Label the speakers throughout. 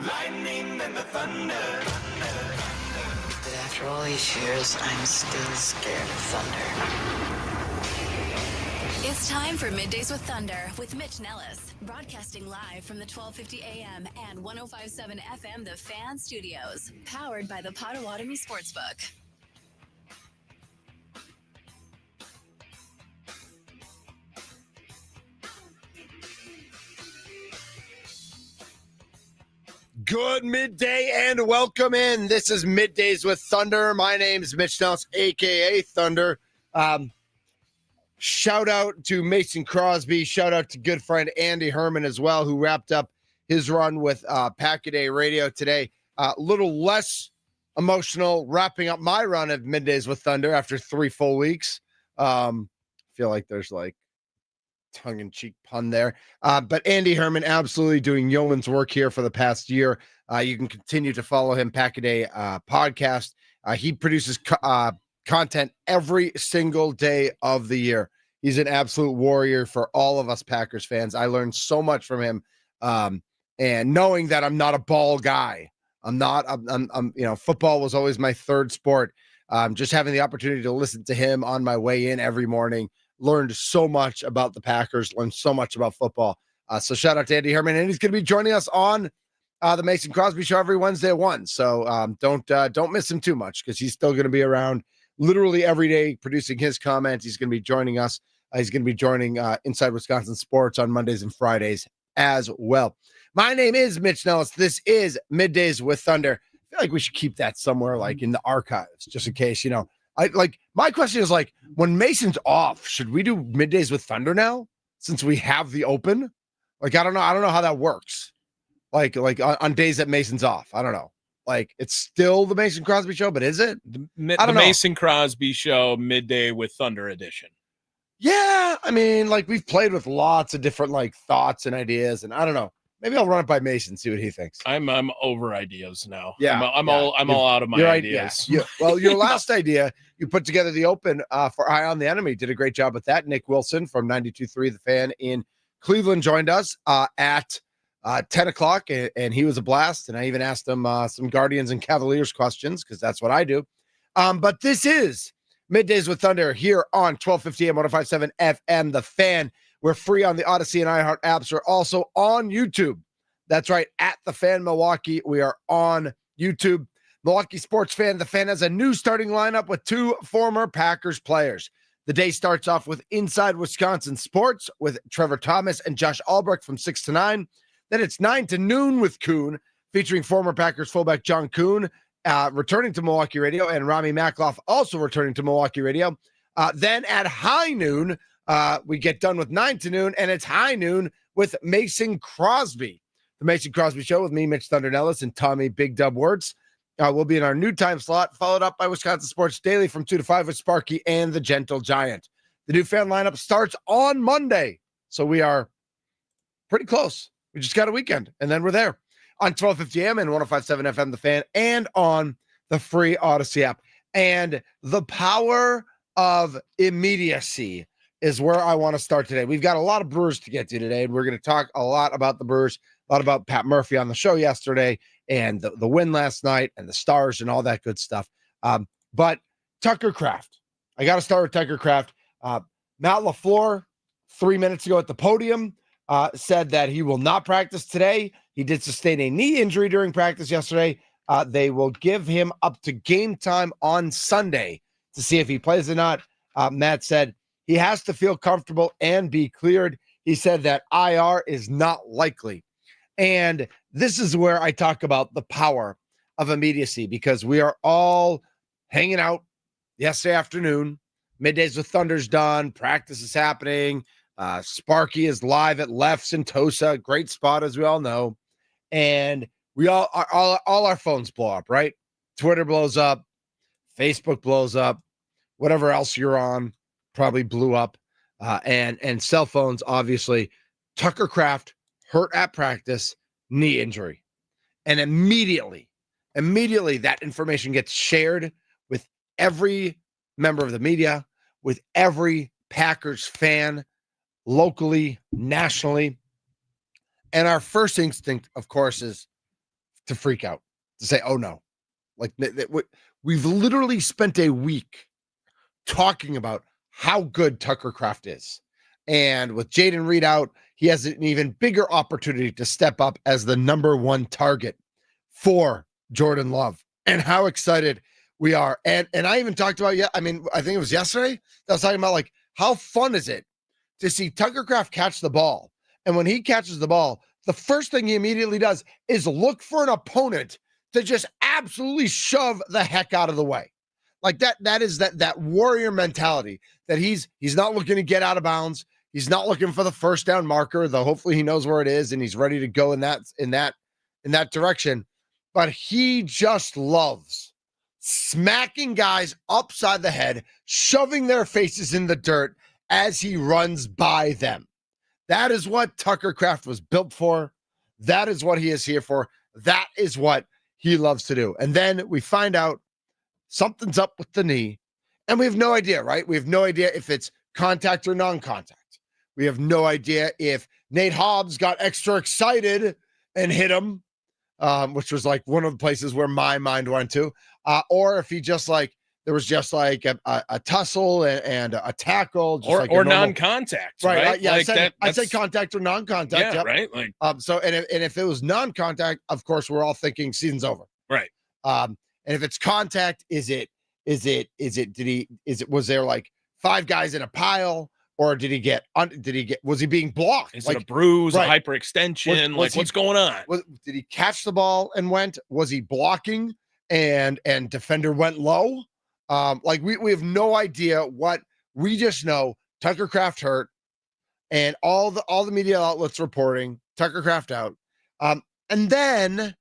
Speaker 1: lightning and the thunder.
Speaker 2: But after all these years, I'm still scared of thunder.
Speaker 3: It's time for Middays with Thunder with Mitch Nellis, broadcasting live from the 1250 AM and 105.7 FM The Fan Studios, powered by the Potawatomi Sportsbook.
Speaker 4: Good midday and welcome in. This is Middays with Thunder. My name is Mitch Nellis, a.k.a. Thunder. Shout out to Mason Crosby. Shout out to good friend Andy Herman as well, who wrapped up his run with Pack-A-Day Radio today. A little less emotional wrapping up my run of Middays with Thunder after 3 full weeks. Feel like there's like tongue-in-cheek pun there. But Andy Herman absolutely doing yeoman's work here for the past year. You can continue to follow him, Pack-A-Day podcast. He produces content every single day of the year. He's an absolute warrior for all of us Packers fans. I learned so much from him. And knowing that I'm not a ball guy, I'm football was always my third sport. Just having the opportunity to listen to him on my way in every morning, learned so much about the Packers, learned so much about football. So shout out to Andy Herman, and he's going to be joining us on the Mason Crosby Show every Wednesday at 1. So don't miss him too much, because he's still going to be around literally every day producing his comments. He's going to be joining us. He's going to be joining Inside Wisconsin Sports on Mondays and Fridays as well. My name is Mitch Nellis. This is Middays with Thunder. I feel like we should keep that somewhere like in the archives, just in case, my question is, like, when Mason's off, should we do Middays with Thunder now, since we have the open? Like, I don't know how that works. Like on days that Mason's off, I don't know. Like, it's still the Mason Crosby Show, but is it?
Speaker 5: The Mason Crosby Show Midday with Thunder edition.
Speaker 4: Yeah, I mean, like, we've played with lots of different like thoughts and ideas, and I don't know. Maybe I'll run it by Mason, see what he thinks.
Speaker 5: I'm over ideas now.
Speaker 4: Yeah,
Speaker 5: I'm all out of my ideas.
Speaker 4: Well, your last idea, you put together the open for Eye on the Enemy. Did a great job with that. Nick Wilson from 92.3 The Fan in Cleveland joined us at 10 o'clock, and he was a blast. And I even asked him some Guardians and Cavaliers questions, because that's what I do. But this is Middays with Thunder here on 1250 AM 105.7 FM The Fan. We're free on the Odyssey and iHeart apps. We're also on YouTube. That's right, at The Fan Milwaukee. We are on YouTube. Milwaukee sports fan, The Fan has a new starting lineup with 2 former Packers players. The day starts off with Inside Wisconsin Sports with Trevor Thomas and Josh Albrecht from 6 to 9. Then it's 9 to noon with Kuhn, featuring former Packers fullback John Kuhn, returning to Milwaukee Radio, and Rami Makloff also returning to Milwaukee Radio. Then at high noon, we get done with 9 to noon, and it's high noon with Mason Crosby. The Mason Crosby Show with me, Mitch Thunder Nellis, and Tommy Big Dub Words. Will be in our new time slot, followed up by Wisconsin Sports Daily from 2 to 5 with Sparky and the Gentle Giant. The new fan lineup starts on Monday, so we are pretty close. We just got a weekend, and then we're there on 1250 AM and 105.7 FM The Fan, and on the free Odyssey app. And the power of immediacy is where I want to start today. We've got a lot of Brewers to get to today, and we're going to talk a lot about the Brewers, a lot about Pat Murphy on the show yesterday, and the win last night, and the Stars, and all that good stuff. But Tucker Kraft, I got to start with Tucker Kraft. Matt LaFleur, 3 minutes ago at the podium, said that he will not practice today. He did sustain a knee injury during practice yesterday. They will give him up to game time on Sunday to see if he plays or not. Matt said he has to feel comfortable and be cleared. He said that IR is not likely. And this is where I talk about the power of immediacy, because we are all hanging out yesterday afternoon. Middays with Thunder's done. Practice is happening. Sparky is live at Left Sentosa. Great spot, as we all know. And we all our phones blow up, right? Twitter blows up. Facebook blows up. Whatever else you're on probably blew up. And cell phones, obviously. Tucker Kraft hurt at practice, knee injury. And immediately that information gets shared with every member of the media, with every Packers fan, locally, nationally. And our first instinct, of course, is to freak out, to say, oh no. Like we've literally spent a week talking about how good Tucker Kraft is. And with Jayden Reed out, he has an even bigger opportunity to step up as the number one target for Jordan Love. And how excited we are. And I even talked about, I think it was yesterday, I was talking about like, how fun is it to see Tucker Kraft catch the ball? And when he catches the ball, the first thing he immediately does is look for an opponent to just absolutely shove the heck out of the way. Like that is that warrior mentality that he's not looking to get out of bounds. He's not looking for the first down marker, though hopefully he knows where it is and he's ready to go in that direction. But he just loves smacking guys upside the head, shoving their faces in the dirt as he runs by them. That is what Tucker Kraft was built for. That is what he is here for. That is what he loves to do. And then we find out something's up with the knee, and we have no idea, right? We have no idea if it's contact or non-contact. We have no idea if Nate Hobbs got extra excited and hit him, which was like one of the places where my mind went to, or if he just like, there was just like a tussle and a tackle, just
Speaker 5: or non-contact, right?
Speaker 4: Yeah,
Speaker 5: like
Speaker 4: I'd say contact or non-contact.
Speaker 5: Yeah,
Speaker 4: yep.
Speaker 5: right. Like,
Speaker 4: so and if it was non-contact, of course, we're all thinking season's over,
Speaker 5: right?
Speaker 4: And if it's contact, was there like five guys in a pile, or was he being blocked?
Speaker 5: Is
Speaker 4: like
Speaker 5: it a bruise,
Speaker 4: right.
Speaker 5: a hyperextension? What's going on?
Speaker 4: Did he catch the ball and went? Was he blocking and defender went low? Like we have no idea what. We just know Tucker Kraft hurt, and all the media outlets reporting Tucker Kraft out. And then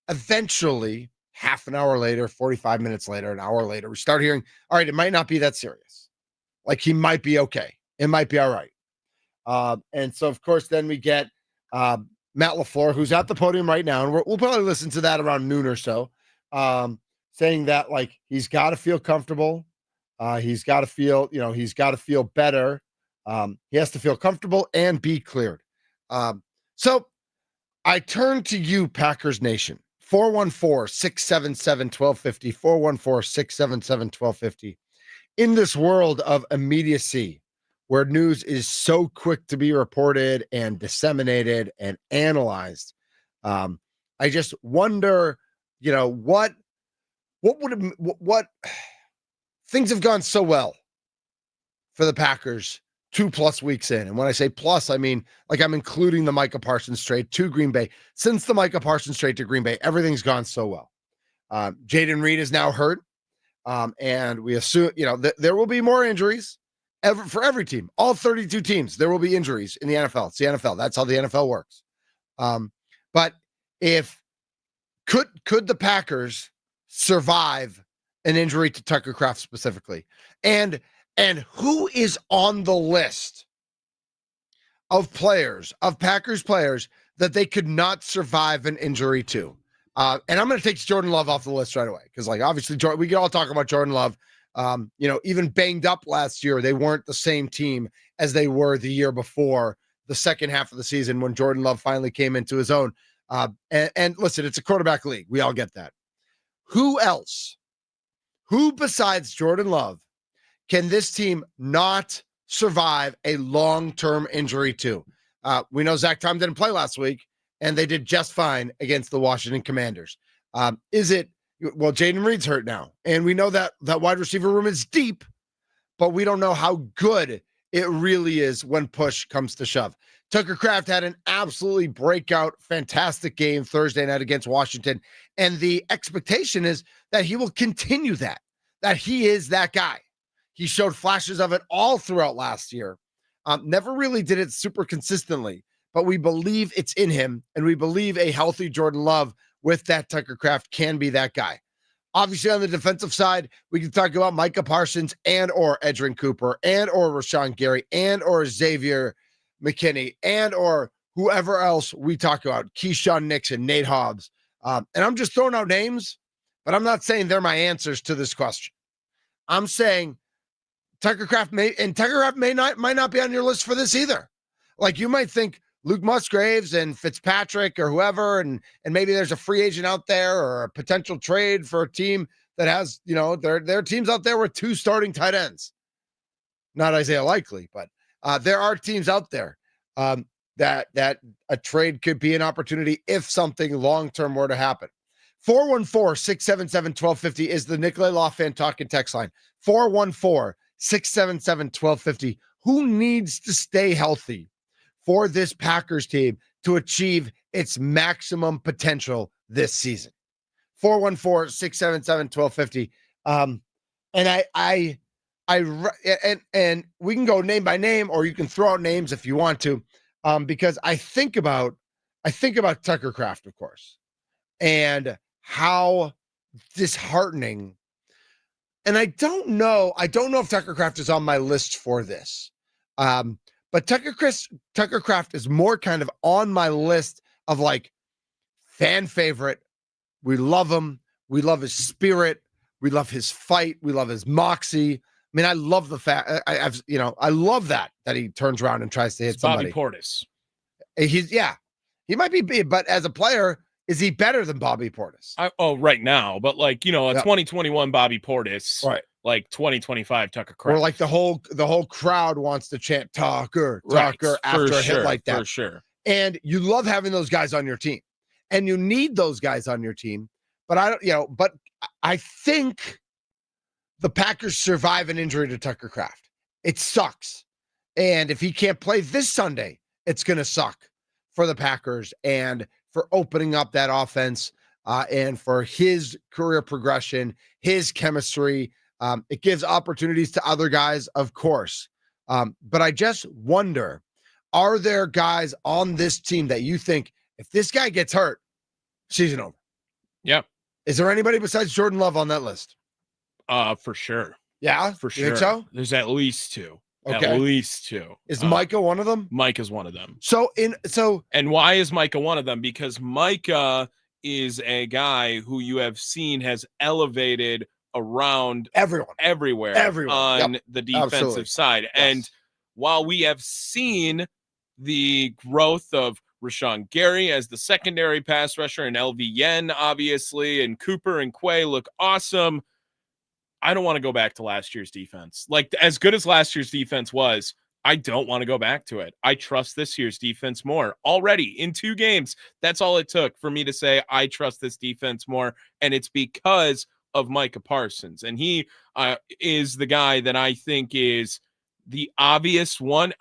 Speaker 4: eventually, half an hour later, 45 minutes later, an hour later, we start hearing, all right, it might not be that serious. Like he might be okay. It might be all right. And so of course, then we get Matt LaFleur, who's at the podium right now, and we'll probably listen to that around noon or so. Saying that like he's got to feel comfortable, he's got to feel better. He has to feel comfortable and be cleared. So I turn to you, Packers Nation, 414-677-1250, 414-677-1250. In this world of immediacy, where news is so quick to be reported and disseminated and analyzed, I just wonder, what things have gone so well for the Packers 2+ weeks in. And when I say plus, I mean, like I'm including the Micah Parsons trade to Green Bay. Since the Micah Parsons trade to Green Bay, everything's gone so well. Jayden Reed is now hurt. And we assume, there will be more injuries for every team, all 32 teams. There will be injuries in the NFL. It's the NFL. That's how the NFL works. But could the Packers survive an injury to Tucker Kraft specifically? And who is on the list of Packers players that they could not survive an injury to? And I'm going to take Jordan Love off the list right away, because like obviously we can all talk about Jordan Love. Even banged up last year, they weren't the same team as they were the year before, the second half of the season when Jordan Love finally came into his own. And listen, it's a quarterback league. We all get that. Who besides Jordan Love can this team not survive a long-term injury to? We know Zach Tom didn't play last week, and they did just fine against the Washington Commanders. Jayden Reed's hurt now, and we know that wide receiver room is deep, but we don't know how good it really is when push comes to shove. Tucker Kraft had an absolutely breakout, fantastic game Thursday night against Washington, and the expectation is that he will continue that he is that guy. He showed flashes of it all throughout last year. Never really did it super consistently, but we believe it's in him, and we believe a healthy Jordan Love with that Tucker Kraft can be that guy. Obviously, on the defensive side, we can talk about Micah Parsons and or Edgerrin Cooper and or Rashawn Gary and or Xavier McKinney and or whoever else we talk about, Keyshawn Nixon, Nate Hobbs. And I'm just throwing out names, but I'm not saying they're my answers to this question. I'm saying Tucker Kraft might not be on your list for this either. Like you might think, Luke Musgraves and Fitzpatrick or whoever, and maybe there's a free agent out there or a potential trade for a team that has, there are teams out there with 2 starting tight ends. Not Isaiah Likely, but there are teams out there that a trade could be an opportunity if something long-term were to happen. 414-677-1250 is the Nicolay Law Fan Talking text line. 414-677-1250. Who needs to stay healthy for this Packers team to achieve its maximum potential this season? 414-677-1250. And we can go name by name, or you can throw out names if you want to, because I think about Tucker Kraft, of course, and how disheartening. And I don't know if Tucker Kraft is on my list for this. But Tucker Kraft is more kind of on my list of like fan favorite. We love him. We love his spirit. We love his fight. We love his moxie. I mean, I love the fact I love that he turns around and tries to hit somebody.
Speaker 5: Bobby Portis.
Speaker 4: He might be big, but as a player, is he better than Bobby Portis?
Speaker 5: Right now, but 2021 Bobby Portis,
Speaker 4: right?
Speaker 5: Like 2025 Tucker Kraft,
Speaker 4: or like the whole crowd wants to chant Tucker after a hit like that,
Speaker 5: for sure.
Speaker 4: And you love having those guys on your team, and you need those guys on your team. But I think the Packers survive an injury to Tucker Kraft. It sucks, and if he can't play this Sunday, it's gonna suck for the Packers and for opening up that offense and for his career progression, his chemistry. It gives opportunities to other guys, of course. But I just wonder, are there guys on this team that you think if this guy gets hurt, season over?
Speaker 5: Yeah.
Speaker 4: Is there anybody besides Jordan Love on that list?
Speaker 5: For sure.
Speaker 4: Yeah,
Speaker 5: for sure.
Speaker 4: You think so?
Speaker 5: There's at least 2.
Speaker 4: Okay.
Speaker 5: At least 2.
Speaker 4: Is Micah one of them?
Speaker 5: Micah's one of them.
Speaker 4: And
Speaker 5: why is Micah one of them? Because Micah is a guy who you have seen has elevated around everywhere on the defensive side. Yes. And while we have seen the growth of Rashawn Gary as the secondary pass rusher and LV Yen, obviously, and Cooper and Quay look awesome, I don't want to go back to last year's defense. Like, as good as last year's defense was, I don't want to go back to it. I trust this year's defense more. Already in 2 games, that's all it took for me to say I trust this defense more, and it's because of Micah Parsons. And he is the guy that I think is the obvious one.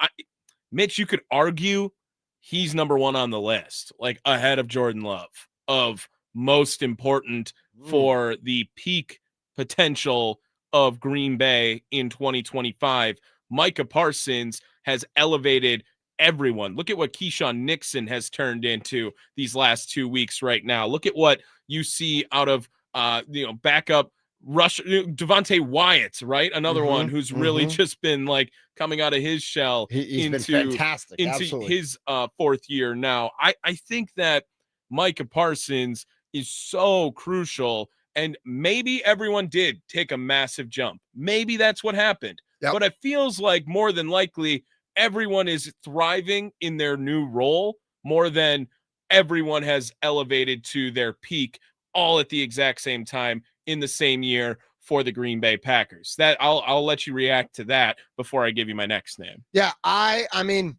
Speaker 5: Mitch, you could argue he's number 1 on the list, like ahead of Jordan Love, of most important for the peak potential of Green Bay in 2025. Micah Parsons has elevated everyone. Look at what Keyshawn Nixon has turned into these last 2 weeks right now. Look at what you see out of backup rush Devontae Wyatt, right? Another one who's really just been like coming out of his shell.
Speaker 4: He's been fantastic
Speaker 5: into his 4th year now. I think that Micah Parsons is so crucial. And maybe everyone did take a massive jump. Maybe that's what happened. Yep. But it feels like more than likely everyone is thriving in their new role more than everyone has elevated to their peak all at the exact same time in the same year for the Green Bay Packers. That I'll let you react to that before I give you my next name.
Speaker 4: Yeah, I mean,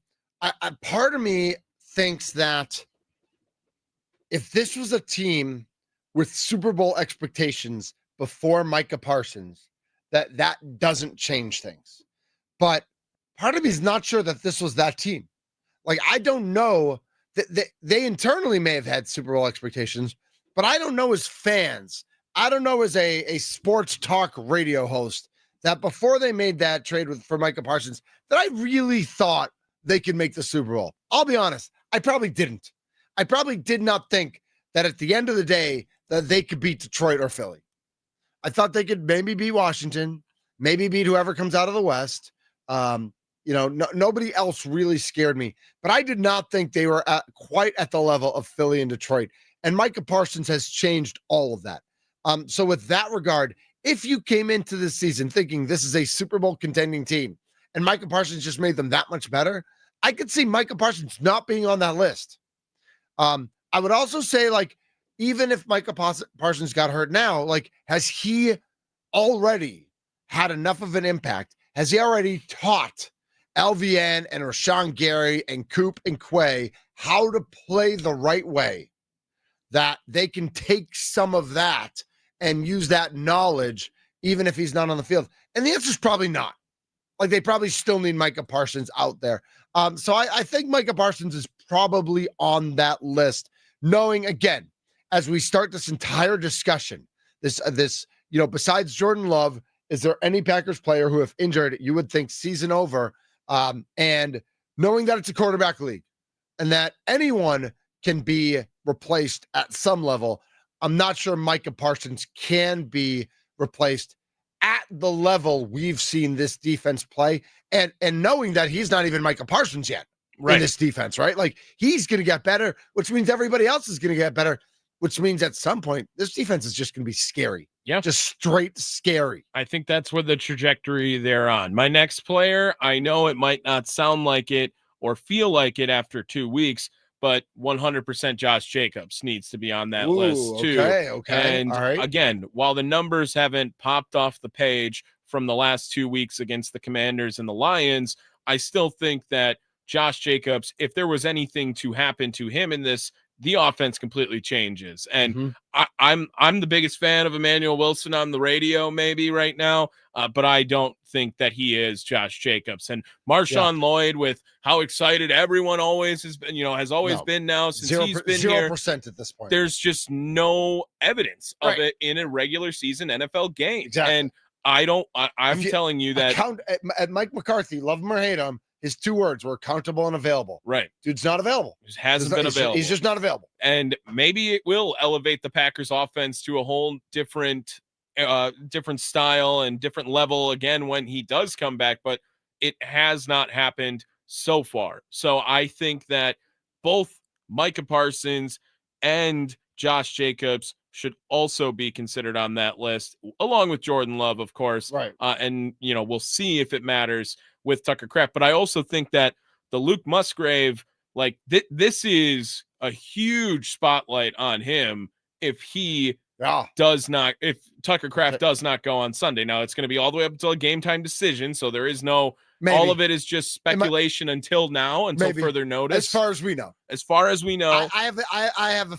Speaker 4: part of me thinks that if this was a team with Super Bowl expectations before Micah Parsons, that doesn't change things. But part of me is not sure that this was that team. Like, I don't know that they internally may have had Super Bowl expectations, but I don't know as fans, I don't know as a sports talk radio host, that before they made that trade for Micah Parsons, that I really thought they could make the Super Bowl. I'll be honest, I probably didn't. I probably did not think that at the end of the day that they could beat Detroit or Philly. I thought they could maybe beat Washington, maybe beat whoever comes out of the West. Nobody else really scared me, but I did not think they were quite at the level of Philly and Detroit. And Micah Parsons has changed all of that. So with that regard, if you came into this season thinking this is a Super Bowl contending team and Micah Parsons just made them that much better, I could see Micah Parsons not being on that list. I would also say, like, even if Micah Parsons got hurt now, like, has he already had enough of an impact? Has he already taught LVN and Rashawn Gary and Coop and Quay how to play the right way, that they can take some of that and use that knowledge even if he's not on the field? And the answer is probably not. Like, they probably still need Micah Parsons out there. So I think Micah Parsons is probably on that list, knowing, again, as we start this entire discussion, this besides Jordan Love, is there any Packers player who, if injured, you would think season over, and knowing that it's a quarterback league and that anyone can be replaced at some level, I'm not sure Micah Parsons can be replaced at the level we've seen this defense play, and knowing that he's not even Micah Parsons yet in this defense, right? Like, he's going to get better, which means everybody else is going to get better, which means at some point this defense is just going to be scary.
Speaker 5: Yeah.
Speaker 4: Just straight scary.
Speaker 5: I think that's where the trajectory they're on. My next player, I know it might not sound like it or feel like it after 2 weeks, but 100% Josh Jacobs needs to be on that list too.
Speaker 4: Okay.
Speaker 5: And
Speaker 4: all right.
Speaker 5: Again, while the numbers haven't popped off the page from the last 2 weeks against the Commanders and the Lions, I still think that Josh Jacobs, if there was anything to happen to him in this, the offense completely changes. And I'm the biggest fan of Emmanuel Wilson on the radio maybe right now, but I don't think that he is Josh Jacobs. And Marshawn Lloyd, with how excited everyone always has been, has always been now since he's been
Speaker 4: 0% at this point.
Speaker 5: There's just no evidence of it in a regular season NFL game.
Speaker 4: Exactly.
Speaker 5: And I'm telling you that
Speaker 4: at Mike McCarthy, love him or hate him, his 2 words were accountable and available.
Speaker 5: Right.
Speaker 4: Dude's not available.
Speaker 5: He hasn't been available.
Speaker 4: He's just not available.
Speaker 5: And maybe it will elevate the Packers offense to a whole different style and different level again when he does come back, but it has not happened so far. So I think that both Micah Parsons and Josh Jacobs should also be considered on that list, along with Jordan Love, of course.
Speaker 4: Right.
Speaker 5: And we'll see if it matters with Tucker Kraft. But I also think that the Luke Musgrave, like this is a huge spotlight on him if he if Tucker Kraft does not go on Sunday. Now it's going to be all the way up until a game time decision. So there is no, all of it is just speculation until further notice.
Speaker 4: As far as we know,
Speaker 5: I
Speaker 4: have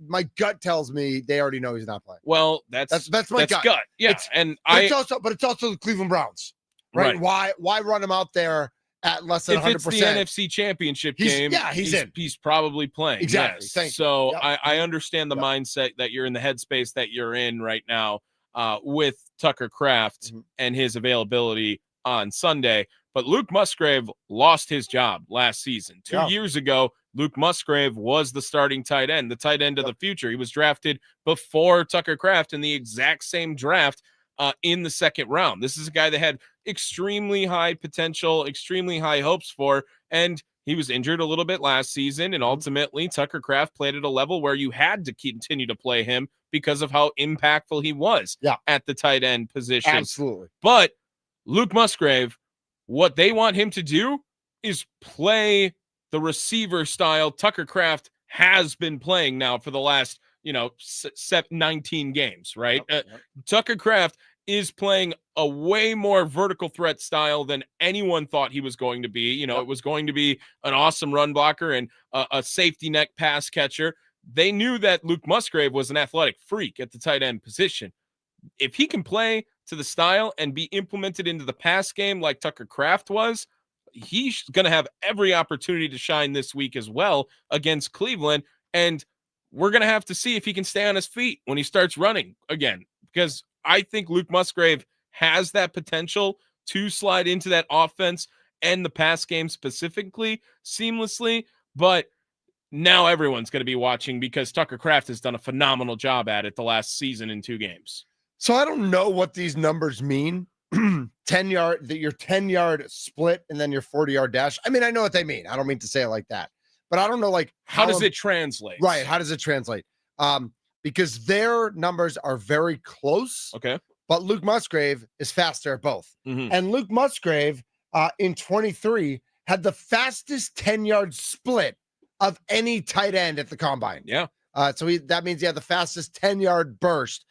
Speaker 4: my gut tells me they already know he's not playing.
Speaker 5: Well, that's my gut. Yeah.
Speaker 4: It's also the Cleveland Browns, right? Why run him out there at less than 100%?
Speaker 5: If it's the NFC Championship game, he's probably playing.
Speaker 4: Exactly.
Speaker 5: Yes. So I understand the mindset that you're in, the headspace that you're in right now with Tucker Kraft and his availability on Sunday. But Luke Musgrave lost his job last season. 2 years ago, Luke Musgrave was the starting tight end, the tight end of the future. He was drafted before Tucker Kraft in the exact same draft in the 2nd round. This is a guy that had extremely high potential, extremely high hopes for, and he was injured a little bit last season. And ultimately, Tucker Kraft played at a level where you had to continue to play him because of how impactful he was at the tight end position.
Speaker 4: Absolutely.
Speaker 5: But Luke Musgrave, what they want him to do is play the receiver style Tucker Kraft has been playing now for the last, 19 games, right? Tucker Kraft is playing a way more vertical threat style than anyone thought he was going to be. It was going to be an awesome run blocker and a safety net pass catcher. They knew that Luke Musgrave was an athletic freak at the tight end position. If he can play to the style and be implemented into the pass game like Tucker Kraft was, he's going to have every opportunity to shine this week as well against Cleveland. And we're going to have to see if he can stay on his feet when he starts running again, because I think Luke Musgrave has that potential to slide into that offense and the pass game specifically seamlessly. But now everyone's going to be watching because Tucker Kraft has done a phenomenal job at it the last season in 2 games.
Speaker 4: So I don't know what these numbers mean. 10-yard, your 10-yard split and then your 40-yard dash. I mean, I know what they mean. I don't mean to say it like that, but I don't know, like,
Speaker 5: how does it translate?
Speaker 4: Right. How does it translate? Because their numbers are very close.
Speaker 5: Okay.
Speaker 4: But Luke Musgrave is faster at both. And Luke Musgrave in 23 had the fastest 10-yard split of any tight end at the combine.
Speaker 5: Yeah.
Speaker 4: So that means he had the fastest 10-yard burst.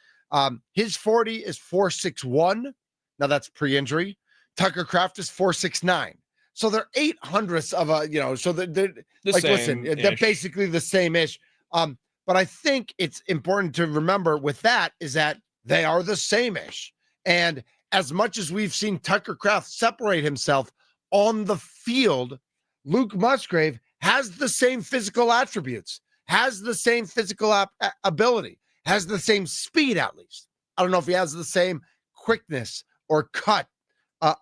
Speaker 4: His 40 is 4.61. Now that's pre-injury. Tucker Kraft is 4.69. So they're 800ths of a, so they're like, listen, they're basically the same-ish. But I think it's important to remember with that is that they are the same-ish. And as much as we've seen Tucker Kraft separate himself on the field, Luke Musgrave has the same physical attributes, has the same physical ability, has the same speed at least. I don't know if he has the same quickness or cut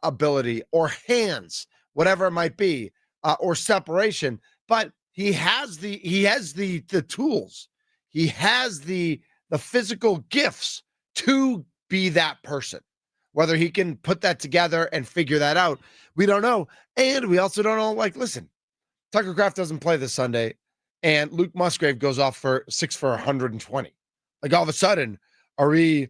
Speaker 4: ability or hands, whatever it might be, or separation, but he has the tools. He has the physical gifts to be that person. Whether he can put that together and figure that out, we don't know. And we also don't know, like, listen, Tucker Kraft doesn't play this Sunday, and Luke Musgrave goes off for 120. Like, all of a sudden, are we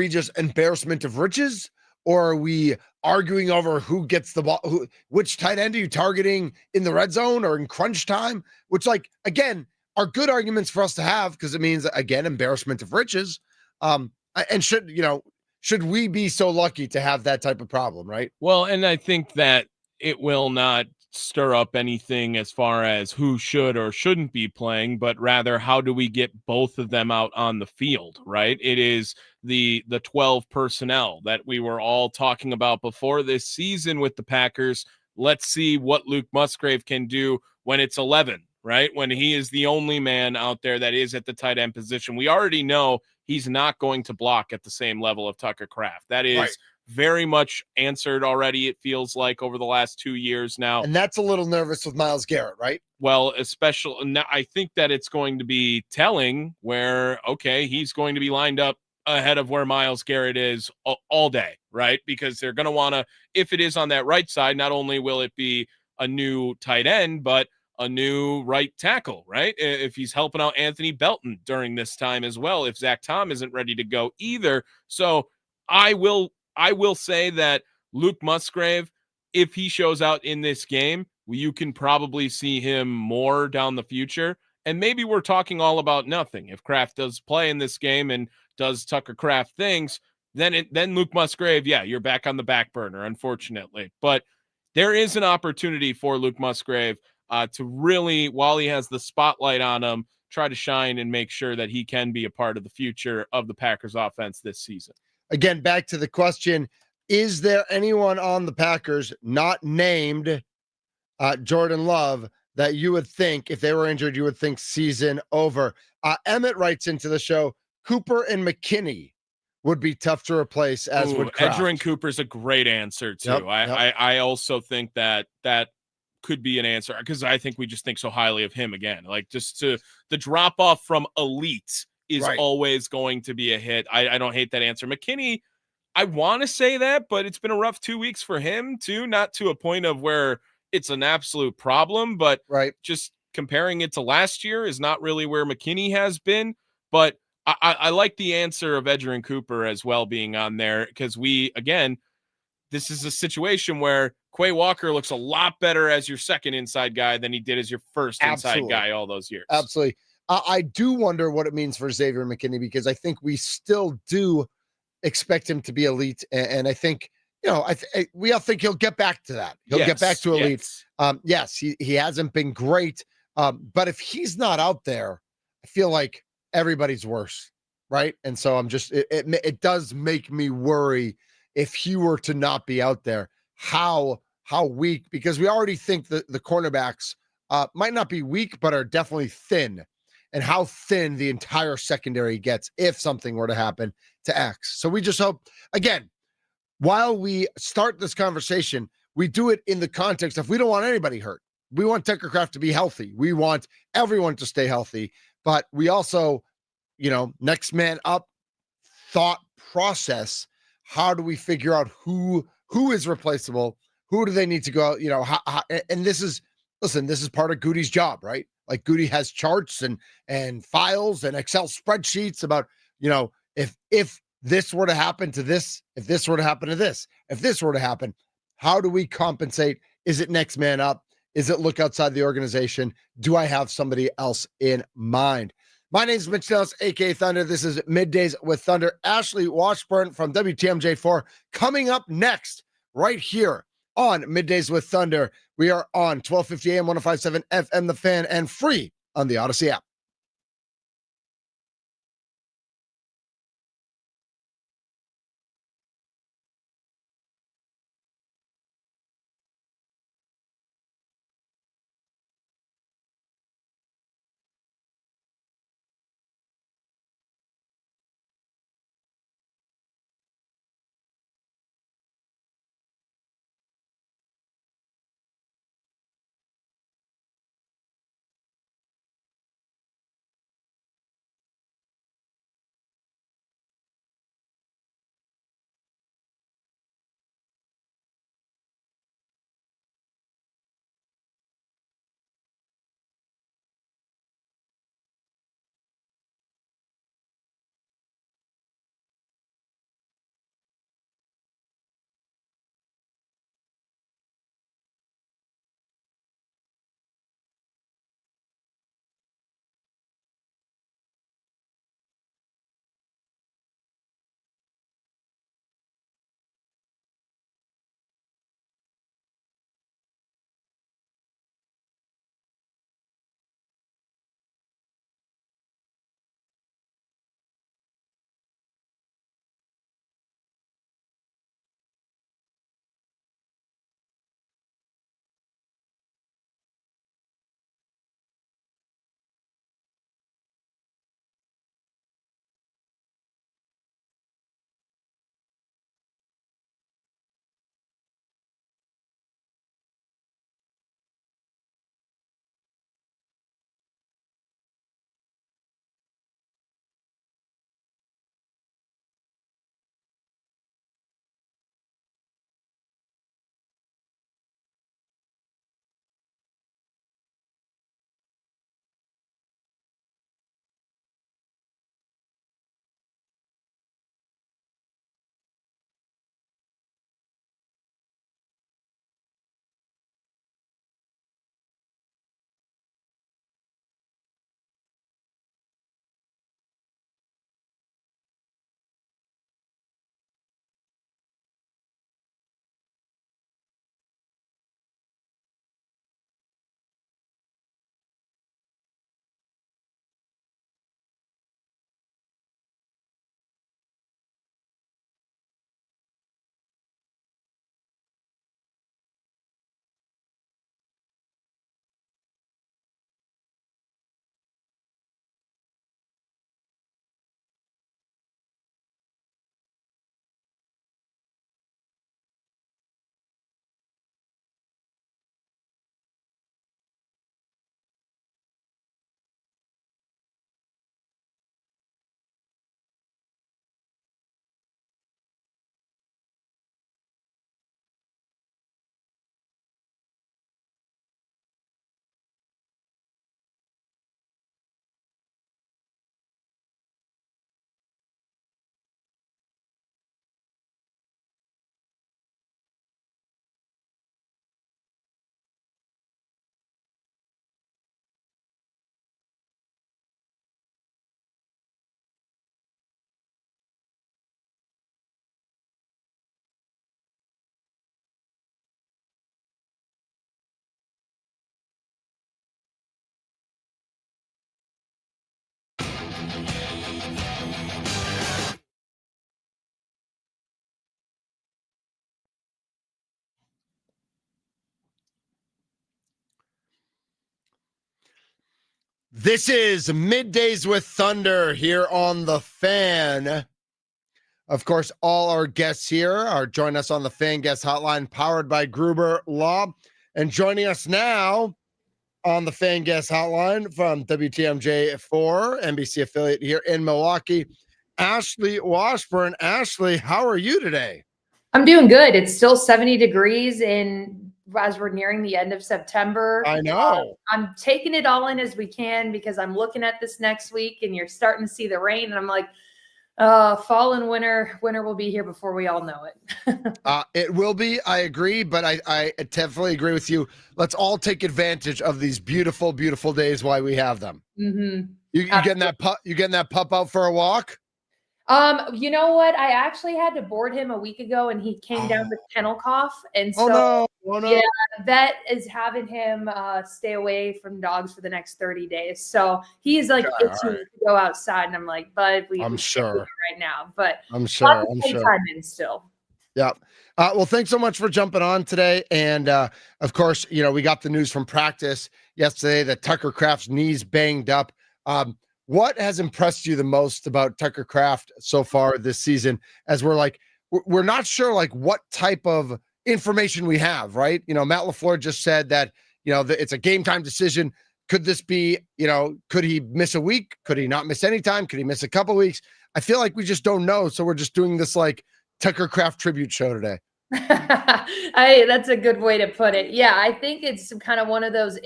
Speaker 4: just embarrassment of riches, or are we arguing over who gets the ball, which tight end are you targeting in the red zone or in crunch time? Which, like, again, are good arguments for us to have because it means, again, embarrassment of riches. And should we be so lucky to have that type of problem, right?
Speaker 5: Well, and I think that it will not stir up anything as far as who should or shouldn't be playing, but rather how do we get both of them out on the field, right? It is the 12 personnel that we were all talking about before this season with the Packers. Let's see what Luke Musgrave can do when it's 11, right? When he is the only man out there that is at the tight end position. We already know he's not going to block at the same level of Tucker Kraft. That is right. Very much answered already, it feels like, over the last 2 years now.
Speaker 4: And that's a little nervous with Myles Garrett, right?
Speaker 5: Well, especially now, I think that it's going to be telling where, okay, he's going to be lined up ahead of where Myles Garrett is all day, right? Because they're going to want to, if it is on that right side, not only will it be a new tight end, but a new right tackle, right? If he's helping out Anthony Belton during this time as well, if Zach Tom isn't ready to go either. So I will say that Luke Musgrave, if he shows out in this game, you can probably see him more down the future. And maybe we're talking all about nothing. If Kraft does play in this game and does Tucker Kraft things, then Luke Musgrave, yeah, you're back on the back burner, unfortunately. But there is an opportunity for Luke Musgrave to really, while he has the spotlight on him, try to shine and make sure that he can be a part of the future of the Packers offense this season.
Speaker 4: Again, back to the question, is there anyone on the Packers not named Jordan Love that you would think, if they were injured, you would think season over? Emmett writes into the show, Cooper and McKinney would be tough to replace, as would Kraft.
Speaker 5: Edgerrin Cooper's a great answer, too.
Speaker 4: Yep.
Speaker 5: I also think that could be an answer because I think we just think so highly of him again. Like, just the drop off from elite is always going to be a hit. I don't hate that answer. McKinney, I want to say that, but it's been a rough 2 weeks for him too. Not to a point of where it's an absolute problem, but just comparing it to last year is not really where McKinney has been. But I like the answer of Edgerrin Cooper as well being on there because this is a situation where Quay Walker looks a lot better as your second inside guy than he did as your first inside guy all those years.
Speaker 4: Absolutely. I do wonder what it means for Xavier McKinney because I think we still do expect him to be elite. And I think, we all think he'll get back to that. He'll get back to elite. Yes, he hasn't been great. But if he's not out there, I feel like everybody's worse. Right. And so I'm just, it does make me worry if he were to not be out there, how weak, because we already think that the cornerbacks might not be weak, but are definitely thin, and how thin the entire secondary gets if something were to happen to X. So we just hope, again, while we start this conversation, we do it in the context of we don't want anybody hurt. We want Tucker Kraft to be healthy. We want everyone to stay healthy, but we also, next man up thought process. How do we figure out who is replaceable? Who do they need to go out? And this is part of Goody's job, right? Like Goody has charts and files and Excel spreadsheets about, if this were to happen to this, if this were to happen to this, if this were to happen, how do we compensate Is it next man up? Is it look outside the organization? Do I have somebody else in mind? My name is Mitch Nellis, aka Thunder. This is Middays with Thunder. Ashely Washburn from WTMJ4 coming up next, right here on Middays with Thunder. We are on 1250 AM, 105.7 FM, The Fan, and free on the Odyssey app. This is Middays with Thunder here on The Fan. Of course, all our guests here are joining us on the Fan Guest Hotline, powered by Gruber Law. And joining us now on the Fan Guest Hotline from WTMJ4, NBC affiliate here in Milwaukee, Ashely Washburn. Ashely, how are you today?
Speaker 6: I'm doing good. It's still 70 degrees as we're nearing the end of September.
Speaker 4: I know.
Speaker 6: I'm taking it all in as we can because I'm looking at this next week and you're starting to see the rain. And I'm like, Fall and winter will be here before we all know it.
Speaker 4: It will be. I agree, but I definitely agree with you. Let's all take advantage of these beautiful, beautiful days while we have them.
Speaker 6: Mm-hmm.
Speaker 4: You getting that pup? You getting that pup out for a walk?
Speaker 6: You know what? I actually had to board him a week ago, and he came down with kennel cough, and so yeah, vet is having him stay away from dogs for the next 30 days. So he's like itching to go outside, and I'm like, bud, I'm sure right now, but
Speaker 4: I'm sure
Speaker 6: time in still.
Speaker 4: Yeah. Well, thanks so much for jumping on today. And of course, we got the news from practice yesterday that Tucker Kraft's knee's banged up. What has impressed you the most about Tucker Kraft so far this season? As we're not sure what type of information we have, right? Matt LaFleur just said that, it's a game time decision. Could this be, could he miss a week? Could he not miss any time? Could he miss a couple weeks? I feel like we just don't know. So we're just doing this Tucker Kraft tribute show today.
Speaker 6: That's a good way to put it. Yeah, I think it's kind of one of those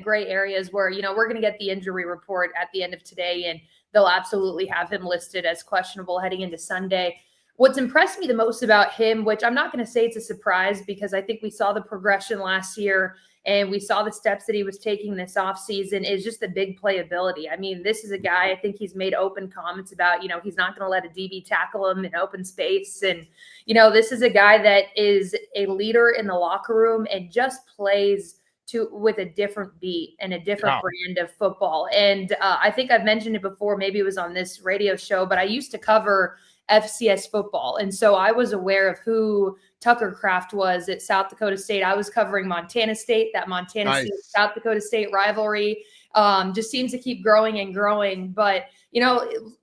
Speaker 6: gray areas where, we're going to get the injury report at the end of today, and they'll absolutely have him listed as questionable heading into Sunday. What's impressed me the most about him, which I'm not going to say it's a surprise because I think we saw the progression last year and we saw the steps that he was taking this offseason, is just the big playability. I mean, this is a guy, I think he's made open comments about, he's not going to let a DB tackle him in open space. And, this is a guy that is a leader in the locker room and just plays with a different beat and a different brand of football. And I think I've mentioned it before, maybe it was on this radio show, but I used to cover FCS football. And so I was aware of who Tucker Kraft was at South Dakota State. I was covering Montana State. That Montana State, South Dakota State rivalry just seems to keep growing and growing. But,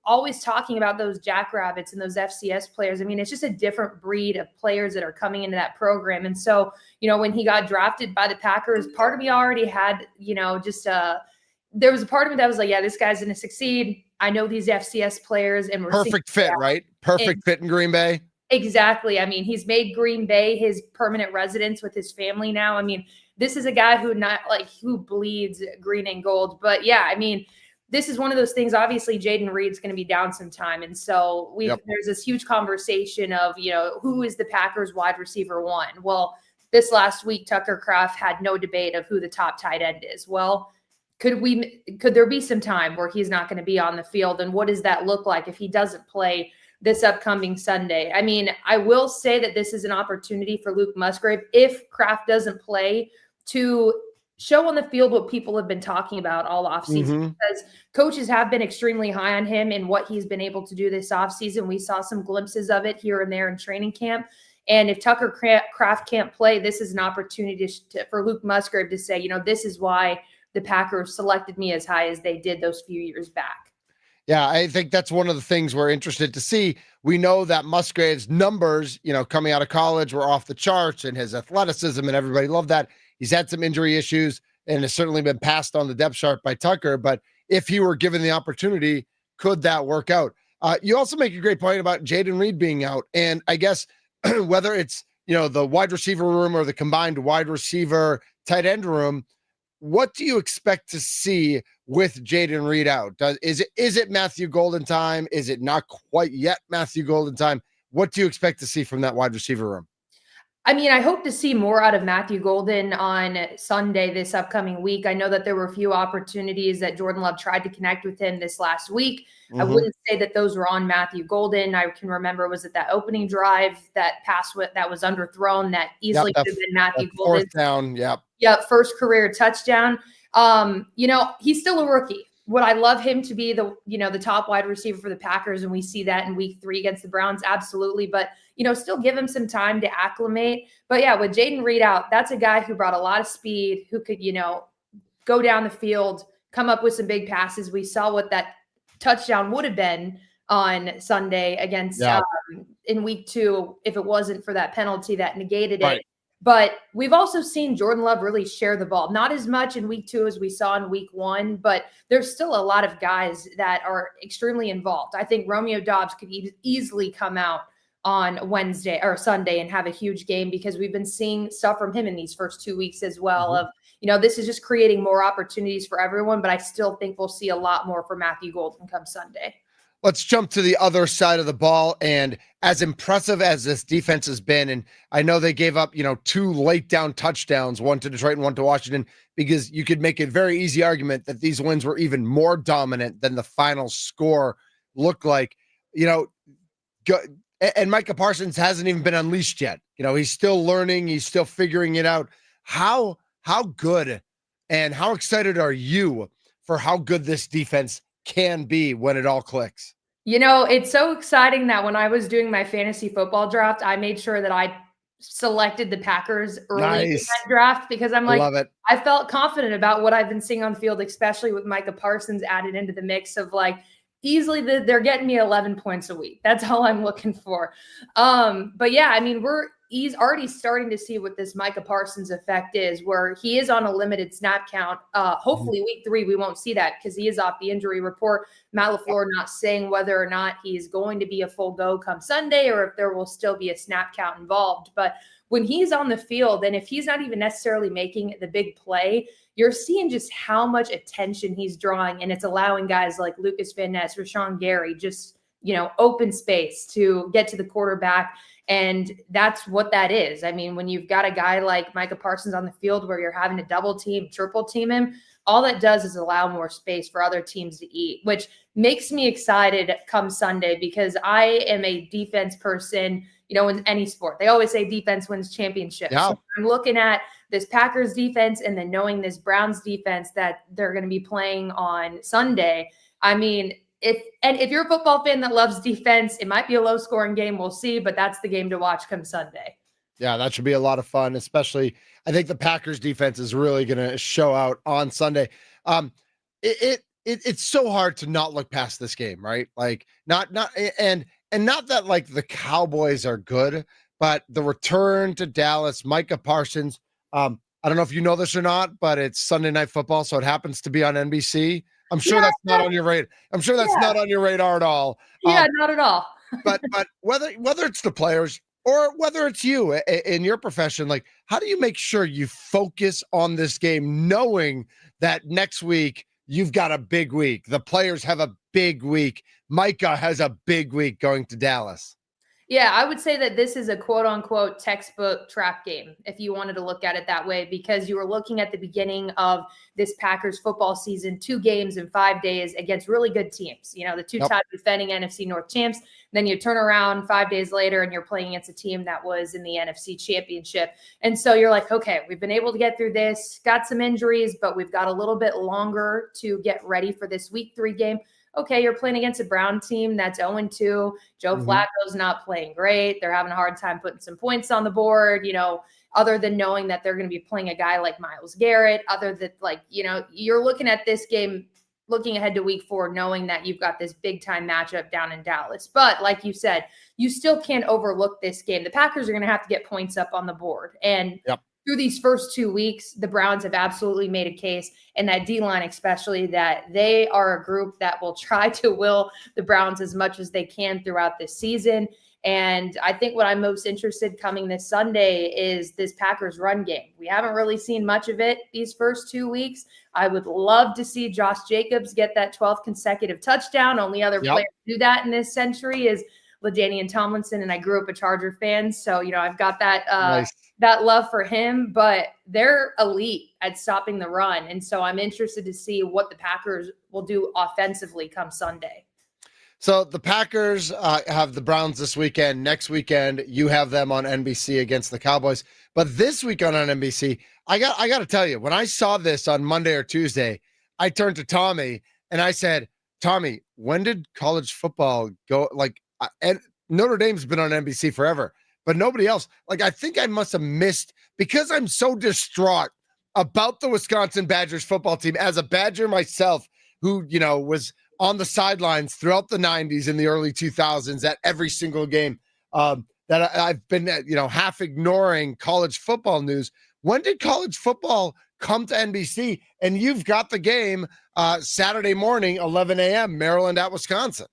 Speaker 6: always talking about those jackrabbits and those FCS players. I mean, it's just a different breed of players that are coming into that program. And so, when he got drafted by the Packers, part of me already had, there was a part of me that was like, yeah, this guy's going to succeed. I know these FCS players, and we're
Speaker 4: perfect fit, right? Perfect fit in Green Bay.
Speaker 6: Exactly. I mean, he's made Green Bay his permanent residence with his family now. I mean, this is a guy who bleeds green and gold. But yeah, I mean, this is one of those things. Obviously, Jaden Reed's going to be down some time, and so there's this huge conversation of who is the Packers wide receiver one. Well, this last week, Tucker Kraft had no debate of who the top tight end is. Well, could there be some time where he's not going to be on the field, and what does that look like if he doesn't play this upcoming Sunday? I mean, I will say that this is an opportunity for Luke Musgrave, if Kraft doesn't play, to show on the field what people have been talking about all offseason, because coaches have been extremely high on him and what he's been able to do this offseason. We saw some glimpses of it here and there in training camp. And if Tucker Kraft can't play, this is an opportunity for Luke Musgrave to say, this is why the Packers selected me as high as they did those few years back.
Speaker 4: Yeah, I think that's one of the things we're interested to see. We know that Musgrave's numbers, coming out of college were off the charts, and his athleticism, and everybody loved that. He's had some injury issues and has certainly been passed on the depth chart by Tucker. But if he were given the opportunity, could that work out? You also make a great point about Jaden Reed being out. And I guess whether it's, the wide receiver room or the combined wide receiver tight end room, what do you expect to see with Jaden Reed out? Is it Matthew Golden time? Is it not quite yet Matthew Golden time? What do you expect to see from that wide receiver room?
Speaker 6: I mean, I hope to see more out of Matthew Golden on Sunday this upcoming week. I know that there were a few opportunities that Jordan Love tried to connect with him this last week. I wouldn't say that those were on Matthew Golden. I can remember, was it that opening drive, that pass that was underthrown that easily could have been Matthew Golden.
Speaker 4: Fourth down,
Speaker 6: first career touchdown. He's still a rookie. Would I love him to be the top wide receiver for the Packers, and we see that in week 3 against the Browns? Absolutely. But, still give him some time to acclimate. But yeah, with Jaden Reed out, that's a guy who brought a lot of speed, who could, go down the field, come up with some big passes. We saw what that touchdown would have been on Sunday against in week 2, if it wasn't for that penalty that negated it. But we've also seen Jordan Love really share the ball, not as much in week 2 as we saw in week 1, but there's still a lot of guys that are extremely involved. I think Romeo Doubs could easily come out on Wednesday or Sunday and have a huge game, because we've been seeing stuff from him in these first 2 weeks as well of, this is just creating more opportunities for everyone, but I still think we'll see a lot more for Matthew Golden come Sunday.
Speaker 4: let's jump to the other side of the ball. And as impressive as this defense has been, and I know they gave up, 2 late down touchdowns, one to Detroit and one to Washington, because you could make a very easy argument that these wins were even more dominant than the final score looked like. And Micah Parsons hasn't even been unleashed yet. He's still learning. He's still figuring it out. How good and how excited are you for how good this defense can be when it all clicks?
Speaker 6: It's so exciting that when I was doing my fantasy football draft, I made sure that I selected the Packers early in that draft, because I'm like,
Speaker 4: love it.
Speaker 6: I felt confident about what I've been seeing on the field, especially with Micah Parsons added into the mix of like, easily they're getting me 11 points a week. That's all I'm looking for. But yeah, I mean, he's already starting to see what this Micah Parsons effect is, where he is on a limited snap count. Hopefully week 3, we won't see that because he is off the injury report. Matt LaFleur not saying whether or not he's going to be a full go come Sunday or if there will still be a snap count involved. But when he's on the field, and if he's not even necessarily making the big play, you're seeing just how much attention he's drawing, and it's allowing guys like Lucas Van Ness, Rashawn Gary, just, open space to get to the quarterback. And that's what that is. I mean, when you've got a guy like Micah Parsons on the field where you're having to double team, triple team him, all that does is allow more space for other teams to eat, which makes me excited come Sunday, because I am a defense person. In any sport, they always say defense wins championships.
Speaker 4: Yeah.
Speaker 6: So I'm looking at this Packers defense and then knowing this Browns defense that they're going to be playing on Sunday. I mean, if you're a football fan that loves defense, it might be a low scoring game. We'll see, but that's the game to watch come Sunday.
Speaker 4: Yeah, that should be a lot of fun, especially I think the Packers defense is really going to show out on Sunday. It's so hard to not look past this game, right? Like not that like the Cowboys are good, but the return to Dallas, Micah Parsons. I don't know if you know this or not, but it's Sunday Night Football, so it happens to be on NBC. I'm sure that's not on your radar. I'm sure that's not on your radar at all.
Speaker 6: Yeah, not at all.
Speaker 4: but whether it's the players or whether it's you in your profession, like how do you make sure you focus on this game, knowing that next week you've got a big week, the players have a big week, Micah has a big week going to Dallas?
Speaker 6: Yeah, I would say that this is a quote unquote textbook trap game, if you wanted to look at it that way, because you were looking at the beginning of this Packers football season, 2 games in 5 days against really good teams. The 2-time defending NFC North champs. Then you turn around 5 days later and you're playing against a team that was in the NFC Championship. And so you're like, okay, we've been able to get through this, got some injuries, but we've got a little bit longer to get ready for this week 3 game. Okay, you're playing against a Brown team that's 0-2. Joe Flacco's not playing great. They're having a hard time putting some points on the board, other than knowing that they're going to be playing a guy like Myles Garrett, other than you're looking at this game, looking ahead to week 4, knowing that you've got this big time matchup down in Dallas. But like you said, you still can't overlook this game. The Packers are going to have to get points up on the board. And through these first 2 weeks, the Browns have absolutely made a case, and that D-line especially, that they are a group that will try to will the Browns as much as they can throughout this season. And I think what I'm most interested coming this Sunday is this Packers run game. We haven't really seen much of it these first 2 weeks. I would love to see Josh Jacobs get that 12th consecutive touchdown. Only other player to do that in this century is LaDainian Tomlinson, and I grew up a Charger fan, so I've got that that love for him. But they're elite at stopping the run, and so I'm interested to see what the Packers will do offensively come Sunday.
Speaker 4: So the Packers have the Browns this weekend. Next weekend, you have them on NBC against the Cowboys. But this weekend on NBC, I got to tell you, when I saw this on Monday or Tuesday, I turned to Tommy and I said, Tommy, when did college football go? And Notre Dame's been on NBC forever, but nobody else. I think I must have missed, because I'm so distraught about the Wisconsin Badgers football team as a Badger myself, who, was on the sidelines throughout the 90s and the early 2000s at every single game, that I've been, half ignoring college football news. When did college football come to NBC? And you've got the game Saturday morning, 11 a.m., Maryland at Wisconsin.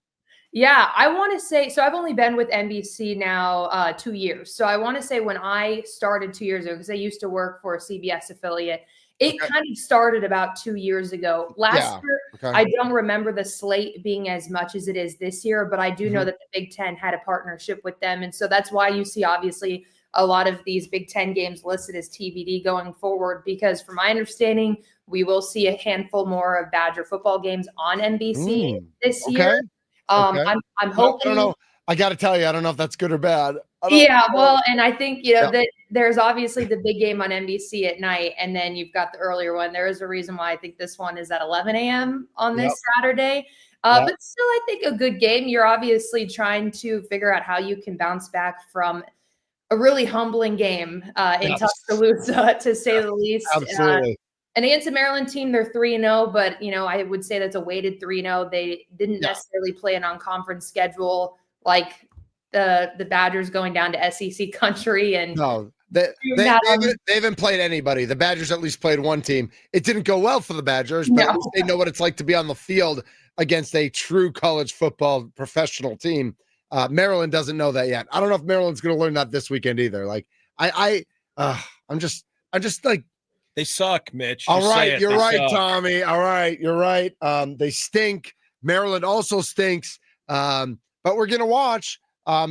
Speaker 6: Yeah, I want to say, so I've only been with NBC now 2 years. So I want to say when I started 2 years ago, because I used to work for a CBS affiliate, It kind of started about 2 years ago. Last year, I don't remember the slate being as much as it is this year, but I do know that the Big Ten had a partnership with them. And so that's why you see, obviously, a lot of these Big Ten games listed as TBD going forward, because from my understanding, we will see a handful more of Badger football games on NBC this year. I'm hoping.
Speaker 4: I don't know. I got to tell you, I don't know if that's good or bad.
Speaker 6: Yeah, well, and I think, that there's obviously the big game on NBC at night, and then you've got the earlier one. There is a reason why I think this one is at 11 a.m. on this Saturday. But still, I think a good game. You're obviously trying to figure out how you can bounce back from a really humbling game in Tuscaloosa, to say the least.
Speaker 4: Absolutely.
Speaker 6: And against the Maryland team, they're 3-0, but, I would say that's a weighted 3-0. They didn't necessarily play a non-conference schedule like the Badgers going down to SEC country. And
Speaker 4: they haven't played anybody. The Badgers at least played one team. It didn't go well for the Badgers, but at least they know what it's like to be on the field against a true college football professional team. Maryland doesn't know that yet. I don't know if Maryland's going to learn that this weekend either. Like I'm just like,
Speaker 5: they suck, Mitch.
Speaker 4: All right, you're right, Tommy. All right, you're right. They stink. Maryland also stinks. But we're going to watch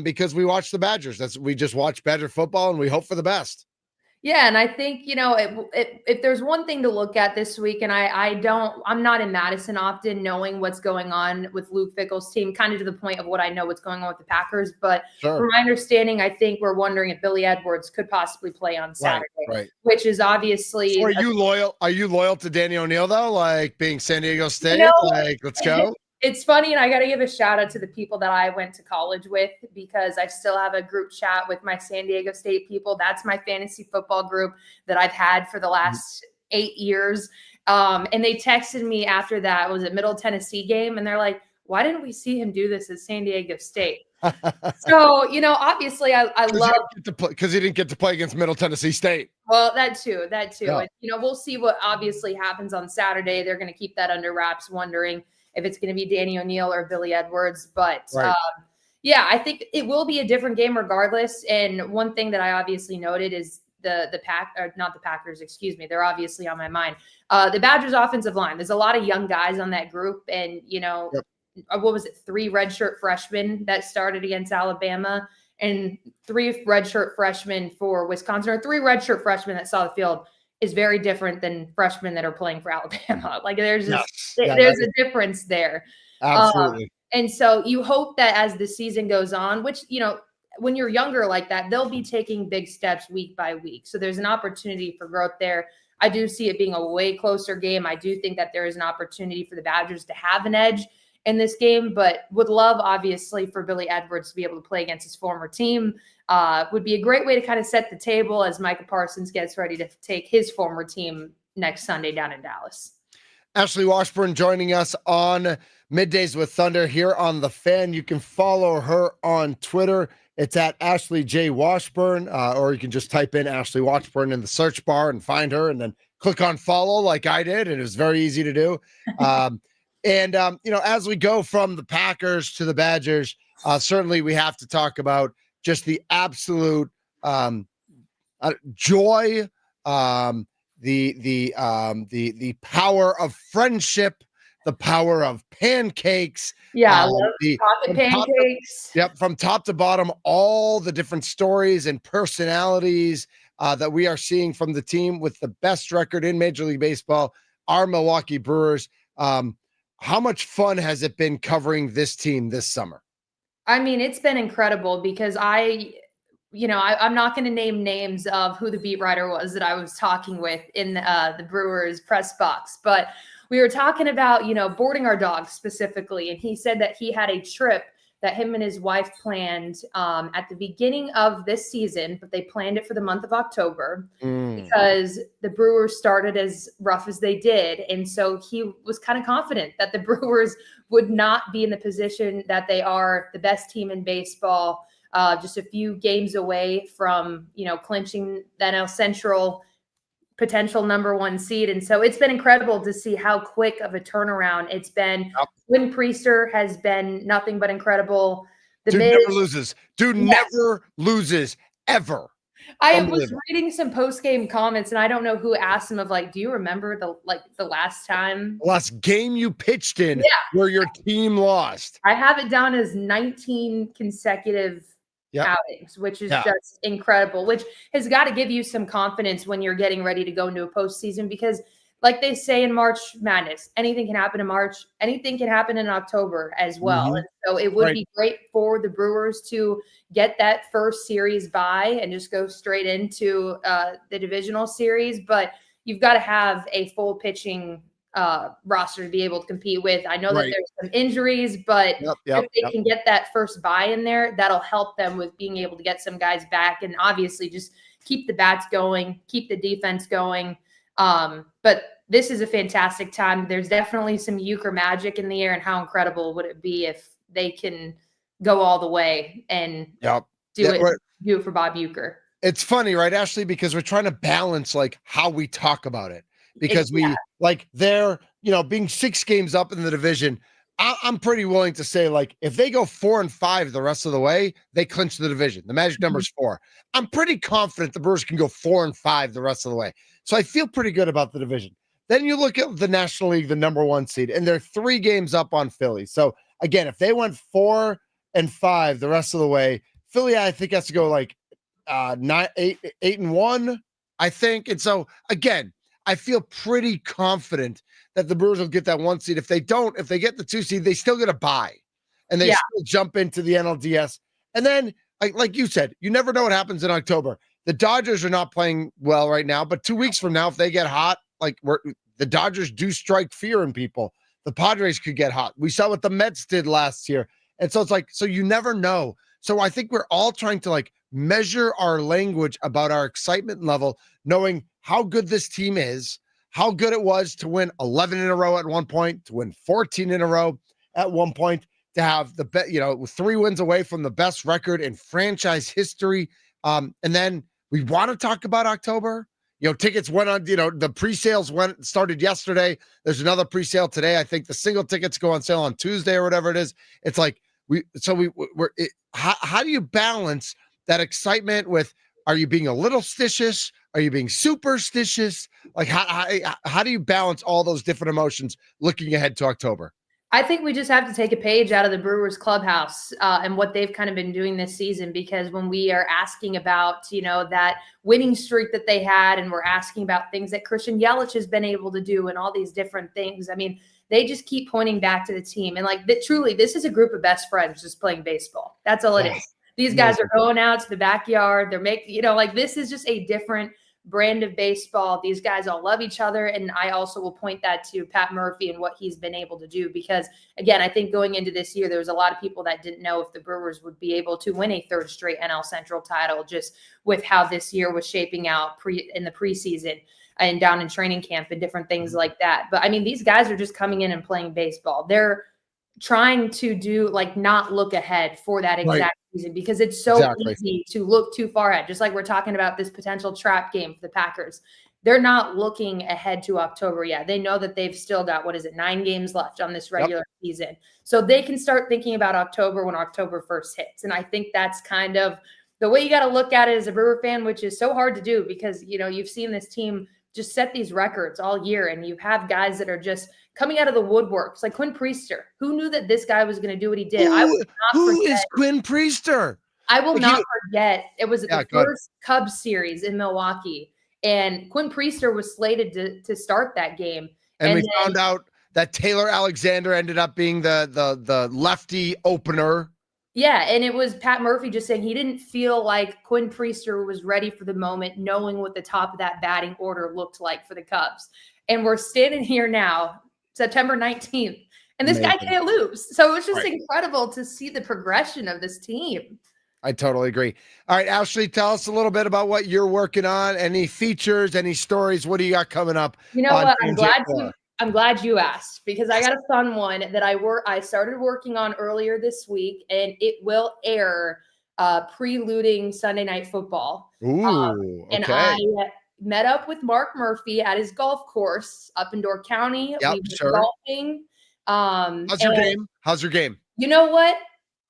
Speaker 4: because we watch the Badgers. We just watch Badger football and we hope for the best.
Speaker 6: Yeah, and I think, if there's one thing to look at this week, and I'm not in Madison often, knowing what's going on with Luke Fickell's team, kind of to the point of what I know what's going on with the Packers. But from my understanding, I think we're wondering if Billy Edwards could possibly play on Saturday, which is obviously.
Speaker 4: So are you loyal? Are you loyal to Danny O'Neil though? Like being San Diego State, let's go.
Speaker 6: It's funny, and I got to give a shout out to the people that I went to college with, because I still have a group chat with my San Diego State people. That's my fantasy football group that I've had for the last 8 years. And they texted me after that, was it Middle Tennessee game? And they're like, why didn't we see him do this at San Diego State? So, obviously I love
Speaker 4: because he didn't get to play against Middle Tennessee State.
Speaker 6: Well, that too.
Speaker 4: Yeah.
Speaker 6: And, we'll see what obviously happens on Saturday. They're going to keep that under wraps, wondering if it's going to be Danny O'Neil or Billy Edwards. But I think it will be a different game regardless. And one thing that I obviously noted is not the Packers, excuse me. They're obviously on my mind. The Badgers offensive line. There's a lot of young guys on that group. And, what was it? 3 redshirt freshmen that started against Alabama, and 3 redshirt freshmen for Wisconsin, or 3 redshirt freshmen that saw the field. Is very different than freshmen that are playing for Alabama. Like there's a difference there.
Speaker 4: Absolutely.
Speaker 6: And so you hope that as the season goes on, which, when you're younger like that, they'll be taking big steps week by week. So there's an opportunity for growth there. I do see it being a way closer game. I do think that there is an opportunity for the Badgers to have an edge in this game, but would love, obviously, for Billy Edwards to be able to play against his former team. Would be a great way to kind of set the table as Micah Parsons gets ready to take his former team next Sunday down in Dallas.
Speaker 4: Ashely Washburn joining us on Middays with Thunder here on The Fan. You can follow her on Twitter. It's at Ashely J. Washburn, or you can just type in Ashely Washburn in the search bar and find her, and then click on follow like I did. And it was very easy to do. And as we go from the Packers to the Badgers, certainly we have to talk about just the absolute joy, the power of friendship, the power of pancakes.
Speaker 6: Yeah, I love pocket pancakes.
Speaker 4: From top to bottom, all the different stories and personalities that we are seeing from the team with the best record in Major League Baseball, our Milwaukee Brewers. How much fun has it been covering this team this summer?
Speaker 6: I mean, it's been incredible because I'm not going to name names of who the beat writer was that I was talking with in the Brewers press box, but we were talking about, boarding our dogs specifically. And he said that he had a trip that him and his wife planned at the beginning of this season, but they planned it for the month of October because the Brewers started as rough as they did. And so he was kind of confident that the Brewers would not be in the position that they are, the best team in baseball, just a few games away from, clinching the NL Central potential number 1 seed. And so it's been incredible to see how quick of a turnaround it's been. Quinn Priester has been nothing but incredible.
Speaker 4: Dude never loses. Never loses ever.
Speaker 6: I was reading some post-game comments, and I don't know who asked him of like, do you remember the last time?
Speaker 4: Last game you pitched in where your team lost.
Speaker 6: I have it down as 19 consecutive outings, which is just incredible, which has got to give you some confidence when you're getting ready to go into a postseason because like they say in March Madness, anything can happen in March, anything can happen in October as well. Mm-hmm. And so it would be great for the Brewers to get that first series bye and just go straight into the divisional series. But you've got to have a full pitching roster to be able to compete with. I know that there's some injuries, but if they can get that first bye in there, that'll help them with being able to get some guys back and obviously just keep the bats going, keep the defense going. But this is a fantastic time. There's definitely some euchre magic in the air, and how incredible would it be if they can go all the way and do it for Bob Uecker.
Speaker 4: It's funny, right, Ashely? Because we're trying to balance like how we talk about it. Because they're, being 6 games up in the division. I'm pretty willing to say, like, if they go 4-5 the rest of the way, they clinch the division. The magic number is 4. I'm pretty confident the Brewers can go 4-5 the rest of the way. So I feel pretty good about the division. Then you look at the National League, the number 1 seed, and they're 3 games up on Philly. So again, if they went 4-5 the rest of the way, Philly, I think, has to go like 8-1, I think. And so again, I feel pretty confident that the Brewers will get that 1 seed. If they don't, if they get the 2 seed, they still get a bye and they still jump into the NLDS. And then, like you said, you never know what happens in October. The Dodgers are not playing well right now, but 2 weeks from now, if they get hot, the Dodgers do strike fear in people. The Padres could get hot. We saw what the Mets did last year. And so it's like, so you never know. So I think we're all trying to measure our language about our excitement level, knowing how good this team is, how good it was to win 11 in a row at one point, to win 14 in a row at one point, to have the 3 wins away from the best record in franchise history. And then we want to talk about October. Tickets went on, the pre-sales started yesterday. There's another pre-sale today. I think the single tickets go on sale on Tuesday or whatever it is. It's like, how do you balance that excitement with, are you being a little stitious? Are you being superstitious? Like, how do you balance all those different emotions looking ahead to October?
Speaker 6: I think we just have to take a page out of the Brewers clubhouse and what they've kind of been doing this season, because when we are asking about, that winning streak that they had, and we're asking about things that Christian Yelich has been able to do and all these different things, I mean, they just keep pointing back to the team. And truly, this is a group of best friends just playing baseball. That's all it is. These guys are going out to the backyard. They're making, this is just a different brand of baseball. These guys all love each other. And I also will point that to Pat Murphy and what he's been able to do, because again, I think going into this year, there was a lot of people that didn't know if the Brewers would be able to win a 3rd straight NL Central title, just with how this year was shaping out in the preseason and down in training camp and different things like that. But I mean, these guys are just coming in and playing baseball. They're trying to do not look ahead for that exact season, because it's so easy to look too far ahead. Just like we're talking about this potential trap game for the Packers. They're not looking ahead to October yet. They know that they've still got, 9 games left on this regular season. So they can start thinking about October when October 1st hits. And I think that's kind of the way you got to look at it as a Brewer fan, which is so hard to do because, you've seen this team just set these records all year, and you have guys that are just coming out of the woodworks, like Quinn Priester. Who knew that this guy was going to do what he did?
Speaker 4: Who is Quinn Priester?
Speaker 6: I will not forget. It was the first Cubs series in Milwaukee, and Quinn Priester was slated to start that game.
Speaker 4: And we found out that Taylor Alexander ended up being the lefty opener.
Speaker 6: Yeah, and it was Pat Murphy just saying he didn't feel like Quinn Priester was ready for the moment, knowing what the top of that batting order looked like for the Cubs. And we're standing here now, September 19th, and this guy can't lose. So it's just incredible to see the progression of this team.
Speaker 4: I totally agree. All right, Ashely, tell us a little bit about what you're working on. Any features, any stories? What do you got coming up?
Speaker 6: You know what? I'm glad you asked, because I got a fun one that I started working on earlier this week, and it will air preluding Sunday Night Football.
Speaker 4: Ooh,
Speaker 6: and I met up with Mark Murphy at his golf course up in Door County.
Speaker 4: Yep,
Speaker 6: we were golfing.
Speaker 4: How's your game?
Speaker 6: You know what?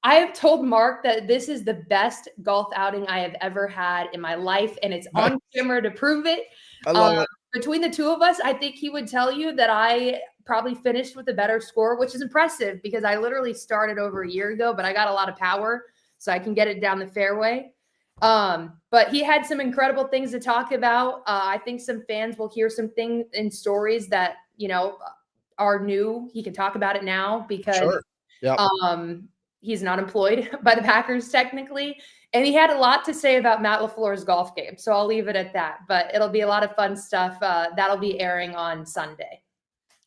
Speaker 6: I have told Mark that this is the best golf outing I have ever had in my life, and it's on camera to prove it.
Speaker 4: I love it.
Speaker 6: Between the two of us, I think he would tell you that I probably finished with a better score, which is impressive because I literally started over a year ago, but I got a lot of power, so I can get it down the fairway. But he had some incredible things to talk about. I think some fans will hear some things and stories that, are new. He can talk about it now because he's not employed by the Packers technically. And he had a lot to say about Matt LaFleur's golf game. So I'll leave it at that. But it'll be a lot of fun stuff. That'll be airing on Sunday.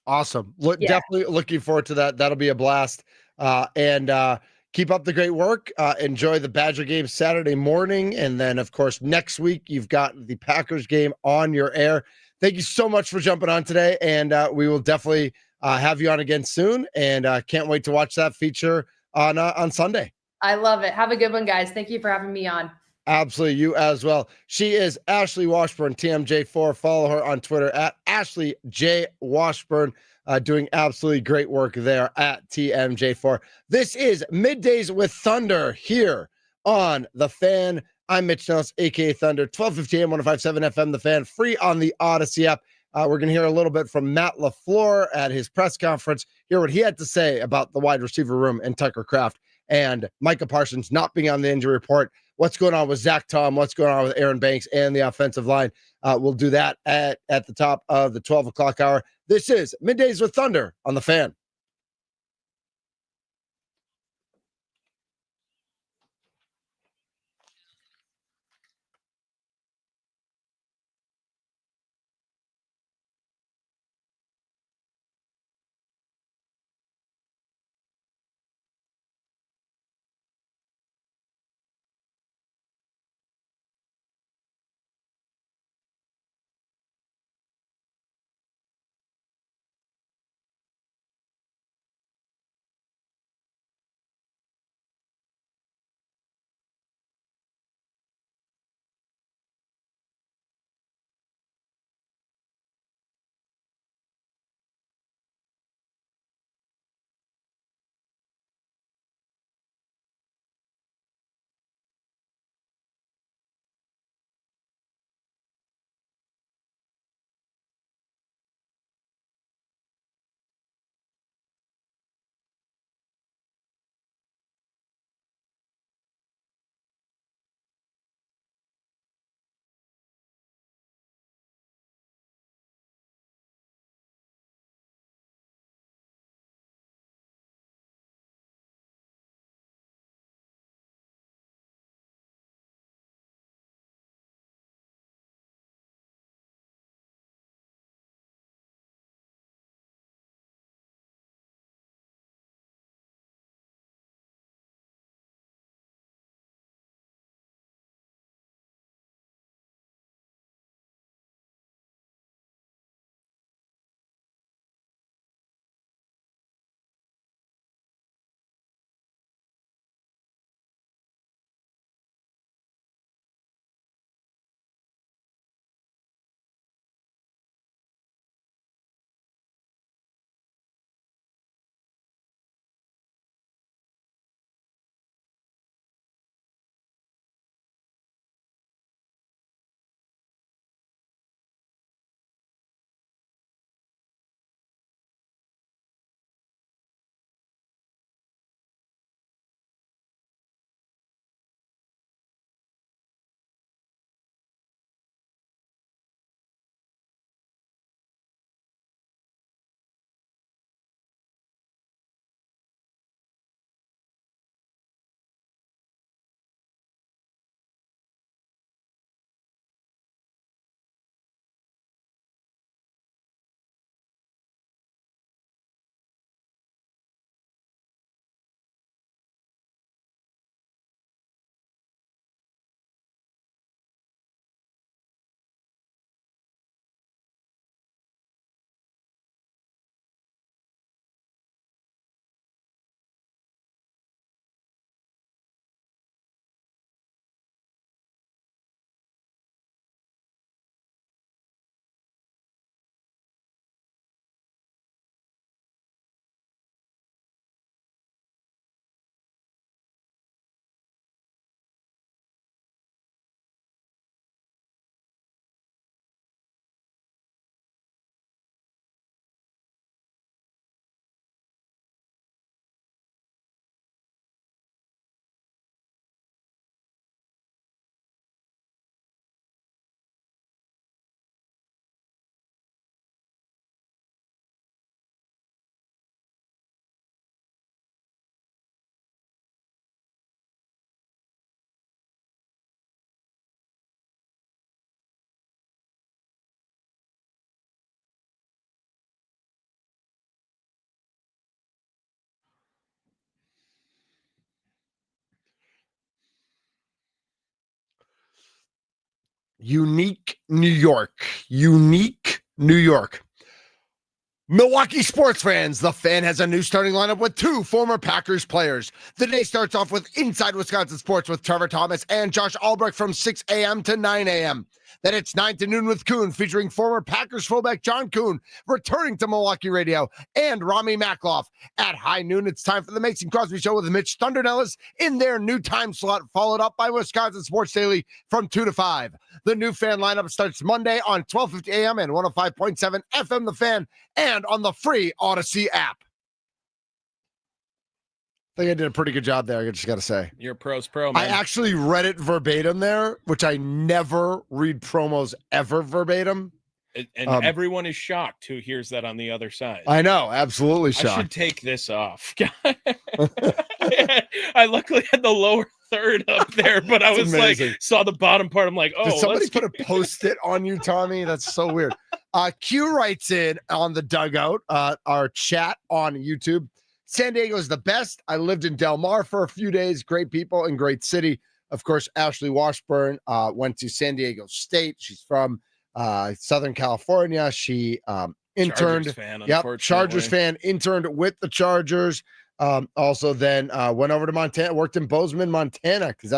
Speaker 4: Awesome. Definitely looking forward to that. That'll be a blast. And keep up the great work. Enjoy the Badger game Saturday morning. And then, of course, next week, you've got the Packers game on your air. Thank you so much for jumping on today. And we will definitely have you on again soon. And can't wait to watch that feature on Sunday.
Speaker 6: I love it. Have a good one, guys. Thank you for having me on.
Speaker 4: Absolutely. You as well. She is Ashely Washburn, TMJ4. Follow her on Twitter at Ashely J Washburn, doing absolutely great work there at TMJ4. This is Middays with Thunder here on The Fan. I'm Mitch Nellis, a.k.a. Thunder, 1250 AM, 105.7 FM, The Fan, free on the Odyssey app. We're going to hear a little bit from Matt LaFleur at his press conference, hear what he had to say about the wide receiver room and Tucker Kraft and Micah Parsons not being on the injury report. What's going on with Zach Tom? What's going on with Aaron Banks and the offensive line? We'll do that at the top of the 12 o'clock hour. This is Middays with Thunder on The Fan. Unique New York. Unique New York. Milwaukee sports fans, the Fan has a new starting lineup with 2 former Packers players. The day starts off with Inside Wisconsin Sports with Trevor Thomas and Josh Albrecht from 6 a.m. to 9 a.m. Then it's 9 to noon with Kuhn, featuring former Packers fullback John Kuhn, returning to Milwaukee radio, and Rami Makloff. At high noon, it's time for the Mason Crosby Show with Mitch Thunder Nellis in their new time slot, followed up by Wisconsin Sports Daily from 2 to 5. The new Fan lineup starts Monday on 12:50 a.m. and 105.7 FM The Fan, and on the free Odyssey app. I think I did a pretty good job there, I just got to say.
Speaker 5: You're a pro's pro, man.
Speaker 4: I actually read it verbatim there, which I never read promos ever verbatim.
Speaker 5: And everyone is shocked who hears that on the other side.
Speaker 4: I know, absolutely shocked.
Speaker 5: I should take this off. I luckily had the lower third up there, but I was amazing. Like, saw the bottom part. I'm like, oh,
Speaker 4: did somebody put a Post-it on you, Tommy? That's so weird. Q writes in on the dugout, our chat on YouTube. San Diego is the best. I lived in Del Mar for a few days. Great people and great city. Of course, Ashely Washburn went to San Diego State. She's from Southern California. She interned. Chargers fan, interned with the Chargers. Also then went over to Montana, worked in Bozeman, Montana, because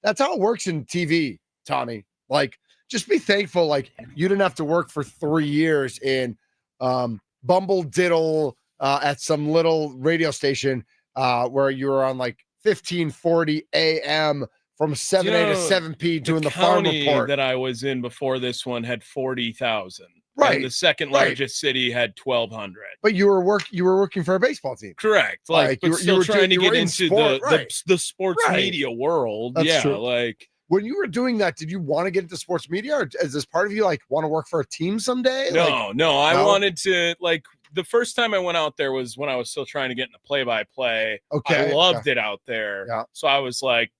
Speaker 4: that's how it works in TV, Tommy. Like, just be thankful, like, you didn't have to work for 3 years in Bumble Diddle at some little radio station where you were on like 1540 a.m. from 7 a to 7 p doing the farm report.
Speaker 5: That I was in before this one had 40,000.
Speaker 4: Right.
Speaker 5: And the second largest city had 1,200.
Speaker 4: But you were working for a baseball team.
Speaker 5: Correct. Like but you were trying to get into the sports media world. That's true. Like,
Speaker 4: when you were doing that, did you want to get into sports media, or is this part of you like want to work for a team someday?
Speaker 5: No. I wanted to, like, the first time I went out there was when I was still trying to get into play-by-play. Okay. I loved it out there. Yeah. So I was like,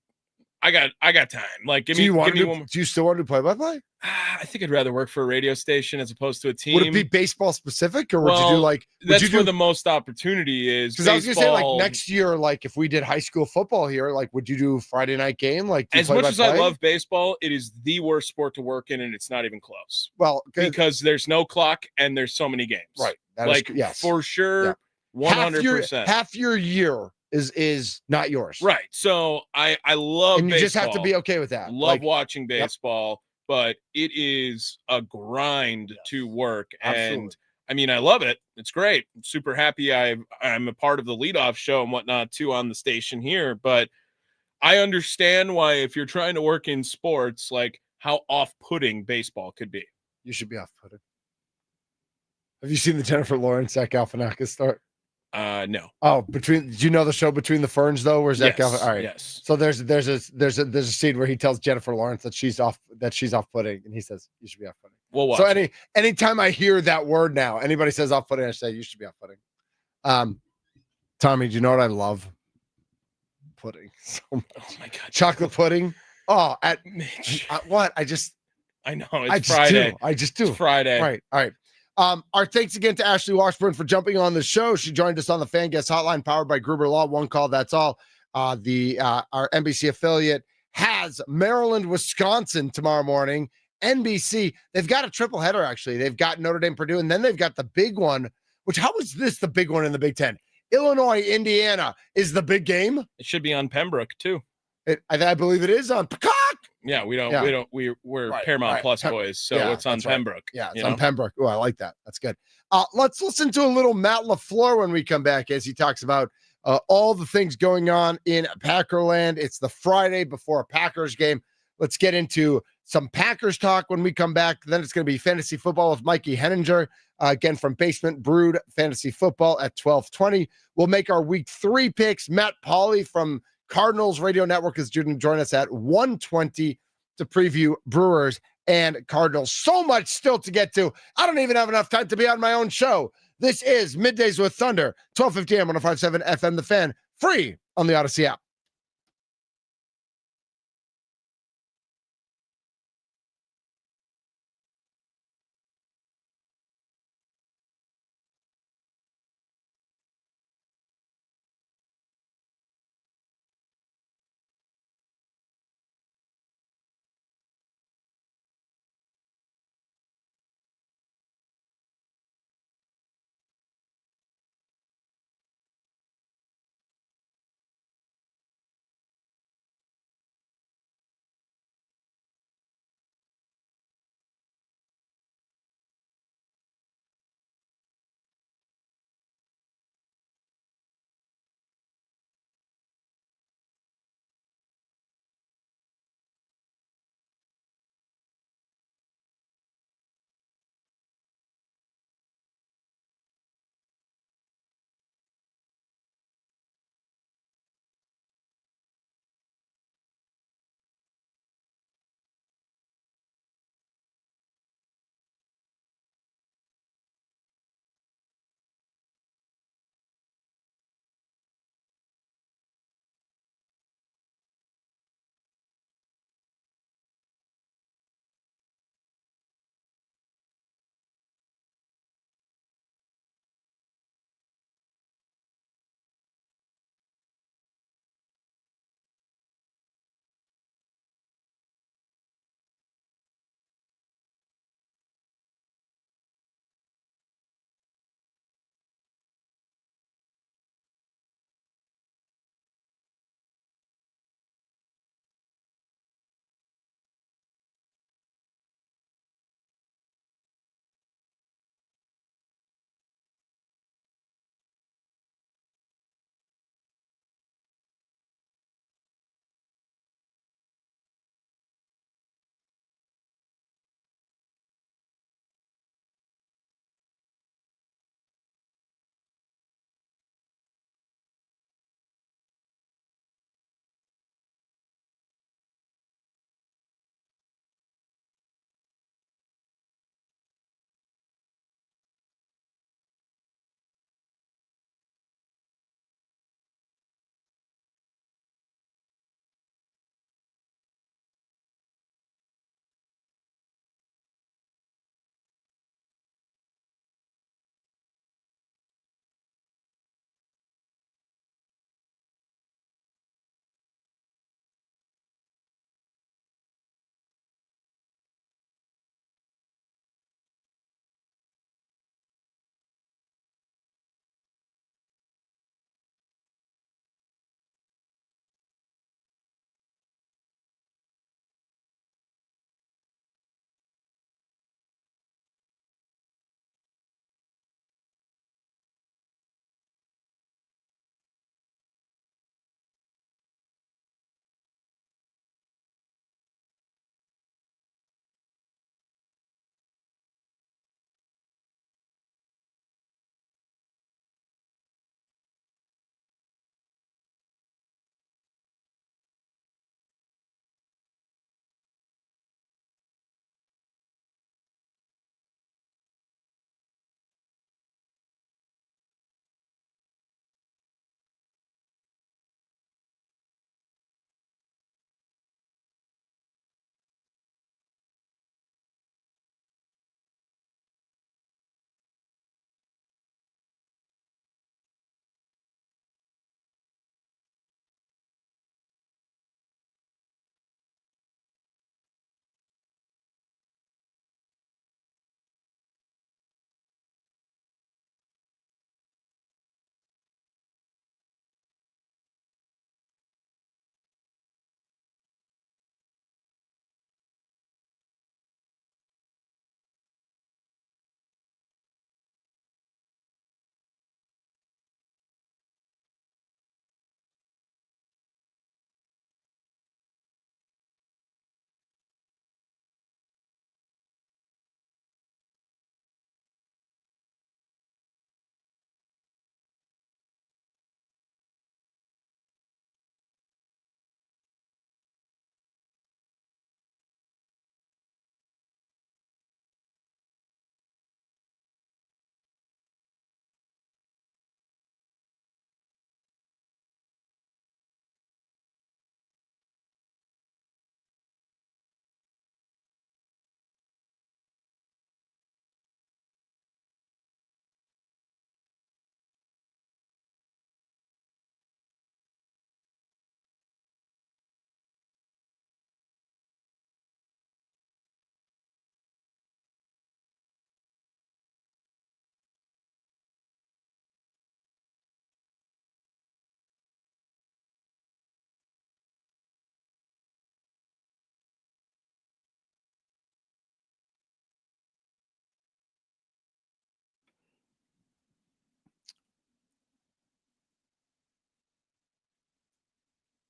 Speaker 5: I got time. Like, give me one more.
Speaker 4: Do you still want to do play-by-play?
Speaker 5: I think I'd rather work for a radio station as opposed to a team.
Speaker 4: Would it be baseball specific, or would you do like?
Speaker 5: That's where the most opportunity is.
Speaker 4: Because I was gonna say, like, next year, like if we did high school football here, like, would you do Friday night game? Like,
Speaker 5: as much as I love baseball, it is the worst sport to work in, and it's not even close.
Speaker 4: Well,
Speaker 5: because there's no clock and there's so many games.
Speaker 4: Right.
Speaker 5: Like, yes, for sure, 100%.
Speaker 4: Half your year is not yours.
Speaker 5: Right. So I love
Speaker 4: and you
Speaker 5: baseball.
Speaker 4: Just have to be okay with that.
Speaker 5: Love watching baseball, but it is a grind to work. Absolutely. And I mean, I love it. It's great. I'm super happy I'm a part of the leadoff show and whatnot too on the station here. But I understand why, if you're trying to work in sports, like how off-putting baseball could be.
Speaker 4: You should be off-putting. Have you seen the Jennifer Lawrence Zach Galifianakis start?
Speaker 5: No.
Speaker 4: Oh, did you know the show Between the Ferns though? Where Zach Galifianakis? All right. Yes. So there's a scene where he tells Jennifer Lawrence that she's off-putting, and he says you should be off-putting.
Speaker 5: Well,
Speaker 4: so anytime I hear that word now, anybody says off-putting, I say you should be off-putting. Tommy, do you know what I love? Pudding so much. Oh my god, chocolate pudding. Oh, at Mitch. What? I
Speaker 5: know it's Friday.
Speaker 4: I just do.
Speaker 5: It's Friday.
Speaker 4: Right. All right. Our thanks again to Ashely Washburn for jumping on the show. She joined us on the Fan Guest Hotline, powered by Gruber Law. One call, that's all. Our NBC affiliate has Maryland, Wisconsin tomorrow morning. NBC, they've got a triple header, actually. They've got Notre Dame, Purdue, and then they've got the big one, which, how is this the big one in the Big Ten? Illinois, Indiana is the big game.
Speaker 5: It should be on Pembroke, too.
Speaker 4: I believe it is on Peacock.
Speaker 5: Yeah, we're Paramount Plus boys, so it's on Pembroke.
Speaker 4: Right. Yeah, it's on Pembroke. Oh, I like that. That's good. Let's listen to a little Matt LaFleur when we come back, as he talks about all the things going on in Packerland. It's the Friday before a Packers game. Let's get into some Packers talk when we come back. Then it's going to be fantasy football with Mikey Henninger, again from Basement Brood Fantasy Football at 12:20. We'll make our week 3 picks. Matt Pauley from Cardinals Radio Network is going to join us at 1:20 to preview Brewers and Cardinals. So much still to get to. I don't even have enough time to be on my own show. This is Middays with Thunder, 12:50 a.m. 105.7 FM The Fan, free on the Odyssey app.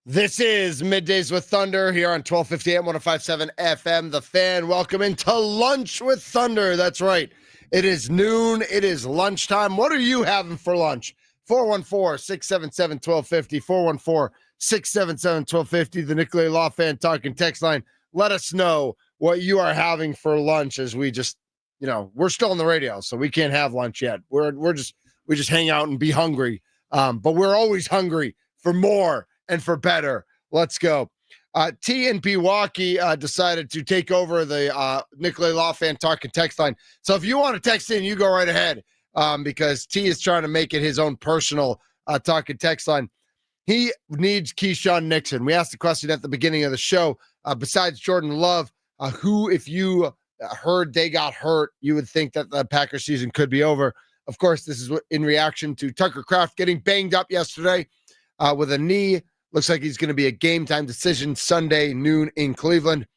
Speaker 4: This is Middays with Thunder here on 1250 AM 105.7 FM. The Fan. Welcome into Lunch with Thunder. That's right. It is noon. It is lunchtime. What are you having for lunch? 414-677-1250. 414-677-1250. The Nicolay Law Fan Talking text line. Let us know what you are having for lunch as we just, we're still on the radio, so we can't have lunch yet. We just hang out and be hungry. But we're always hungry for more and for better. Let's go. T in Pewaukee decided to take over the Nicolay Law Fan Talking text line. So if you want to text in, you go right ahead because T is trying to make it his own personal talking text line. He needs Keyshawn Nixon. We asked the question at the beginning of the show. Besides Jordan Love, who, if you heard they got hurt, you would think that the Packers season could be over. Of course, this is in reaction to Tucker Kraft getting banged up yesterday with a knee. Looks like he's going to be a game-time decision Sunday, noon in Cleveland.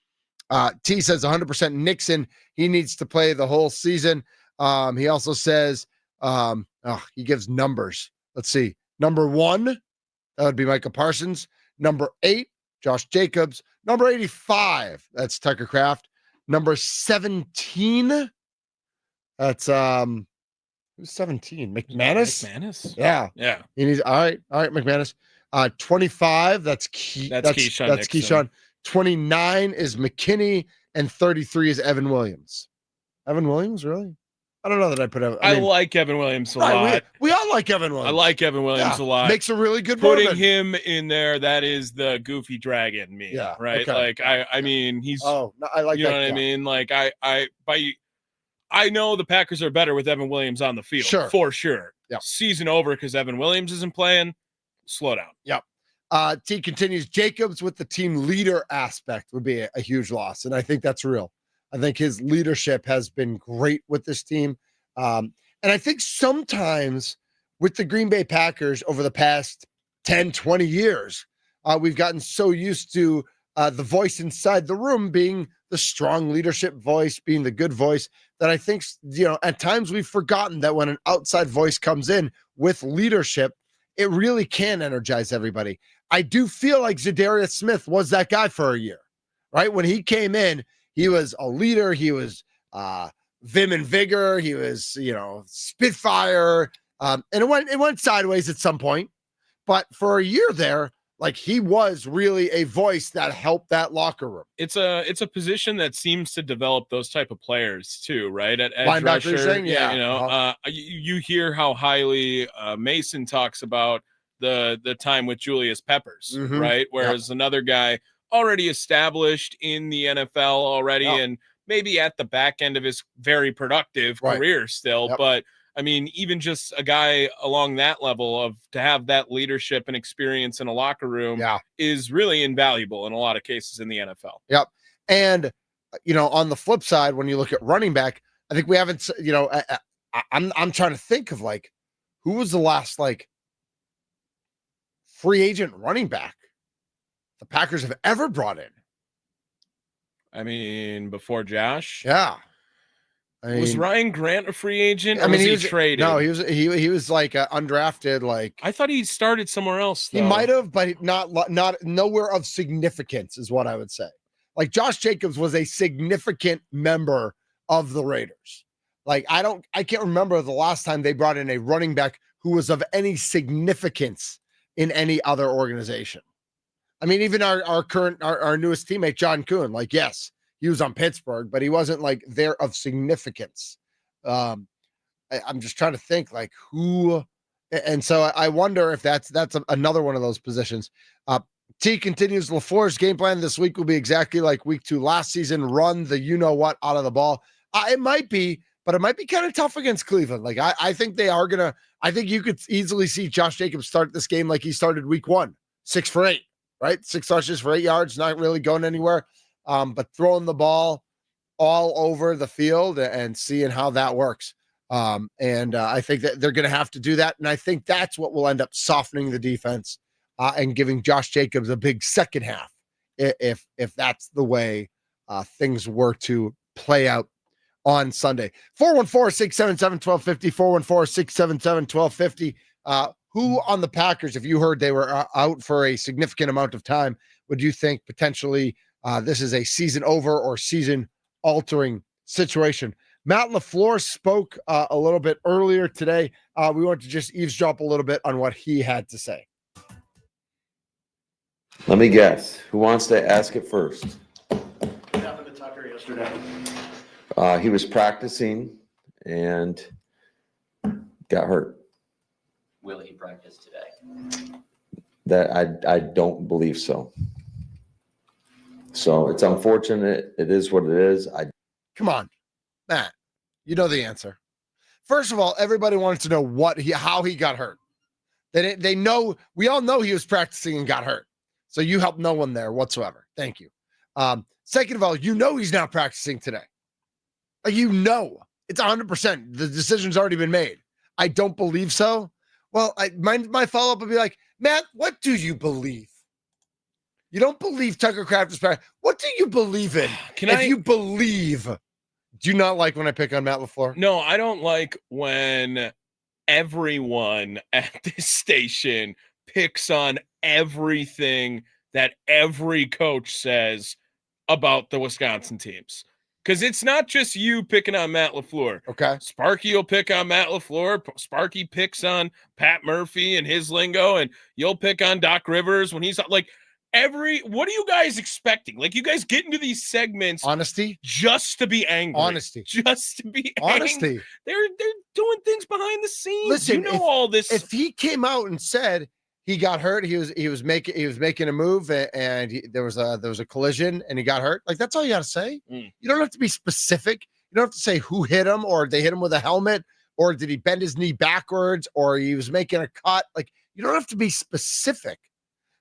Speaker 4: T says 100% Nixon. He needs to play the whole season. He also says he gives numbers. Let's see. Number 1, that would be Micah Parsons. Number 8, Josh Jacobs. Number 85, that's Tucker Kraft. Number 17, that's who's 17? McManus?
Speaker 5: McManus?
Speaker 4: Yeah. He needs all right, McManus. 25, that's Keyshawn. That's Keyshawn. 29 is McKinney, and 33 is Evan Williams. Evan Williams, really? I don't know that I put Evan.
Speaker 5: I like Evan Williams a lot.
Speaker 4: We all like Evan Williams.
Speaker 5: I like Evan Williams a lot.
Speaker 4: Makes a really good
Speaker 5: putting him in there. That is the goofy dragon me.
Speaker 4: Yeah,
Speaker 5: right.
Speaker 4: Okay.
Speaker 5: Like I mean, he's.
Speaker 4: Oh, no, I like.
Speaker 5: You know what I mean? Like I know the Packers are better with Evan Williams on the field.
Speaker 4: Sure.
Speaker 5: For sure.
Speaker 4: Yeah.
Speaker 5: Season over because Evan Williams isn't playing. Slow down.
Speaker 4: Yep. T continues. Jacobs with the team leader aspect would be a huge loss, and I think that's real. I think his leadership has been great with this team, and I think sometimes with the Green Bay Packers over the past 10, 20 years, we've gotten so used to the voice inside the room being the strong leadership voice, being the good voice, that I think, at times we've forgotten that when an outside voice comes in with leadership, it really can energize everybody. I do feel like Zadarius Smith was that guy for a year, right? When he came in, he was a leader. He was vim and vigor. He was, spitfire. And it went sideways at some point. But for a year there, like, he was really a voice that helped that locker room.
Speaker 5: It's a position that seems to develop those type of players too, right? At edge
Speaker 4: linebacker,
Speaker 5: rusher,
Speaker 4: you're saying? Yeah.
Speaker 5: You hear how highly Mason talks about the time with Julius Peppers, right? Whereas another guy already established in the NFL already, and maybe at the back end of his very productive career still, but I mean, even just a guy along that level of to have that leadership and experience in a locker room is really invaluable in a lot of cases in the NFL.
Speaker 4: Yep. And, on the flip side, when you look at running back, I think we haven't, I'm trying to think of like, who was the last like free agent running back the Packers have ever brought in?
Speaker 5: I mean, before Josh?
Speaker 4: Yeah.
Speaker 5: Was Ryan Grant a free agent?
Speaker 4: I mean,
Speaker 5: he was traded.
Speaker 4: No, he was like undrafted. Like,
Speaker 5: I thought he started somewhere else, though.
Speaker 4: He might have, but not nowhere of significance is what I would say. Like, Josh Jacobs was a significant member of the Raiders. Like, I can't remember the last time they brought in a running back who was of any significance in any other organization. I mean, even our newest teammate, John Kuhn, like, yes, he was on Pittsburgh, but he wasn't like there of significance. I'm just trying to think like who, and so I wonder if that's another one of those positions. T continues. LaFleur's game plan this week will be exactly like week 2 last season. Run the out of the ball. It might be, but it might be kind of tough against Cleveland. Like I think they are gonna. I think you could easily see Josh Jacobs start this game like he started week 1, 6 for 8, right? 6 rushes for 8 yards, not really going anywhere. But throwing the ball all over the field and seeing how that works. I think that they're going to have to do that. And I think that's what will end up softening the defense and giving Josh Jacobs a big second half if that's the way things were to play out on Sunday. 414-677-1250, 414-677-1250. who on the Packers, if you heard they were out for a significant amount of time, would you think potentially this is a season over or season altering situation? Matt LaFleur spoke a little bit earlier today. We want to just eavesdrop a little bit on what he had to say.
Speaker 7: Let me guess. Who wants to ask it first?
Speaker 8: What happened to Tucker yesterday?
Speaker 7: He was practicing and got hurt.
Speaker 9: Will he practice today?
Speaker 7: That I don't believe so. So it's unfortunate. It is what it is.
Speaker 4: Come on, Matt. You know the answer. First of all, everybody wanted to know how he got hurt. They know, we all know he was practicing and got hurt. So you helped no one there whatsoever. Thank you. Second of all, you know he's not practicing today. You know, it's 100%. The decision's already been made. I don't believe so. Well, my follow-up would be like, Matt, what do you believe? You don't believe Tucker Kraft is practicing. What do you believe in? You believe, do you not like when I pick on Matt LaFleur?
Speaker 5: No, I don't like when everyone at this station picks on everything that every coach says about the Wisconsin teams. Because it's not just you picking on Matt LaFleur.
Speaker 4: Okay.
Speaker 5: Sparky will pick on Matt LaFleur. Sparky picks on Pat Murphy and his lingo, and you'll pick on Doc Rivers when he's like, what are you guys expecting? Like, you guys get into these segments
Speaker 4: honesty
Speaker 5: just to be angry.
Speaker 4: Honesty.
Speaker 5: Just to be
Speaker 4: honesty.
Speaker 5: Angry. They're doing things behind the scenes.
Speaker 4: Listen,
Speaker 5: you know all this.
Speaker 4: If he came out and said he got hurt, he was making a move and there was a collision and he got hurt, like, that's all you got to say. You don't have to be specific. You don't have to say who hit him, or they hit him with a helmet, or did he bend his knee backwards, or he was making a cut. Like, you don't have to be specific.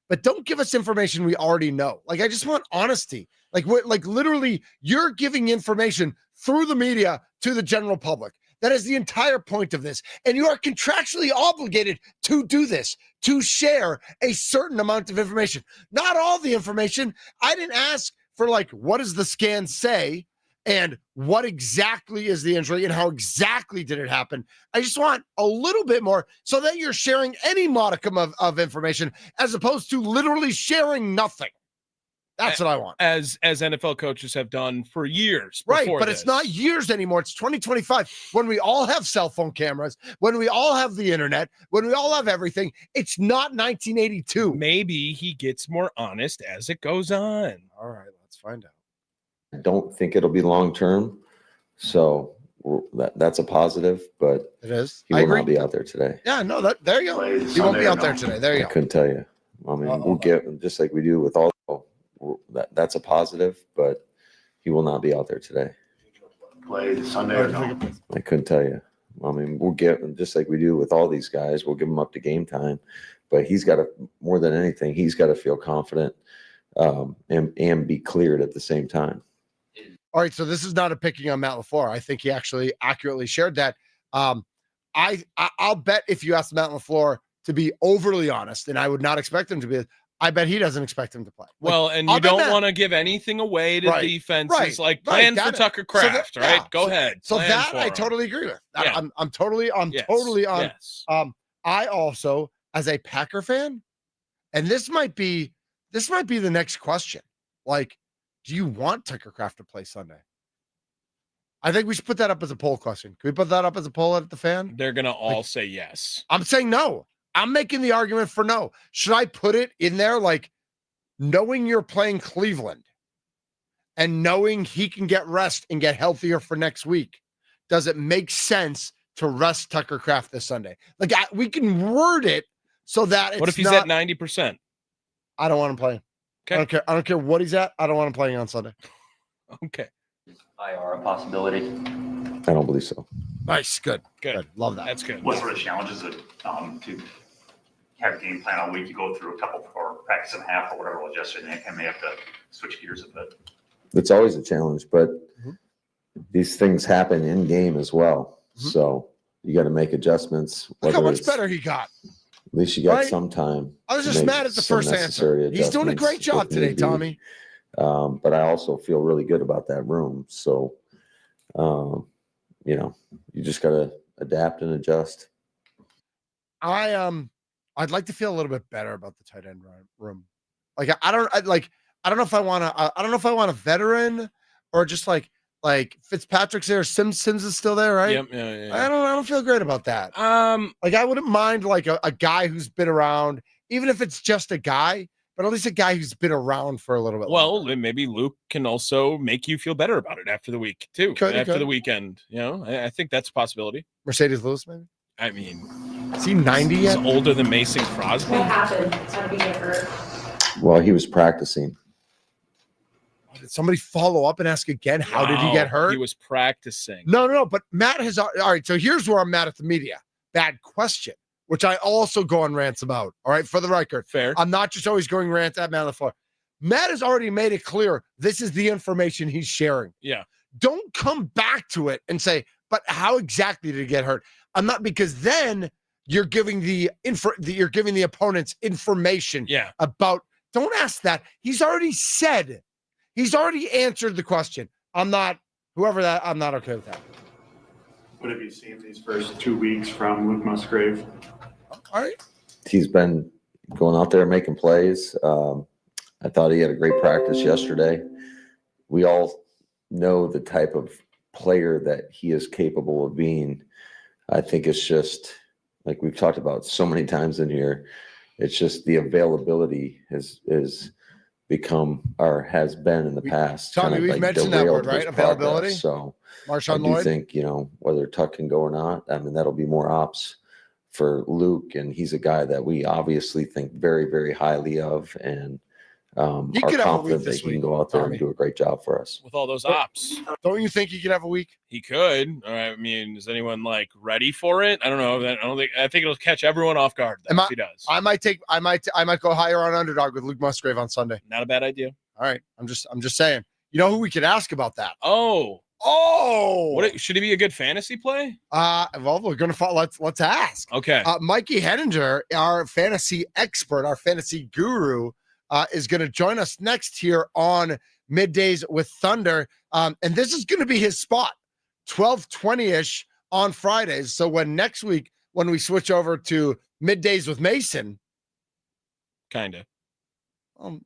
Speaker 4: But don't give us information we already know. Like, I just want honesty. Like, literally, you're giving information through the media to the general public. That is the entire point of this. And you are contractually obligated to do this, to share a certain amount of information. Not all the information. I didn't ask for, like, what does the scan say? And what exactly is the injury and how exactly did it happen? I just want a little bit more so that you're sharing any modicum of information as opposed to literally sharing nothing. That's what I want.
Speaker 5: As NFL coaches have done for years.
Speaker 4: Right, but it's not years anymore. It's 2025 when we all have cell phone cameras, when we all have the internet, when we all have everything. It's not 1982.
Speaker 5: Maybe he gets more honest as it goes on.
Speaker 4: All right, let's find out.
Speaker 7: I don't think it'll be long-term. So that's a positive, but
Speaker 4: it is.
Speaker 7: He will not be out there today.
Speaker 4: Yeah, no, there you go. He won't be out there today. There you go.
Speaker 7: I couldn't tell you. I mean, we'll get, just like we do with all, that's a positive, but he will not be out there today.
Speaker 8: Play Sunday or no?
Speaker 7: I couldn't tell you. I mean, we'll get, just like we do with all these guys, we'll give him up to game time, but he's got to, more than anything, he's got to feel confident and be cleared at the same time.
Speaker 4: All right, so this is not a picking on Matt LaFleur. I think he actually accurately shared that. I'll bet if you asked Matt LaFleur to be overly honest, and I would not expect him to be, I bet he doesn't expect him to play.
Speaker 5: Well, and you don't want to give anything away to defenses, like plan for Tucker Kraft, right? Go ahead.
Speaker 4: So that I totally agree with. Yeah. I'm totally on. Yes. I also, as a Packer fan, and this might be the next question. Like, do you want Tucker Kraft to play Sunday? I think we should put that up as a poll question. Can we put that up as a poll at the fan?
Speaker 5: They're going to all say yes.
Speaker 4: I'm saying no. I'm making the argument for no. Should I put it in there, like, knowing you're playing Cleveland and knowing he can get rest and get healthier for next week? Does it make sense to rest Tucker Kraft this Sunday? Like, we can word it so that it's
Speaker 5: what if he's at 90%?
Speaker 4: I don't want him playing. Okay. I don't care what he's at. I don't want him playing on Sunday.
Speaker 5: Okay.
Speaker 9: Is IR a possibility?
Speaker 7: I don't believe so.
Speaker 4: Nice. Good. Love that.
Speaker 5: That's good.
Speaker 8: What sort of challenges it to have a game plan all week? You go through a couple or practice and a half or whatever it was yesterday, and may have to switch gears a bit.
Speaker 7: It's always a challenge, but these things happen in game as well. So you got to make adjustments.
Speaker 4: Look how much better he got.
Speaker 7: At least you got some time.
Speaker 4: I was just mad at the first answer. He's doing a great job today, Tommy.
Speaker 7: But I also feel really good about that room. So, you just got to adapt and adjust.
Speaker 4: I I'd like to feel a little bit better about the tight end room. Like I don't know if I want to. I don't know if I want a veteran or just like Fitzpatrick's there. Sims is still there, right?
Speaker 5: Yep. Yeah.
Speaker 4: I don't feel great about that. Like I wouldn't mind like a guy who's been around, even if it's just a guy, but at least a guy who's been around for a little bit.
Speaker 5: Well,
Speaker 4: longer.
Speaker 5: maybe Luke can also make you feel better about it after the week too. After the weekend, I think that's a possibility.
Speaker 4: Mercedes Lewis, maybe.
Speaker 5: I mean,
Speaker 4: is he 90 yet?
Speaker 5: He's older than Mason Crosby.
Speaker 6: What happened? How did he get hurt?
Speaker 7: Well, he was practicing.
Speaker 4: Did somebody follow up and ask again? How did he get hurt?
Speaker 5: He was practicing.
Speaker 4: No. But Matt has. All right. So here's where I'm mad at the media. Bad question, which I also go on rants about. All right. For the record.
Speaker 5: Fair.
Speaker 4: I'm not just always going rants at Matt on the floor. Matt has already made it clear this is the information he's sharing.
Speaker 5: Yeah.
Speaker 4: Don't come back to it and say, but how exactly did he get hurt? I'm not, because then you're giving you're giving the opponents information about. Don't ask that. He's already said. He's already answered the question. I'm not okay with that.
Speaker 10: What have you seen these first 2 weeks from Luke Musgrave?
Speaker 4: All right.
Speaker 7: He's been going out there making plays. I thought he had a great practice yesterday. We all know the type of player that he is capable of being. I think it's just like we've talked about so many times in here. It's just the availability is become or has been in the past.
Speaker 4: Tommy, we've mentioned that word, right? Availability.
Speaker 7: So
Speaker 4: Marshawn
Speaker 7: I do
Speaker 4: Lloyd.
Speaker 7: think, whether Tuck can go or not, I mean, that'll be more ops for Luke. And he's a guy that we obviously think very, very highly of. And are confident that he can go out there and do a great job for us.
Speaker 5: With all those ops.
Speaker 4: Don't you think he could have a week?
Speaker 5: He could. I mean, is anyone ready for it? I don't know. I think it'll catch everyone off guard though, if he does.
Speaker 4: I might go higher on underdog with Luke Musgrave on Sunday.
Speaker 5: Not a bad idea.
Speaker 4: All right. I'm just saying. You know who we could ask about that?
Speaker 5: Oh.
Speaker 4: What
Speaker 5: should he be a good fantasy play?
Speaker 4: Well, we're gonna follow. Let's ask.
Speaker 5: Okay.
Speaker 4: Mikey Henninger, our fantasy expert, our fantasy guru, is going to join us next here on Middays with Thunder. And this is going to be his spot, 12:20-ish on Fridays. So next week, when we switch over to Middays with Mason.
Speaker 5: Kind of.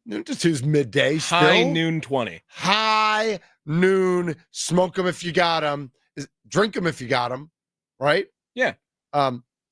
Speaker 4: Noon to 2's midday. Still.
Speaker 5: High noon 20.
Speaker 4: High noon. Smoke them if you got them. Drink them if you got them. Right?
Speaker 5: Yeah.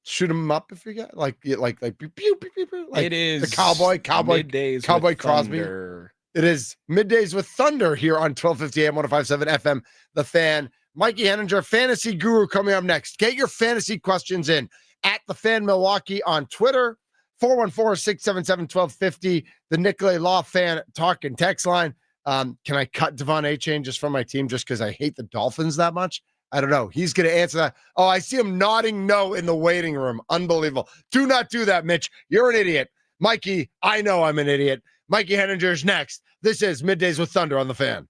Speaker 4: Shoot them up if you got like pew, pew, pew, pew, like
Speaker 5: it is
Speaker 4: the cowboy
Speaker 5: Middays
Speaker 4: Cowboy
Speaker 5: with
Speaker 4: Crosby.
Speaker 5: Thunder.
Speaker 4: It is Middays with Thunder here on 1250 AM 105.7 FM. The Fan. Mikey Henninger, fantasy guru, coming up next. Get your fantasy questions in at the Fan Milwaukee on Twitter. 414-677-1250. The Nicolay Law Fan talk and text line. Can I cut Devon A-Chain just from my team just because I hate the Dolphins that much? I don't know. He's going to answer that. Oh, I see him nodding no in the waiting room. Unbelievable. Do not do that, Mitch. You're an idiot. Mikey, I know I'm an idiot. Mikey Henninger's next. This is Middays with Thunder on the Fan.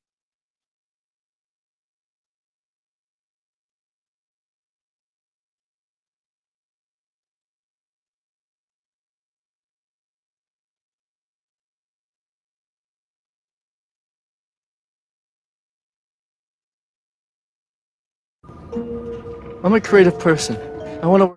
Speaker 11: I'm a creative person. I want to work.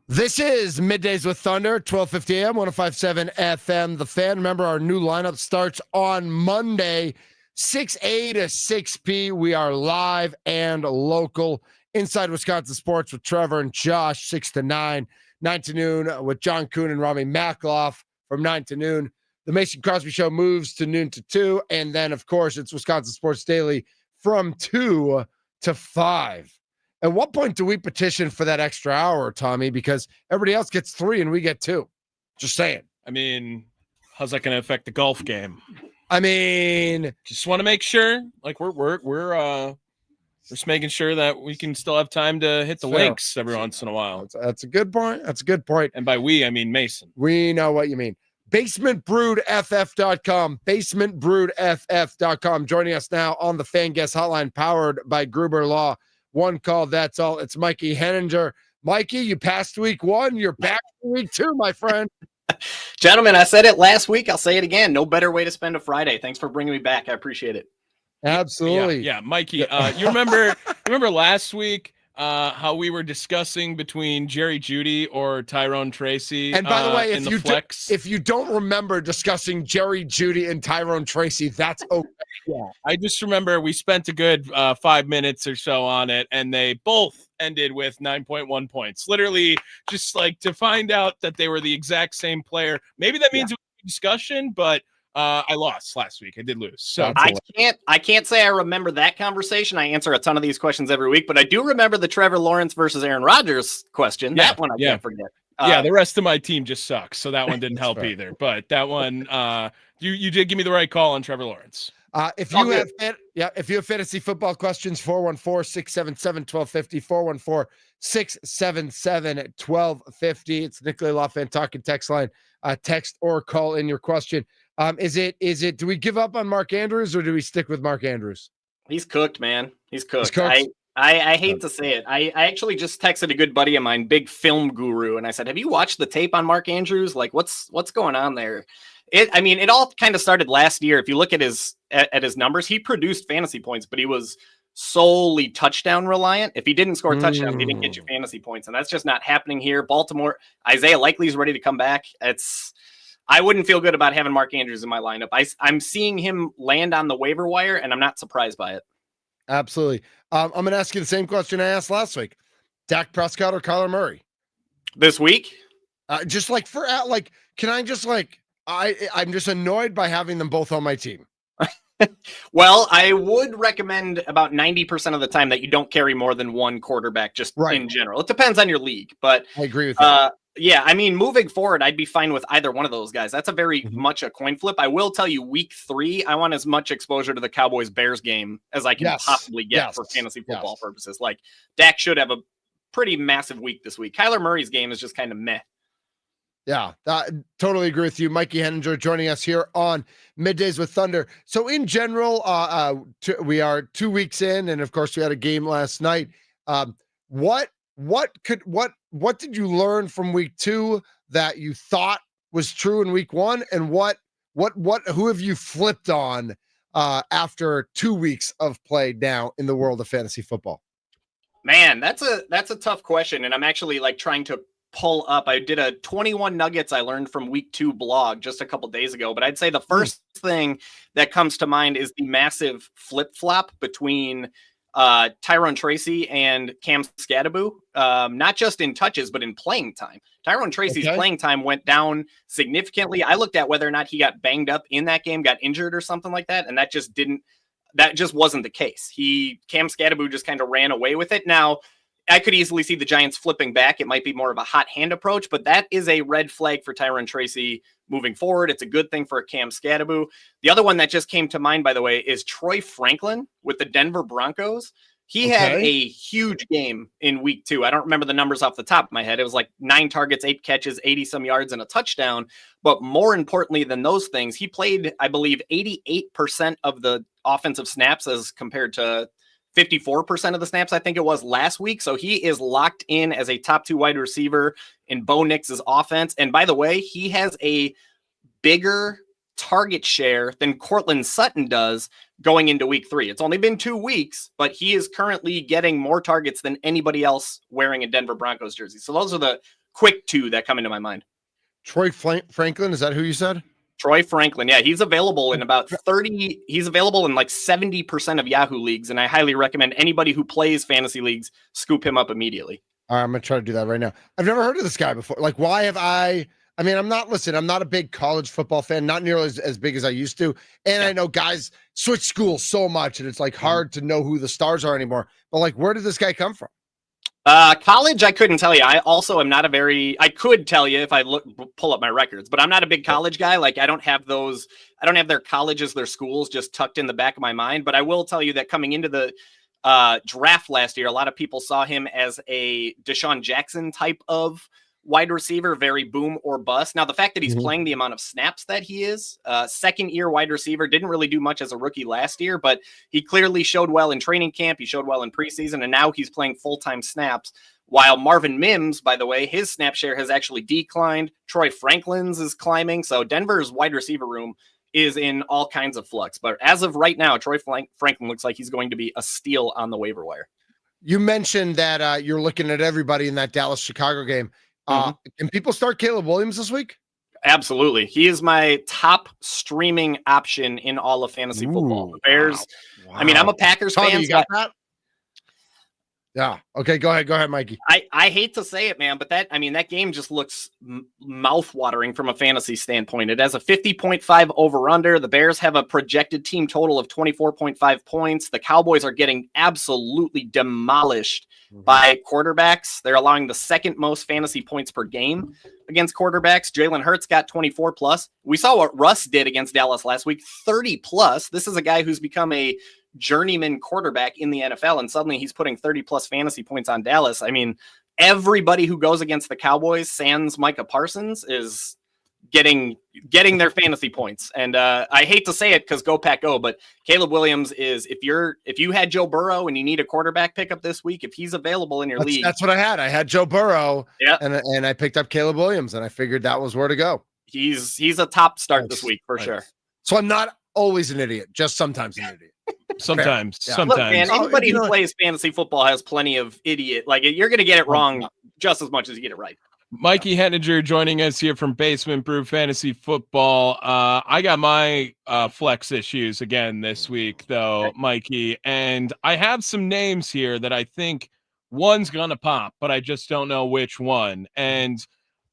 Speaker 4: This is Middays with Thunder, 1250 AM, 1057 FM. The Fan. Remember, our new lineup starts on Monday, 6A to 6P. We are live and local inside Wisconsin Sports with Trevor and Josh, 6 to 9, 9 to noon with John Kuhn and Rami Makloff from 9 to noon. The Mason Crosby Show moves to noon to 2. And then, of course, it's Wisconsin Sports Daily from 2 to 5. At what point do we petition for that extra hour, Tommy? Because everybody else gets 3 and we get 2. Just saying.
Speaker 5: I mean, how's that going to affect the golf game?
Speaker 4: I mean,
Speaker 5: just want to make sure, like we're just making sure that we can still have time to hit the links every once in a while.
Speaker 4: That's a good point. That's a good point.
Speaker 5: And by we, I mean Mason.
Speaker 4: We know what you mean. BasementBrewedFF.com. BasementBrewedFF.com. Joining us now on the Fan Guest Hotline, powered by Gruber Law. One call, that's all. It's Mikey Henninger. Mikey, you passed week 1. You're back to week 2, my friend.
Speaker 12: Gentlemen, I said it last week. I'll say it again. No better way to spend a Friday. Thanks for bringing me back. I appreciate it.
Speaker 4: Absolutely.
Speaker 5: Yeah, Mikey. You remember last week how we were discussing between Jerry Jeudy or Tyrone Tracy?
Speaker 4: And by the way,
Speaker 5: if
Speaker 4: you don't remember discussing Jerry Jeudy and Tyrone Tracy, that's okay.
Speaker 5: Yeah, I just remember we spent a good 5 minutes or so on it, and they both ended with 9.1 points. Literally, just like to find out that they were the exact same player. Maybe that means it was a discussion, but I lost last week. I did lose. So
Speaker 12: I can't say I remember that conversation. I answer a ton of these questions every week, but I do remember the Trevor Lawrence versus Aaron Rodgers question. That one I can't forget.
Speaker 5: The rest of my team just sucks, so that one didn't help either. But that one, you did give me the right call on Trevor Lawrence.
Speaker 4: If you have fantasy football questions, 414-677-1250, 414-677-1250. It's Nicolay Lawfan talking text line. Text or call in your question. Is it do we give up on Mark Andrews or do we stick with Mark Andrews?
Speaker 12: He's cooked, man. He's cooked. I hate to say it. I actually just texted a good buddy of mine, big film guru, and I said, have you watched the tape on Mark Andrews? Like, what's going on there? It all kind of started last year. If you look at his numbers, he produced fantasy points, but he was solely touchdown reliant. If he didn't score touchdowns, he didn't get you fantasy points, and that's just not happening here. Baltimore, Isaiah Likely's ready to come back. I wouldn't feel good about having Mark Andrews in my lineup. I'm seeing him land on the waiver wire, and I'm not surprised by it.
Speaker 4: Absolutely. I'm going to ask you the same question I asked last week. Dak Prescott or Kyler Murray?
Speaker 12: This week?
Speaker 4: I'm just annoyed by having them both on my team.
Speaker 12: Well, I would recommend about 90% of the time that you don't carry more than one quarterback just in general. It depends on your league, but
Speaker 4: I agree with that.
Speaker 12: Yeah, moving forward, I'd be fine with either one of those guys. That's a very much a coin flip. I will tell you, week 3, I want as much exposure to the Cowboys-Bears game as I can possibly get for fantasy football purposes. Like, Dak should have a pretty massive week this week. Kyler Murray's game is just kind of meh.
Speaker 4: Yeah, totally agree with you. Mikey Henninger joining us here on Middays with Thunder. So in general, we are 2 weeks in, and of course we had a game last night. What did you learn from week 2 that you thought was true in week 1, and who have you flipped on after 2 weeks of play now in the world of fantasy football?
Speaker 12: Man, that's a tough question, and I'm actually trying to pull up. I did a 21 nuggets I learned from week 2 blog just a couple days ago, but I'd say the first thing that comes to mind is the massive flip-flop between Tyrone Tracy and Cam Scadaboo, not just in touches, but in playing time. Tyrone Tracy's playing time went down significantly. I looked at whether or not he got banged up in that game, got injured or something like that, and that just wasn't the case. Cam Scadaboo just kind of ran away with it. Now, I could easily see the Giants flipping back. It might be more of a hot hand approach, but that is a red flag for Tyrone Tracy moving forward. It's a good thing for Cam Scadaboo. The other one that just came to mind, by the way, is Troy Franklin with the Denver Broncos. He had a huge game in week 2. I don't remember the numbers off the top of my head. It was like 9 targets, 8 catches, 80 some yards and a touchdown. But more importantly than those things, he played, I believe, 88% of the offensive snaps as compared to 54% of the snaps, I think it was last week. So he is locked in as a top 2 wide receiver in Bo Nix's offense. And by the way, he has a bigger target share than Cortland Sutton does going into week 3. It's only been 2 weeks, but he is currently getting more targets than anybody else wearing a Denver Broncos jersey. So those are the quick two that come into my mind.
Speaker 4: Troy Franklin, is that who you said?
Speaker 12: Troy Franklin. Yeah, he's available in about 30. He's available in like 70% of Yahoo leagues. And I highly recommend anybody who plays fantasy leagues scoop him up immediately.
Speaker 4: All right, I'm going to try to do that right now. I've never heard of this guy before. Like, why have I mean, I'm not a big college football fan, not nearly as big as I used to. And I know guys switch schools so much and it's like hard to know who the stars are anymore. But like, where did this guy come from?
Speaker 12: College, I couldn't tell you. I also am not I could tell you if I pull up my records, but I'm not a big college guy. Like I don't have their colleges, their schools just tucked in the back of my mind. But I will tell you that coming into the draft last year, a lot of people saw him as a Deshaun Jackson type of wide receiver, very boom or bust. Now, the fact that he's playing the amount of snaps that he is, second year wide receiver, didn't really do much as a rookie last year, but he clearly showed well in training camp. He showed well in preseason, and now he's playing full-time snaps. While Marvin Mims, by the way, his snap share has actually declined. Troy Franklin's is climbing. So Denver's wide receiver room is in all kinds of flux. But as of right now, Troy Franklin looks like he's going to be a steal on the waiver wire.
Speaker 4: You mentioned that you're looking at everybody in that Dallas-Chicago game. Can people start Caleb Williams this week?
Speaker 12: Absolutely. He is my top streaming option in all of fantasy football. The Bears. Wow. I mean, I'm a Packers fan.
Speaker 4: You got that? Yeah. Okay. Go ahead, Mikey.
Speaker 12: I hate to say it, man, but that game just looks mouth-watering from a fantasy standpoint. It has a 50.5 over-under. The Bears have a projected team total of 24.5 points. The Cowboys are getting absolutely demolished by quarterbacks. They're allowing the second most fantasy points per game against quarterbacks. Jalen Hurts got 24 plus. We saw what Russ did against Dallas last week, 30 plus. This is a guy who's become a journeyman quarterback in the NFL, and suddenly he's putting 30 plus fantasy points on Dallas. I mean, everybody who goes against the Cowboys, sans Micah Parsons, is getting their fantasy points. And I hate to say it because go Pack go, but Caleb Williams is, if you had Joe Burrow and you need a quarterback pickup this week, if he's available in your league.
Speaker 4: That's what I had. I had Joe Burrow, and I picked up Caleb Williams, and I figured that was where to go.
Speaker 12: He's a top start this week for sure.
Speaker 4: So I'm not always an idiot, just sometimes an idiot.
Speaker 5: Sometimes.
Speaker 12: Look, man, anybody who plays fantasy football has plenty of idiot. Like, you're going to get it wrong just as much as you get it right.
Speaker 5: Mikey Henninger joining us here from Basement Brew Fantasy Football. I got my flex issues again this week, though, Mikey, and I have some names here that I think one's going to pop, but I just don't know which one. And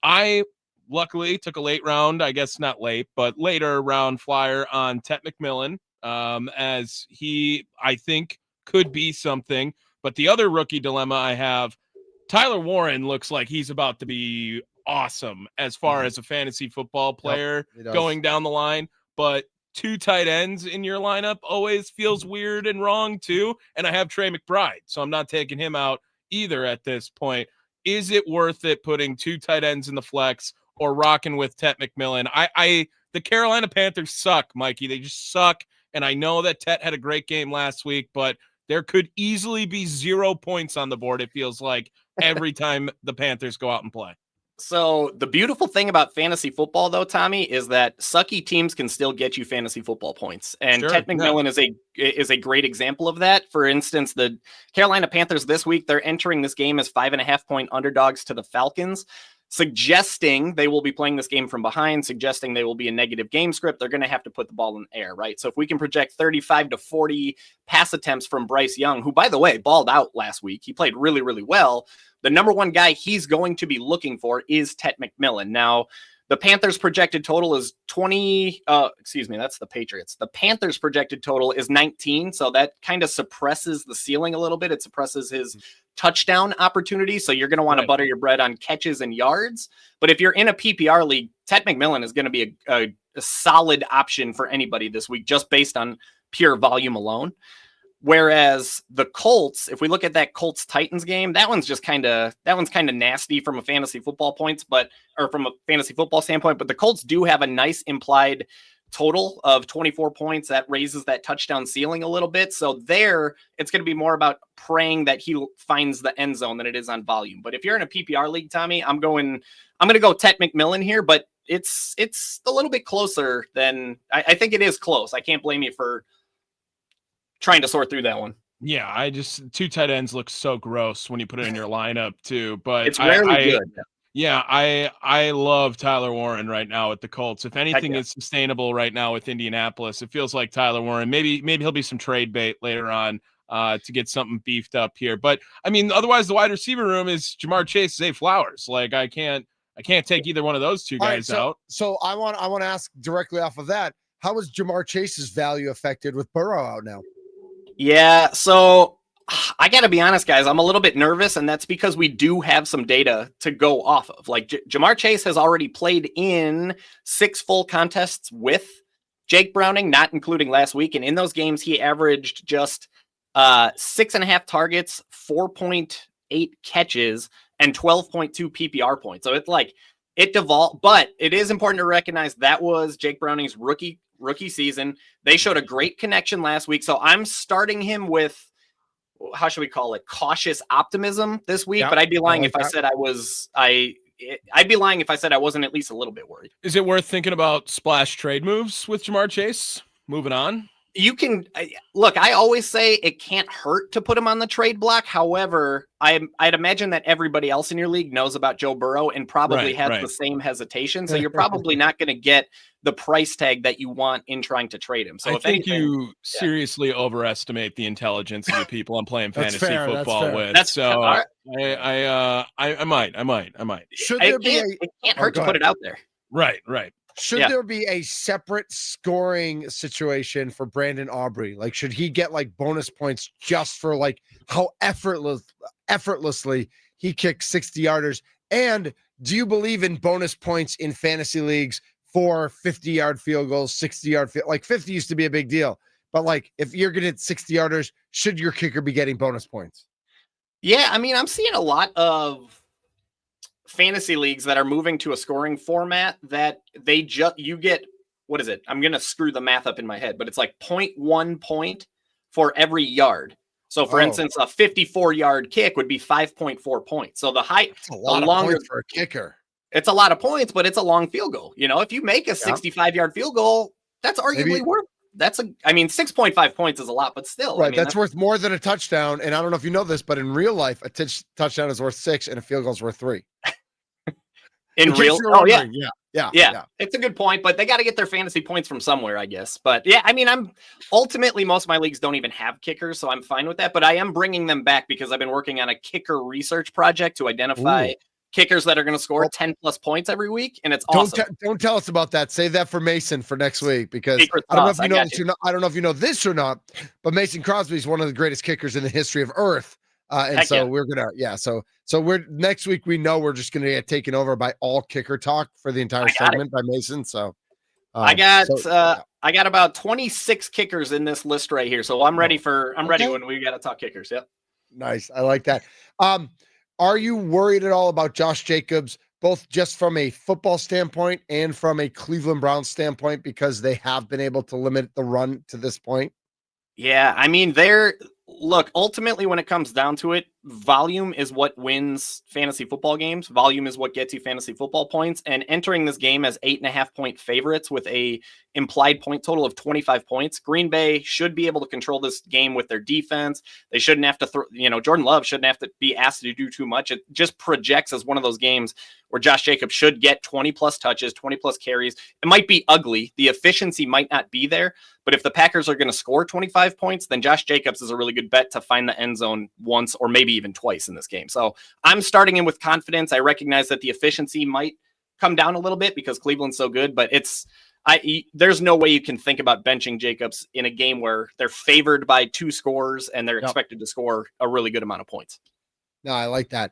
Speaker 5: I luckily took a late round, I guess not late, but later round flyer on Tet McMillan, as he, I think, could be something. But the other rookie dilemma I have, Tyler Warren looks like he's about to be awesome as far as a fantasy football player going down the line. But two tight ends in your lineup always feels weird and wrong too. And I have Trey McBride, so I'm not taking him out either at this point. Is it worth it putting two tight ends in the flex or rocking with Tet McMillan? The Carolina Panthers suck, Mikey. They just suck. And I know that Tet had a great game last week, but there could easily be 0 points on the board, it feels like, every time the Panthers go out and play.
Speaker 12: So the beautiful thing about fantasy football, though, Tommy, is that sucky teams can still get you fantasy football points. And Tet McMillan is a great example of that. For instance, the Carolina Panthers this week, they're entering this game as 5.5-point underdogs to the Falcons, suggesting they will be playing this game from behind, suggesting they will be a negative game script. They're going to have to put the ball in the air, right? So if we can project 35 to 40 pass attempts from Bryce Young, who, by the way, balled out last week. He played really, really well. The number one guy he's going to be looking for is Tet McMillan. Now, the Panthers' projected total is 20. That's the Patriots. The Panthers' projected total is 19. So that kind of suppresses the ceiling a little bit. It suppresses his touchdown opportunity. So you're going to want to butter your bread on catches and yards. But if you're in a PPR league, Tet McMillan is going to be a solid option for anybody this week, just based on pure volume alone. Whereas the Colts, if we look at that Colts Titans game, that one's kind of nasty from a fantasy football from a fantasy football standpoint. But the Colts do have a nice implied total of 24 points that raises that touchdown ceiling a little bit. So there, it's going to be more about praying that he finds the end zone than it is on volume. But if you're in a PPR league, Tommy, I'm going to go Tet McMillan here, but it's a little bit closer than I think it is close. I can't blame you for trying to sort through that one.
Speaker 5: Yeah, two tight ends look so gross when you put it in your lineup too, but
Speaker 12: it's rarely good.
Speaker 5: Yeah, I love Tyler Warren right now at the Colts. If anything is sustainable right now with Indianapolis, it feels like Tyler Warren. Maybe he'll be some trade bait later on to get something beefed up here. But I mean, otherwise the wide receiver room is Jamar Chase, Zay Flowers. Like I can't take either one of those two guys out.
Speaker 4: So I want to ask directly off of that. How is Jamar Chase's value affected with Burrow out now?
Speaker 12: Yeah, so I got to be honest, guys. I'm a little bit nervous, and that's because we do have some data to go off of. Like Jamar Chase has already played in 6 full contests with Jake Browning, not including last week. And in those games, he averaged just 6.5 targets, 4.8 catches, and 12.2 PPR points. So it's like it devolved, but it is important to recognize that was Jake Browning's rookie season. They showed a great connection last week. So I'm starting him with, how should we call it, cautious optimism this week. But I'd be lying if I said I'd be lying if I said I wasn't at least a little bit worried.
Speaker 5: Is it worth thinking about splash trade moves with Jamar Chase? Moving on.
Speaker 12: You can look, I always say it can't hurt to put him on the trade block. However, I'd imagine that everybody else in your league knows about Joe Burrow and probably has the same hesitation. So you're probably not going to get the price tag that you want in trying to trade him. So
Speaker 5: I think you seriously overestimate the intelligence of the people I'm playing fantasy football with. I might.
Speaker 4: Should there
Speaker 12: it can't hurt to put it out there.
Speaker 5: Right.
Speaker 4: Should there be a separate scoring situation for Brandon Aubrey? Like, should he get like bonus points just for like how effortlessly he kicked 60-yarders? And do you believe in bonus points in fantasy leagues for 50-yard field goals, 60-yard field? Like 50 used to be a big deal, but like if you're going to hit 60-yarders, should your kicker be getting bonus points?
Speaker 12: Yeah, I mean, I'm seeing a lot of fantasy leagues that are moving to a scoring format that you get, what is it? I'm going to screw the math up in my head, but it's like 0.1 point for every yard. So for instance, a 54-yard kick would be 5.4 points. So
Speaker 4: that's a lot of points for a kicker.
Speaker 12: It's a lot of points, but it's a long field goal. You know, if you make a 65-yard field goal, that's arguably worth. 6.5 points is a lot, but still.
Speaker 4: Right. That's worth more than a touchdown. And I don't know if you know this, but in real life, a touchdown is worth 6 and a field goal is worth 3.
Speaker 12: Yeah. It's a good point, but they got to get their fantasy points from somewhere, I guess. But yeah, I mean, ultimately most of my leagues don't even have kickers, so I'm fine with that. But I am bringing them back because I've been working on a kicker research project to identify kickers that are going to score 10 plus points every week, and it's awesome.
Speaker 4: Don't tell us about that. Save that for Mason for next week, because I don't know if you know this or not, but Mason Crosby is one of the greatest kickers in the history of Earth. We're gonna so we're next week. We know we're just gonna get taken over by all kicker talk for the entire segment by Mason. So
Speaker 12: I got about 26 kickers in this list right here. So I'm ready when we got to talk kickers. Yep.
Speaker 4: Nice. I like that. Are you worried at all about Josh Jacobs, both just from a football standpoint and from a Cleveland Browns standpoint, because they have been able to limit the run to this point?
Speaker 12: Yeah, I mean, ultimately, when it comes down to it, volume is what wins fantasy football games. Volume is what gets you fantasy football points. And entering this game as 8.5-point favorites with a implied point total of 25 points, Green Bay should be able to control this game with their defense. They shouldn't have to Jordan Love shouldn't have to be asked to do too much. It just projects as one of those games where Josh Jacobs should get 20 plus touches, 20 plus carries. It might be ugly. The efficiency might not be there, but if the Packers are going to score 25 points, then Josh Jacobs is a really good bet to find the end zone once or maybe even twice in this game. So I'm starting in with confidence. I recognize that the efficiency might come down a little bit because Cleveland's so good, but there's no way you can think about benching Jacobs in a game where they're favored by 2 scores and they're expected to score a really good amount of points.
Speaker 4: No, I like that.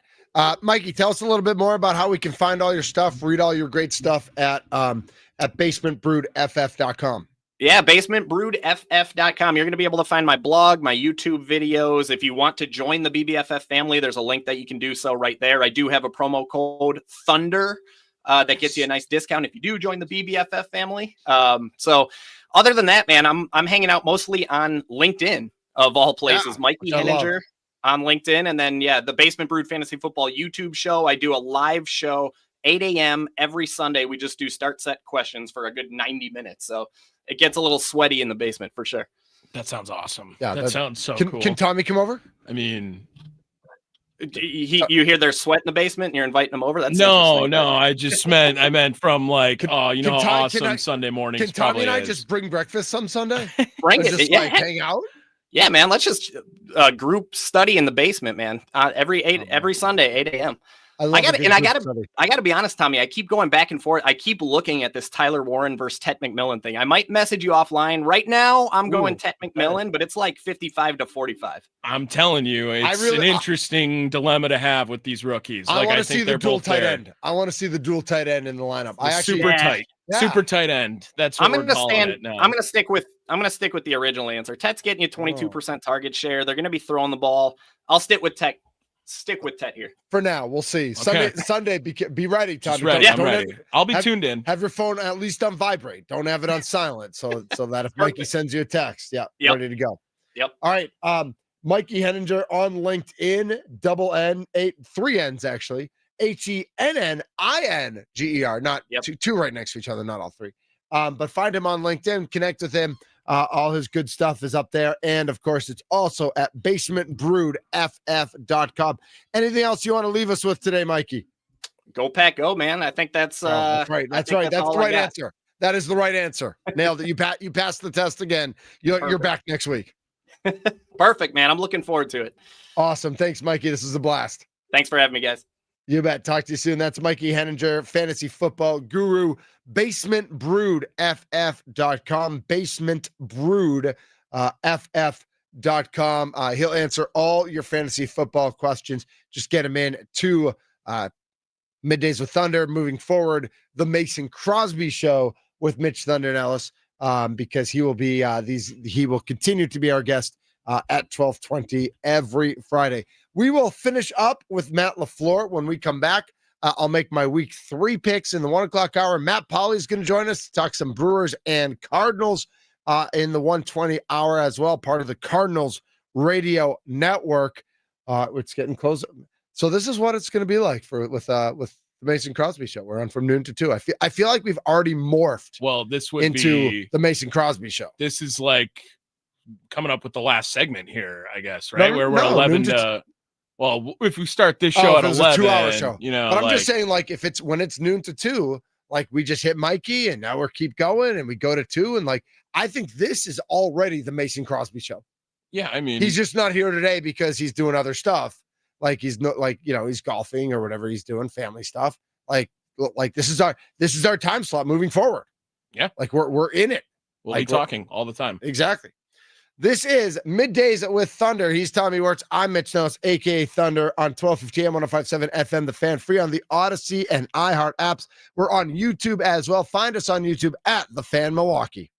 Speaker 4: Mikey, tell us a little bit more about how we can find all your stuff, read all your great stuff at basementbroodff.com.
Speaker 12: Yeah, basementbroodff.com. You're going to be able to find my blog, my YouTube videos. If you want to join the BBFF family, there's a link that you can do so right there. I do have a promo code Thunder that gets you a nice discount if you do join the BBFF family. So other than that, man, I'm hanging out mostly on LinkedIn of all places. Mikey Henninger on LinkedIn. And then, the Basement Brood Fantasy Football YouTube show. I do a live show 8 a.m. every Sunday. We just do start set questions for a good 90 minutes. So it gets a little sweaty in the basement for sure.
Speaker 5: That sounds awesome.
Speaker 4: Yeah,
Speaker 5: that sounds so cool.
Speaker 4: Can Tommy come over?
Speaker 5: I mean,
Speaker 12: You hear their sweat in the basement and you're inviting them over? That's
Speaker 5: no.
Speaker 12: interesting.
Speaker 5: I meant from like, you know how awesome
Speaker 4: I-
Speaker 5: Sunday mornings
Speaker 4: Can Tommy
Speaker 5: probably
Speaker 4: and I
Speaker 5: is.
Speaker 4: just bring breakfast some Sunday?
Speaker 12: Bring
Speaker 4: And
Speaker 12: it.
Speaker 4: just
Speaker 12: Yeah.
Speaker 4: like hang out?
Speaker 12: Yeah, man. Let's just group study in the basement, man. Every Sunday, 8 a.m. I gotta be honest, Tommy. I keep going back and forth. I keep looking at this Tyler Warren versus Tet McMillan thing. I might message you offline. Right now, I'm going Tet McMillan, but it's like 55-45.
Speaker 5: I'm telling you, it's an interesting dilemma to have with these rookies.
Speaker 4: I
Speaker 5: like,
Speaker 4: want
Speaker 5: I
Speaker 4: to see
Speaker 5: think
Speaker 4: the
Speaker 5: they're
Speaker 4: dual
Speaker 5: both
Speaker 4: tight
Speaker 5: there.
Speaker 4: end. I want to see the dual tight end in the lineup.
Speaker 5: Super tight end. That's what we're calling it now.
Speaker 12: I'm gonna stick with the original answer. Tet's getting you 22% target share. They're gonna be throwing the ball. I'll stick with Tet. Stick with Tet here
Speaker 4: for now. We'll see. Sunday. Be ready, Tommy.
Speaker 5: Ready. I'm ready. I'll be tuned in.
Speaker 4: Have your phone at least on vibrate. Don't have it on silent, so that if Mikey sends you a text, ready to go.
Speaker 12: Yep.
Speaker 4: All right. Mikey Henninger on LinkedIn. Double N, 3 N's actually. HENNINGER. Not two right next to each other. Not all three. But find him on LinkedIn. Connect with him. All his good stuff is up there. And of course, it's also at basementbroodff.com. Anything else you want to leave us with today, Mikey?
Speaker 12: Go Pack Go, man. I think that's
Speaker 4: right. That's right. That's the right answer. That is the right answer. Nailed it. You passed the test again. You're back next week.
Speaker 12: Perfect, man. I'm looking forward to it.
Speaker 4: Awesome. Thanks, Mikey. This is a blast.
Speaker 12: Thanks for having me, guys.
Speaker 4: You bet. Talk to you soon. That's Mikey Henninger, fantasy football guru, basementbroodff.com, basementbroodff.com. He'll answer all your fantasy football questions. Just get him in to Middays with Thunder. Moving forward, the Mason Crosby Show with Mitch Thunder and Ellis, because he will be he will continue to be our guest at 12:20 every Friday. We will finish up with Matt LaFleur when we come back. I'll make my week 3 picks in the 1 o'clock hour. Matt Pauley is going to join us to talk some Brewers and Cardinals in the 1:20 hour as well, part of the Cardinals radio network. It's getting close. So this is what it's going to be like with the Mason Crosby Show. We're on from noon to 2. I feel like we've already morphed.
Speaker 5: Well, this would
Speaker 4: into
Speaker 5: be
Speaker 4: the Mason Crosby Show.
Speaker 5: This is like coming up with the last segment here, I guess, right? Where we're 11 to. Well, if we start this show at 11,
Speaker 4: a 2-hour show,
Speaker 5: you know,
Speaker 4: but I'm just saying, like, if it's when it's noon to 2, like we just hit Mikey and now we're keep going and we go to 2, and like I think this is already the Mason Crosby Show.
Speaker 5: Yeah, I mean,
Speaker 4: he's just not here today because he's doing other stuff. Like he's not, like, you know, he's golfing or whatever he's doing, family stuff. Like this is our time slot moving forward.
Speaker 5: Yeah,
Speaker 4: like we're in it.
Speaker 5: We'll be talking all the time.
Speaker 4: Exactly. This is Middays with Thunder. He's Tommy Wirtz. I'm Mitch Nellis, a.k.a. Thunder, on 1250 AM, 105.7 FM, The Fan, free on the Odyssey and iHeart apps. We're on YouTube as well. Find us on YouTube at The Fan Milwaukee.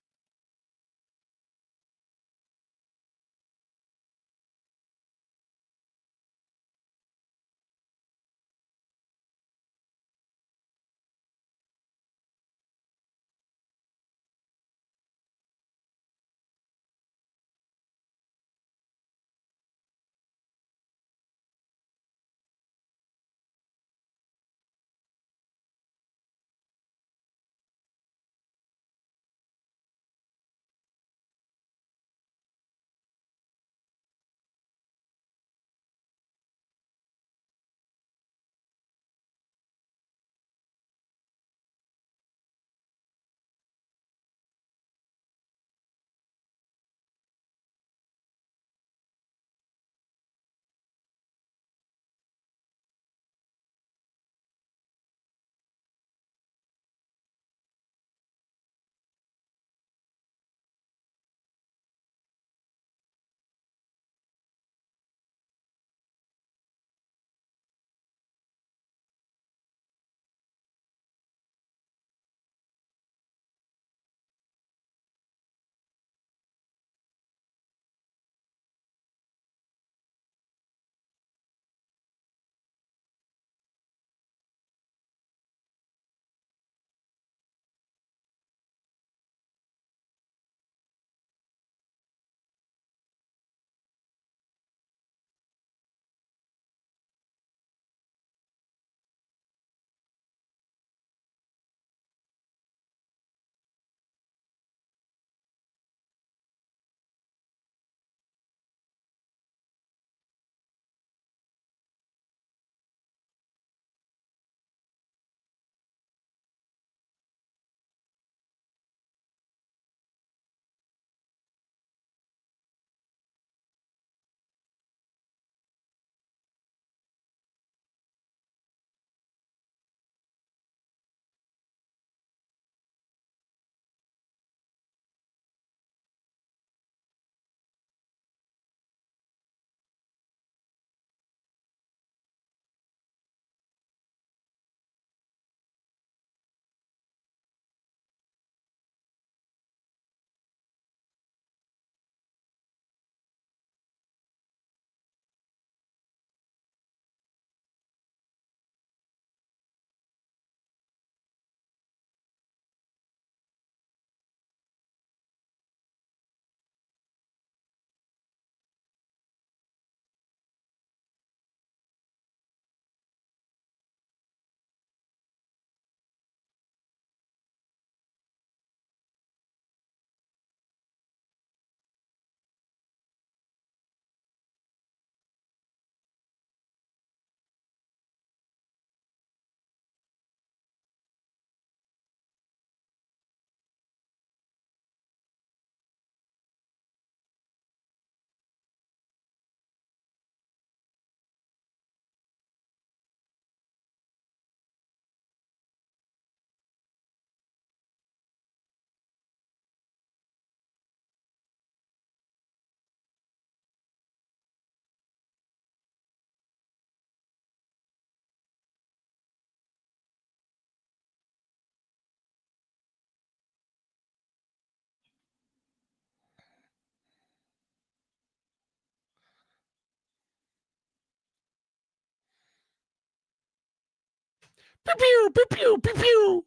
Speaker 5: Pew, pew, pew, pew, pew.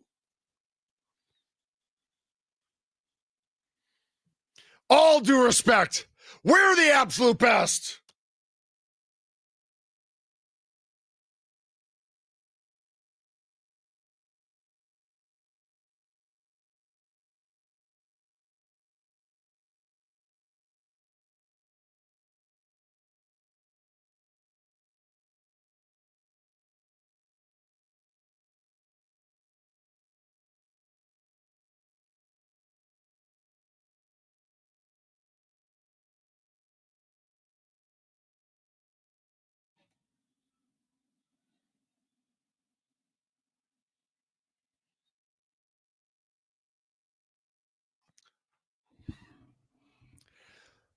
Speaker 4: All due respect, we're the absolute best.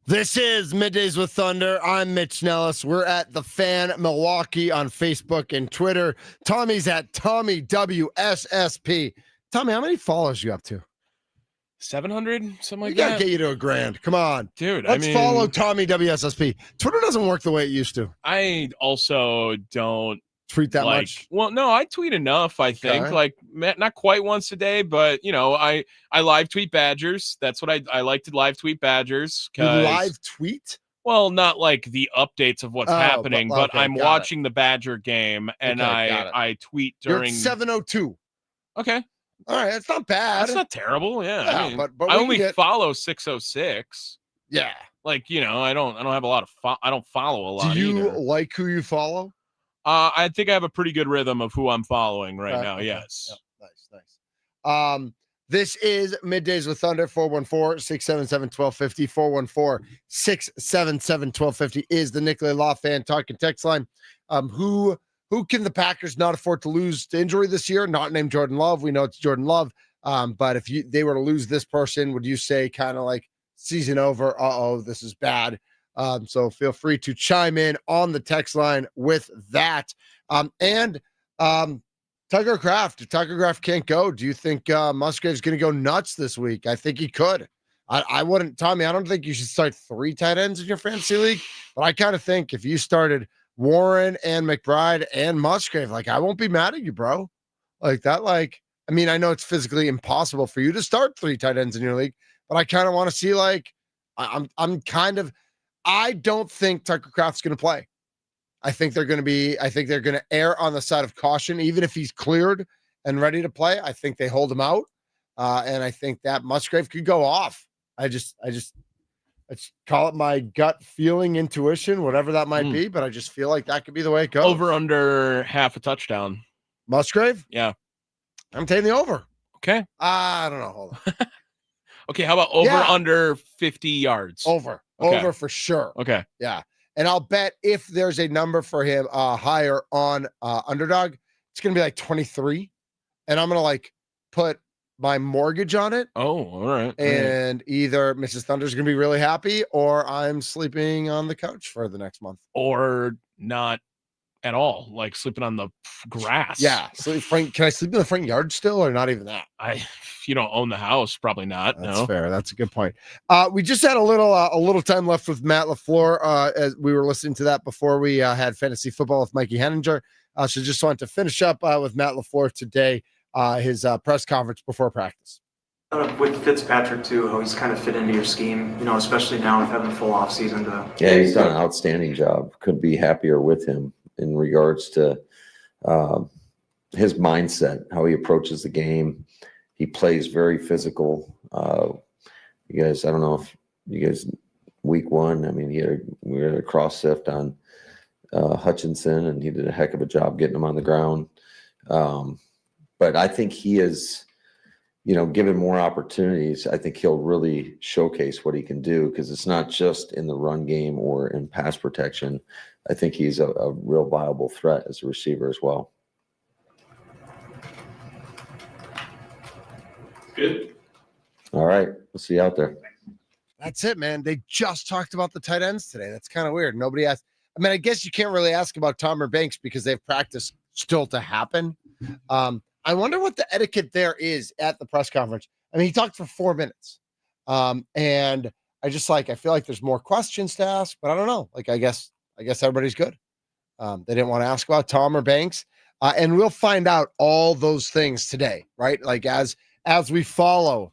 Speaker 4: This is Middays with Thunder. I'm Mitch Nellis. We're at the Fan Milwaukee on Facebook and Twitter. Tommy's at Tommy WSSP. Tommy, how many followers you up to?
Speaker 5: 700, something like
Speaker 4: We gotta
Speaker 5: that.
Speaker 4: get you to a grand. Come on,
Speaker 5: dude.
Speaker 4: Let's follow Tommy WSSP. Twitter doesn't work the way it used to.
Speaker 5: I also don't
Speaker 4: tweet that much.
Speaker 5: Well, no, I tweet enough. I think not quite once a day, but I live tweet Badgers. That's what I like to live tweet Badgers.
Speaker 4: You live tweet?
Speaker 5: Well, not like the updates of what's happening, but I'm watching the Badger game and I tweet during.
Speaker 4: You're at 7:02.
Speaker 5: Okay.
Speaker 4: All right, that's not bad.
Speaker 5: That's not terrible. Yeah, I mean,
Speaker 4: but
Speaker 5: I only follow 606.
Speaker 4: Yeah,
Speaker 5: I don't have a lot of. I don't follow a lot.
Speaker 4: Do you
Speaker 5: either.
Speaker 4: like who you follow?
Speaker 5: I think I have a pretty good rhythm of who I'm following right now.
Speaker 4: Okay.
Speaker 5: Yes.
Speaker 4: Yep. Nice. This is Middays with Thunder. 414-677-1250. 414-677-1250 is the Nicolay Law Fan Talking text line. Who can the Packers not afford to lose to injury this year? Not named Jordan Love. We know it's Jordan Love. But if they were to lose this person, would you say kind of like season over? This is bad. So feel free to chime in on the text line with that. And Tucker Kraft. If Tucker Kraft can't go, do you think Musgrave's going to go nuts this week? I think he could. I wouldn't, Tommy, I don't think you should start 3 tight ends in your fantasy league, but I kind of think if you started Warren and McBride and Musgrave, I won't be mad at you, bro. I know it's physically impossible for you to start 3 tight ends in your league, but I kind of want to see I don't think Tucker Kraft's going to play. I think they're going to err on the side of caution, even if he's cleared and ready to play. I think they hold him out. And I think that Musgrave could go off. I just call it my gut feeling, intuition, whatever that might be. But I just feel like that could be the way it goes.
Speaker 5: Over under half a touchdown.
Speaker 4: Musgrave?
Speaker 5: Yeah.
Speaker 4: I'm taking the over.
Speaker 5: Okay.
Speaker 4: I don't know. Hold on.
Speaker 5: Okay. How about over under 50 yards?
Speaker 4: Over.
Speaker 5: Okay.
Speaker 4: Over for sure.
Speaker 5: Okay.
Speaker 4: Yeah. And I'll bet if there's a number for him higher on Underdog, it's going to be 23. And I'm going to put my mortgage on it.
Speaker 5: Oh, all right.
Speaker 4: And either Mrs. Thunder's going to be really happy or I'm sleeping on the couch for the next month.
Speaker 5: Or not at all, sleeping on the grass.
Speaker 4: Yeah. So can I sleep in the front yard still or not even that?
Speaker 5: If you don't own the house, probably not.
Speaker 4: That's fair. That's a good point. We just had a little time left with Matt LaFleur as we were listening to that before we had fantasy football with Mikey Henninger. So just wanted to finish up with Matt LaFleur today, his press conference before practice.
Speaker 13: With Fitzpatrick too, how he's kind of fit into your scheme, especially now with having a full off season to.
Speaker 7: Yeah, he's done an outstanding job. Couldn't be happier with him in regards to his mindset, how he approaches the game. He plays very physical. You guys, I don't know if you guys, week 1, we had a cross sift on Hutchinson, and he did a heck of a job getting him on the ground. But I think he is, given more opportunities, I think he'll really showcase what he can do, because it's not just in the run game or in pass protection. I think he's a real viable threat as a receiver as well.
Speaker 10: Good.
Speaker 7: All right. We'll see you out there.
Speaker 4: That's it, man. They just talked about the tight ends today. That's kind of weird. Nobody asked. I guess you can't really ask about Tom or Banks because they have practice still to happen. I wonder what the etiquette there is at the press conference. He talked for 4 minutes. And I feel like there's more questions to ask, but I don't know. I guess everybody's good. They didn't want to ask about Tom or Banks. And we'll find out all those things today, right? Like as we follow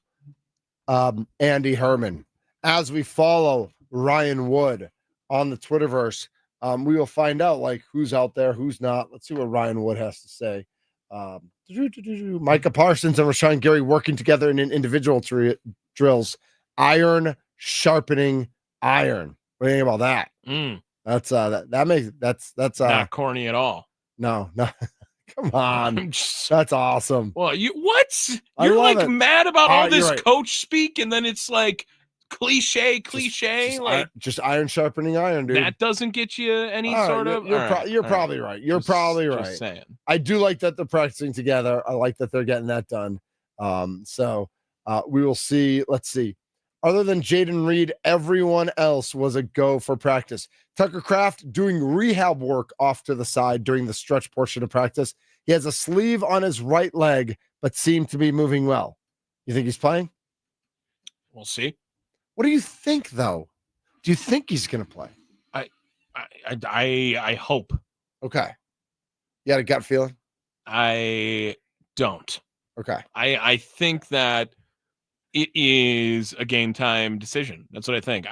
Speaker 4: Andy Herman, as we follow Ryan Wood on the Twitterverse, we will find out like who's out there, who's not. Let's see what Ryan Wood has to say. Micah Parsons and Rashawn Gary working together in individual drills. Iron sharpening iron. What do you think about that? That's
Speaker 5: not corny at all.
Speaker 4: No. Come on. That's awesome.
Speaker 5: Well, you're like mad about all this coach speak, and then it's like cliche.
Speaker 4: Just iron sharpening iron, dude.
Speaker 5: That doesn't get you any sort of.
Speaker 4: You're probably right. You're probably right.
Speaker 5: Just saying.
Speaker 4: I do like that they're practicing together. I like that they're getting that done. So we will see. Let's see. Other than Jaden Reed, everyone else was a go for practice. Tucker Kraft doing rehab work off to the side during the stretch portion of practice. He has a sleeve on his right leg, but seemed to be moving well. You think he's playing?
Speaker 5: We'll see.
Speaker 4: What do you think, though? Do you think he's going to play?
Speaker 5: I hope.
Speaker 4: Okay. You got a gut feeling?
Speaker 5: I don't.
Speaker 4: Okay.
Speaker 5: I think that it is a game time decision. That's what I think.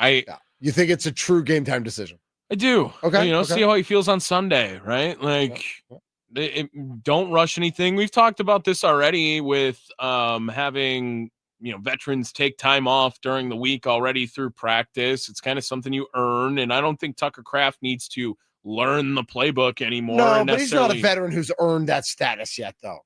Speaker 4: You think it's a true game time decision?
Speaker 5: I do.
Speaker 4: Okay.
Speaker 5: See how he feels on Sunday, right? Like, don't rush anything. We've talked about this already with having veterans take time off during the week already through practice. It's kind of something you earn, and I don't think Tucker Kraft needs to learn the playbook anymore.
Speaker 4: No, but he's not a veteran who's earned that status yet, though.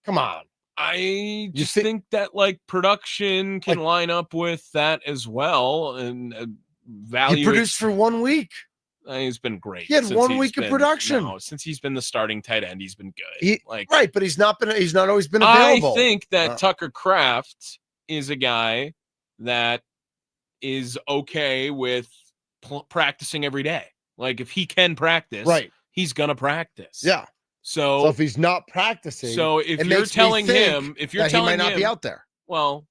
Speaker 4: Come on.
Speaker 5: I just think that like production can line up with that as well, and value.
Speaker 4: He produced for 1 week.
Speaker 5: He's been great.
Speaker 4: He had 1 week of production.
Speaker 5: No, since he's been the starting tight end, he's been good.
Speaker 4: Right, but he's not always been available.
Speaker 5: I think that Tucker Kraft is a guy that is okay with practicing every day. Like if he can practice,
Speaker 4: right,
Speaker 5: he's gonna practice.
Speaker 4: Yeah. So if he's not practicing,
Speaker 5: if you're telling him, he might not
Speaker 4: be out there.
Speaker 5: Well,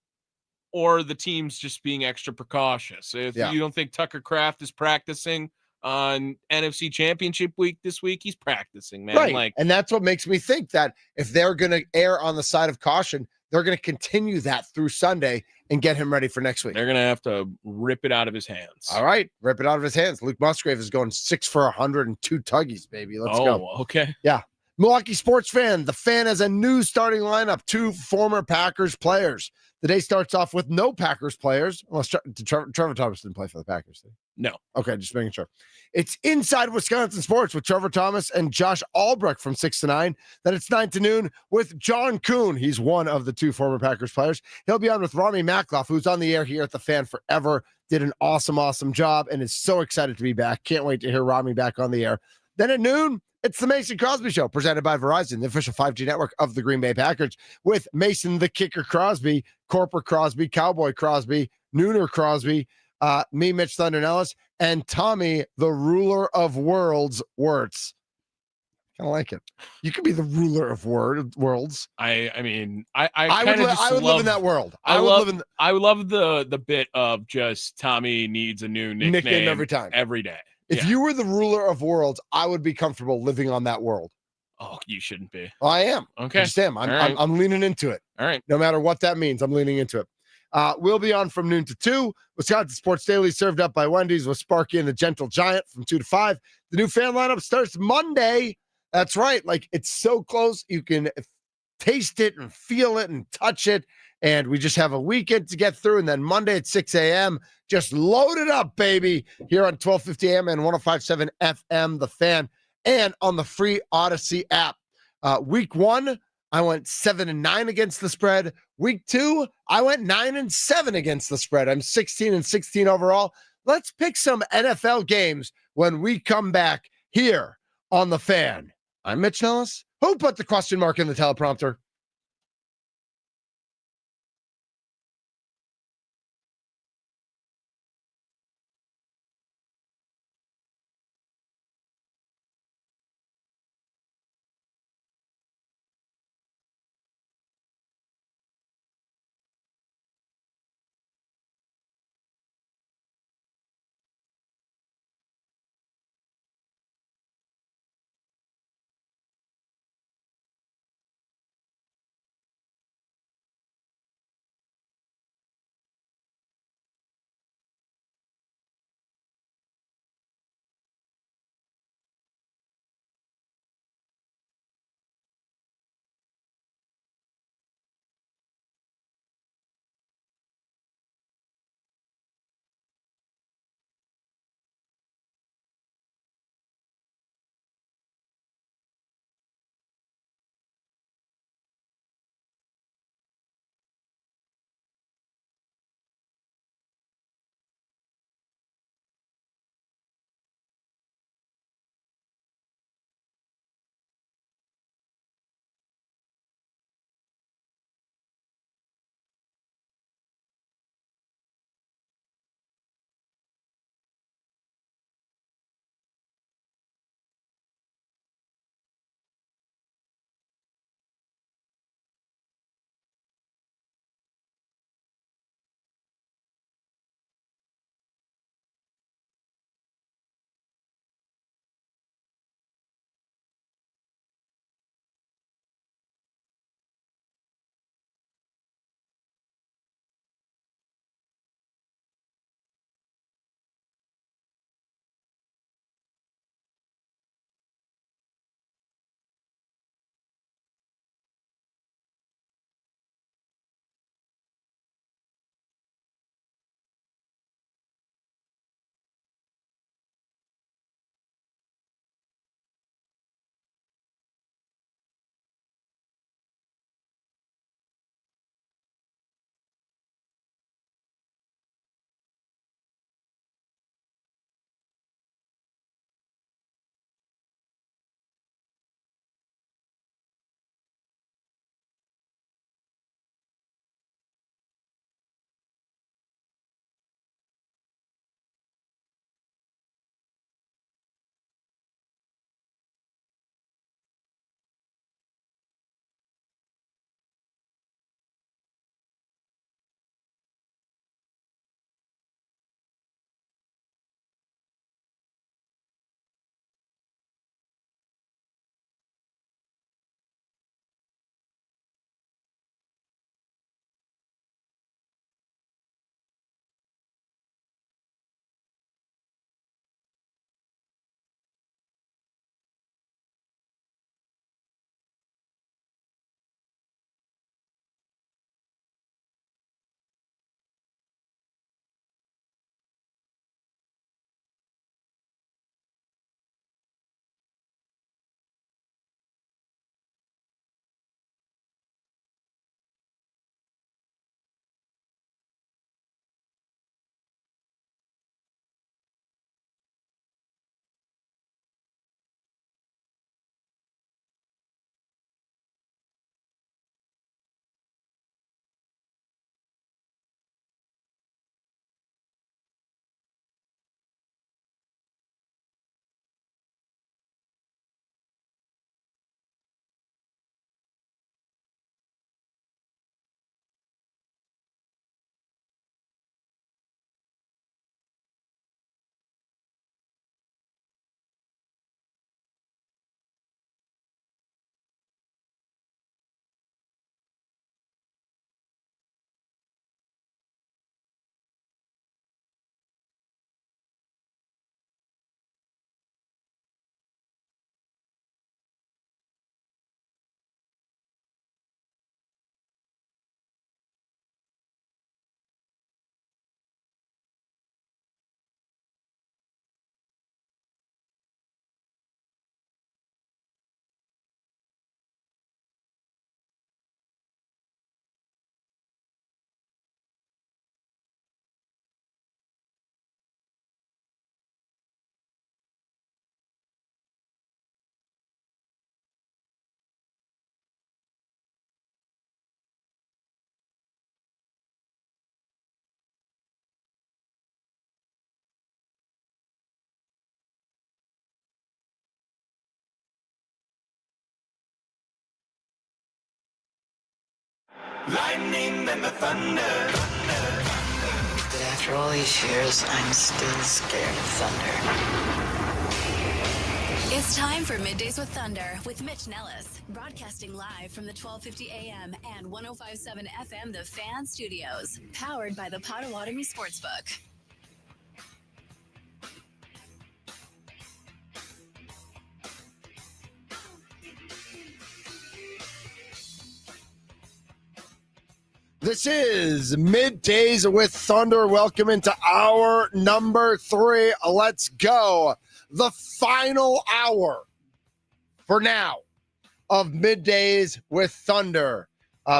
Speaker 5: or the team's just being extra precautious. If you don't think Tucker Kraft is practicing on NFC Championship week this week, he's practicing, man.
Speaker 4: Right. And that's what makes me think that if they're going to err on the side of caution, they're going to continue that through Sunday and get him ready for next week.
Speaker 5: They're going to have to rip it out of his hands.
Speaker 4: All right. Rip it out of his hands. Luke Musgrave is going 6 for 102 tuggies, baby. Let's go.
Speaker 5: Okay.
Speaker 4: Yeah. Milwaukee sports fan. The fan has a new starting lineup, 2 former Packers players. The day starts off with no Packers players. Unless Trevor Thomas didn't play for the Packers.
Speaker 5: No.
Speaker 4: Okay, just making sure. It's Inside Wisconsin Sports with Trevor Thomas and Josh Albrecht from 6 to 9. Then it's 9 to noon with John Kuhn. He's one of the 2 former Packers players. He'll be on with Rami Makloff, who's on the air here at the Fan forever. Did an awesome job and is so excited to be back. Can't wait to hear Rami back on the air. Then at noon, it's the Mason Crosby Show, presented by Verizon, the official 5G network of the Green Bay Packers, with Mason the Kicker Crosby, Corporate Crosby, Cowboy Crosby, Nooner Crosby, me, Mitch Thunder Nellis, and Tommy, the ruler of worlds, Wirtz. Kind of like it. You could be the ruler of worlds.
Speaker 5: I
Speaker 4: would live in that world.
Speaker 5: I would love the bit of just Tommy needs a new nickname
Speaker 4: every time,
Speaker 5: every day.
Speaker 4: If you were the ruler of worlds, I would be comfortable living on that world.
Speaker 5: Oh, you shouldn't be.
Speaker 4: Well, I am.
Speaker 5: Okay.
Speaker 4: I just am. I'm leaning into it.
Speaker 5: All right.
Speaker 4: No matter what that means, I'm leaning into it. We'll be on from noon to 2. Wisconsin Sports Daily served up by Wendy's with Sparky and the Gentle Giant from 2 to 5. The new fan lineup starts Monday. That's right. Like, it's so close. You can taste it and feel it and touch it. And we just have a weekend to get through. And then Monday at 6 a.m., just load it up, baby, here on 1250 a.m. and 105.7 FM, The Fan, and on the free Odyssey app. Week 1, I went 7-9 against the spread. Week 2, I went 9-7 against the spread. I'm 16-16 overall. Let's pick some NFL games when we come back here on The Fan. I'm Mitch Nellis. Who put the question mark in the teleprompter?
Speaker 1: lightning and the thunder.
Speaker 2: But after all these years, I'm still scared of thunder.
Speaker 3: It's time for Middays with Thunder with Mitch Nellis, broadcasting live from the 1250 AM and 105.7 FM The Fan Studios, powered by the Potawatomi Sportsbook.
Speaker 4: This is Middays with Thunder. Welcome into hour number 3. Let's go. The final hour for now of Middays with Thunder.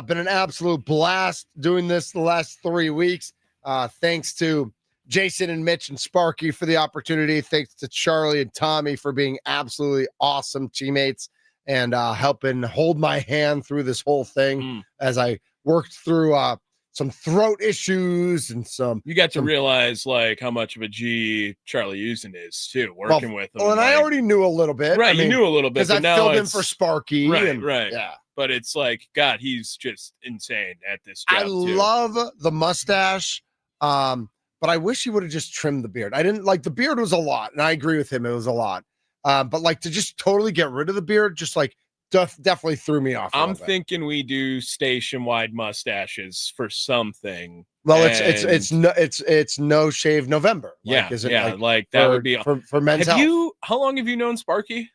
Speaker 4: Been an absolute blast doing this the last 3 weeks. Thanks to Jason and Mitch and Sparky for the opportunity. Thanks to Charlie and Tommy for being absolutely awesome teammates and helping hold my hand through this whole thing as I worked through some throat issues and some.
Speaker 5: You got to realize like how much of a G Charlie Houston is too, working with him.
Speaker 4: Well, and I already knew a little bit,
Speaker 5: right? You knew a little bit
Speaker 4: because I filled in for Sparky,
Speaker 5: right?
Speaker 4: Yeah.
Speaker 5: But it's like, God, he's just insane at this job.
Speaker 4: I love the mustache, but I wish he would have just trimmed the beard. I didn't like the beard was a lot, and I agree with him; it was a lot. But like to just totally get rid of the beard, just like. Definitely threw me off.
Speaker 5: I'm thinking we do station-wide mustaches for something.
Speaker 4: Well, it's no shave November.
Speaker 5: Like, like that would be
Speaker 4: for men's health.
Speaker 5: How long have you known Sparky?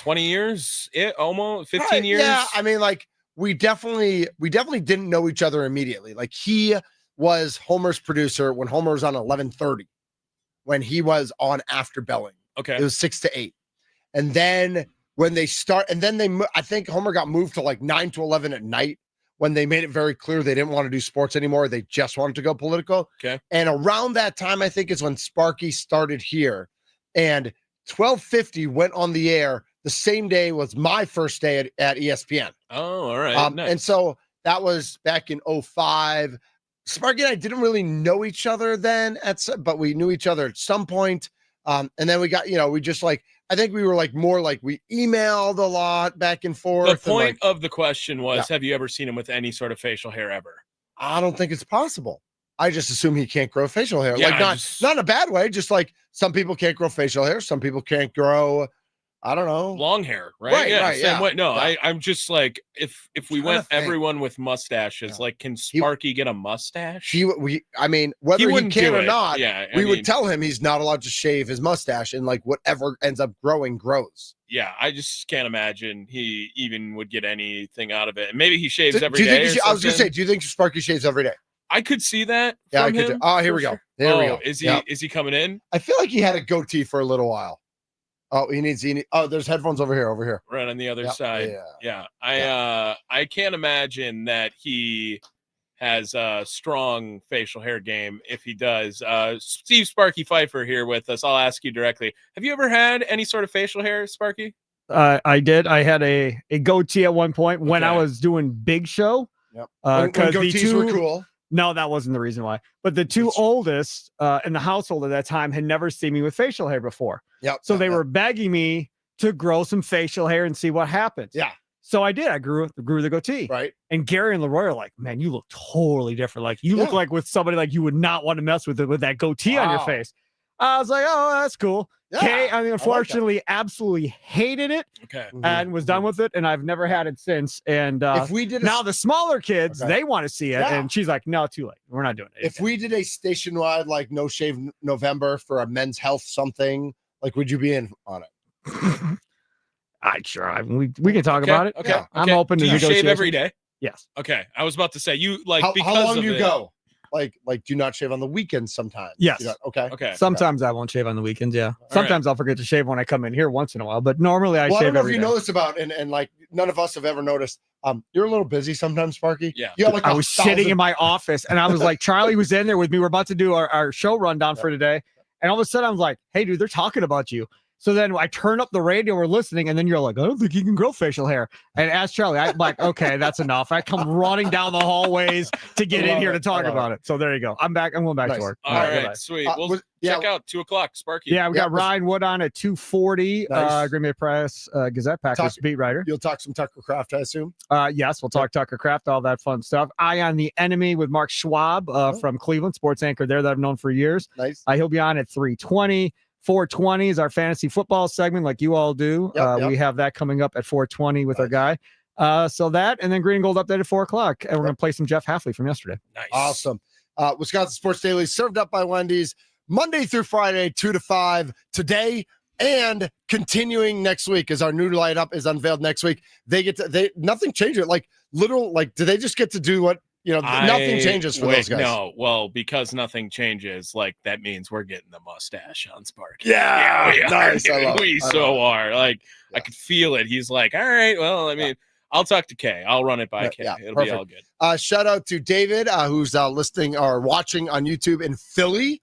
Speaker 5: 20 years? Almost 15 years?
Speaker 4: Yeah, I mean, like we definitely didn't know each other immediately. Like he was Homer's producer when Homer was on 11:30, when he was on After Belling.
Speaker 5: Okay,
Speaker 4: it was 6 to 8, and then. When they start, and then I think Homer got moved to like 9 to 11 at night when they made it very clear they didn't want to do sports anymore. They just wanted to go political.
Speaker 5: Okay.
Speaker 4: And around that time, I think is when Sparky started here, and 1250 went on the air the same day was my first day at ESPN.
Speaker 5: Oh, all right. Nice.
Speaker 4: And so that was back in 05. Sparky and I didn't really know each other then, but we knew each other at some point. And then we got, we just like, I think we were like more like we emailed a lot back and forth.
Speaker 5: The point of the question was, have you ever seen him with any sort of facial hair ever?
Speaker 4: I don't think it's possible. I just assume he can't grow facial hair.
Speaker 5: Yeah,
Speaker 4: like not in a bad way. Just like some people can't grow facial hair. Some people can't grow, I don't know.
Speaker 5: Long hair, right? Same way. No, I'm just like, if we went everyone with mustaches, like, can Sparky get a mustache?
Speaker 4: Whether he can or not, we would tell him he's not allowed to shave his mustache, and like whatever ends up growing grows.
Speaker 5: Yeah, I just can't imagine he even would get anything out of it. Maybe he shaves every day.
Speaker 4: I was gonna say, do you think Sparky shaves every day?
Speaker 5: I could see that.
Speaker 4: Yeah,
Speaker 5: from him,
Speaker 4: Oh, here we go. There we go.
Speaker 5: Is he coming in?
Speaker 4: I feel like he had a goatee for a little while. Oh, there's headphones over here.
Speaker 5: Right on the other side. Yeah. I can't imagine that he has a strong facial hair game. If he does, Steve Sparky Pfeiffer here with us. I'll ask you directly. Have you ever had any sort of facial hair, Sparky?
Speaker 14: I did. I had a goatee at one point when I was doing Big Show.
Speaker 4: Yep. When goatees were cool.
Speaker 14: No, that wasn't the reason why. But the two oldest in the household at that time had never seen me with facial hair before.
Speaker 4: Yep.
Speaker 14: So they were begging me to grow some facial hair and see what happens.
Speaker 4: Yeah.
Speaker 14: So I did. I grew the goatee.
Speaker 4: Right.
Speaker 14: And Gary and Leroy are like, man, you look totally different. Like you look like with somebody like you would not want to mess with that goatee on your face. I was like, oh, that's cool.
Speaker 4: Yeah,
Speaker 14: okay. I mean, unfortunately, absolutely hated it.
Speaker 5: Okay.
Speaker 14: And was done with it. And I've never had it since. And
Speaker 4: if we did
Speaker 14: now the smaller kids, they want to see it. Yeah. And she's like, no, too late. We're not doing it.
Speaker 4: If we did a station-wide, like no shave November for a men's health something, like, would you be in on it?
Speaker 14: Sure. We can talk about it.
Speaker 5: Okay. Yeah.
Speaker 14: I'm open to
Speaker 5: do you shave every day?
Speaker 14: Yes.
Speaker 5: Okay. I was about to say you like
Speaker 4: how long do you go? Like do not shave on the weekends sometimes?
Speaker 14: Yes.
Speaker 4: Okay.
Speaker 14: Sometimes I won't shave on the weekends. Yeah. Sometimes I'll forget to shave when I come in here once in a while, but normally I shave every day. I don't know if you
Speaker 4: know this about, and like none of us have ever noticed. You're a little busy sometimes, Sparky.
Speaker 5: Yeah.
Speaker 4: You have like
Speaker 14: I was sitting in my office and I was like, Charlie was in there with me. We're about to do our show rundown for today. And all of a sudden I was like, hey dude, they're talking about you. So then I turn up the radio, we're listening, and then you're like, I don't think you can grow facial hair. And ask Charlie, I'm like, okay, that's enough. I come running down the hallways to get in here to talk about it. So there you go. I'm back. I'm going back to work.
Speaker 5: All right, sweet. We'll check out 2:00, Sparky.
Speaker 14: Yeah, we got Ryan Wood on at 2:40.
Speaker 4: Nice.
Speaker 14: Green Bay Press Gazette Packers beat writer.
Speaker 4: You'll talk some Tucker Craft, I assume?
Speaker 14: Yes, we'll talk Tucker Craft, all that fun stuff. Eye on the Enemy with Mark Schwab from Cleveland, sports anchor there that I've known for years.
Speaker 4: Nice.
Speaker 14: He'll be on at 3:20. 4:20 is our fantasy football segment, like you all do. We have that coming up at 4:20 with our guy. So that, and then Green and Gold update at 4:00, and we're going to play some Jeff Halfley from yesterday.
Speaker 5: Nice.
Speaker 4: Awesome. Wisconsin Sports Daily served up by Wendy's Monday through Friday, 2 to 5 today, and continuing next week as our new lineup is unveiled next week. Nothing changes. Do they just get to do what? Nothing changes for those guys.
Speaker 5: No, well, because nothing changes, that means we're getting the mustache on Spark.
Speaker 4: Yeah, nice.
Speaker 5: We are. I could feel it. He's like, all right, well, I mean, I'll talk to Kay. I'll run it by Kay. It'll be all good.
Speaker 4: Shout out to David, who's listening or watching on YouTube in Philly.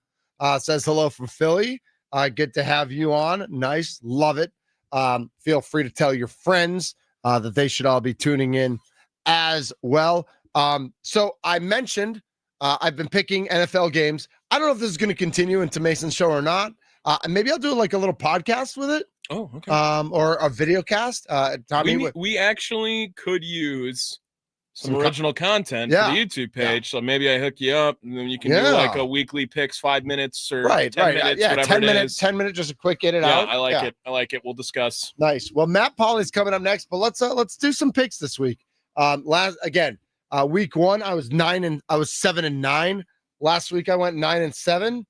Speaker 4: Says hello from Philly. Good to have you on. Nice. Love it. Feel free to tell your friends that they should all be tuning in as well. So I mentioned I've been picking NFL games. I don't know if this is going to continue into Mason's show or not. Maybe I'll do a little podcast with it.
Speaker 5: Oh, okay.
Speaker 4: Or a video cast. Tommy,
Speaker 5: we actually could use some original content for the YouTube page. So maybe I hook you up, and then you can do a weekly picks, 5 minutes or 10 minutes, whatever
Speaker 4: 10
Speaker 5: it
Speaker 4: minutes,
Speaker 5: is.
Speaker 4: 10 minutes, just a quick get it out.
Speaker 5: I like it. I like it. We'll discuss.
Speaker 4: Nice. Well, Matt Pauley's coming up next, but let's do some picks this week. Week 1, I was 7-9. Last week I went 9-7.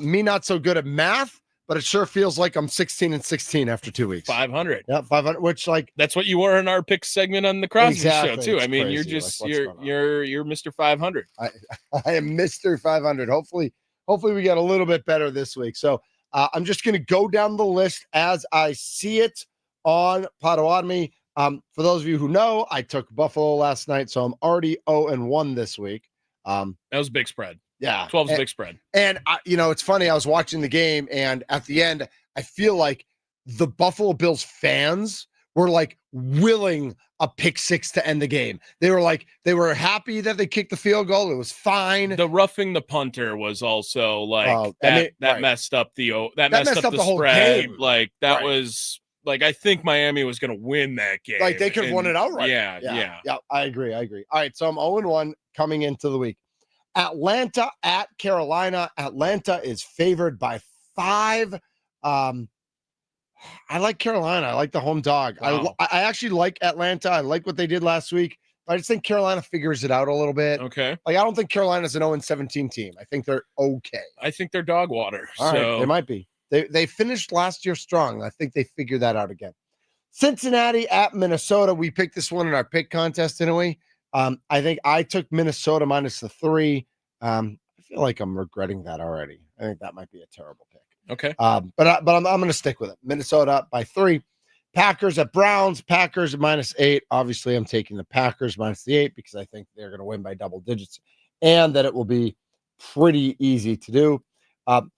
Speaker 4: Me not so good at math, but it sure feels like I'm 16-16 after 2 weeks.
Speaker 5: 500.
Speaker 4: Yeah, 500. Which
Speaker 5: that's what you were in our pick segment on the Crosby show too.
Speaker 4: It's
Speaker 5: I mean,
Speaker 4: crazy.
Speaker 5: you're just you're Mr. 500.
Speaker 4: I am Mr. 500. Hopefully we get a little bit better this week. So I'm just going to go down the list as I see it on Potawatomi. For those of you who know, I took Buffalo last night, so I'm already 0-1 this week.
Speaker 5: That was a big spread.
Speaker 4: Yeah.
Speaker 5: 12's a big spread.
Speaker 4: And, it's funny. I was watching the game, and at the end, I feel like the Buffalo Bills fans were willing a pick six to end the game. They were happy that they kicked the field goal. It was fine.
Speaker 5: The roughing the punter was also messed up the
Speaker 4: whole
Speaker 5: spread.
Speaker 4: Game.
Speaker 5: Was I think Miami was going to win that game.
Speaker 4: They could have won it outright.
Speaker 5: Yeah.
Speaker 4: I agree. All right, so I'm 0-1 coming into the week. Atlanta at Carolina. Atlanta is favored by 5. I like Carolina. I like the home dog.
Speaker 5: Wow.
Speaker 4: I actually like Atlanta. I like what they did last week. But I just think Carolina figures it out a little bit.
Speaker 5: Okay.
Speaker 4: I don't think Carolina's an 0-17 team. I think they're okay.
Speaker 5: I think they're dog water.
Speaker 4: All right, they might be. They finished last year strong. I think they figured that out again. Cincinnati at Minnesota. We picked this one in our pick contest, didn't we? I think I took Minnesota minus the 3. I feel like I'm regretting that already. I think that might be a terrible pick.
Speaker 5: Okay.
Speaker 4: But I'm going to stick with it. Minnesota by 3. Packers at Browns. Packers minus 8. Obviously, I'm taking the Packers minus the 8 because I think they're going to win by double digits and that it will be pretty easy to do.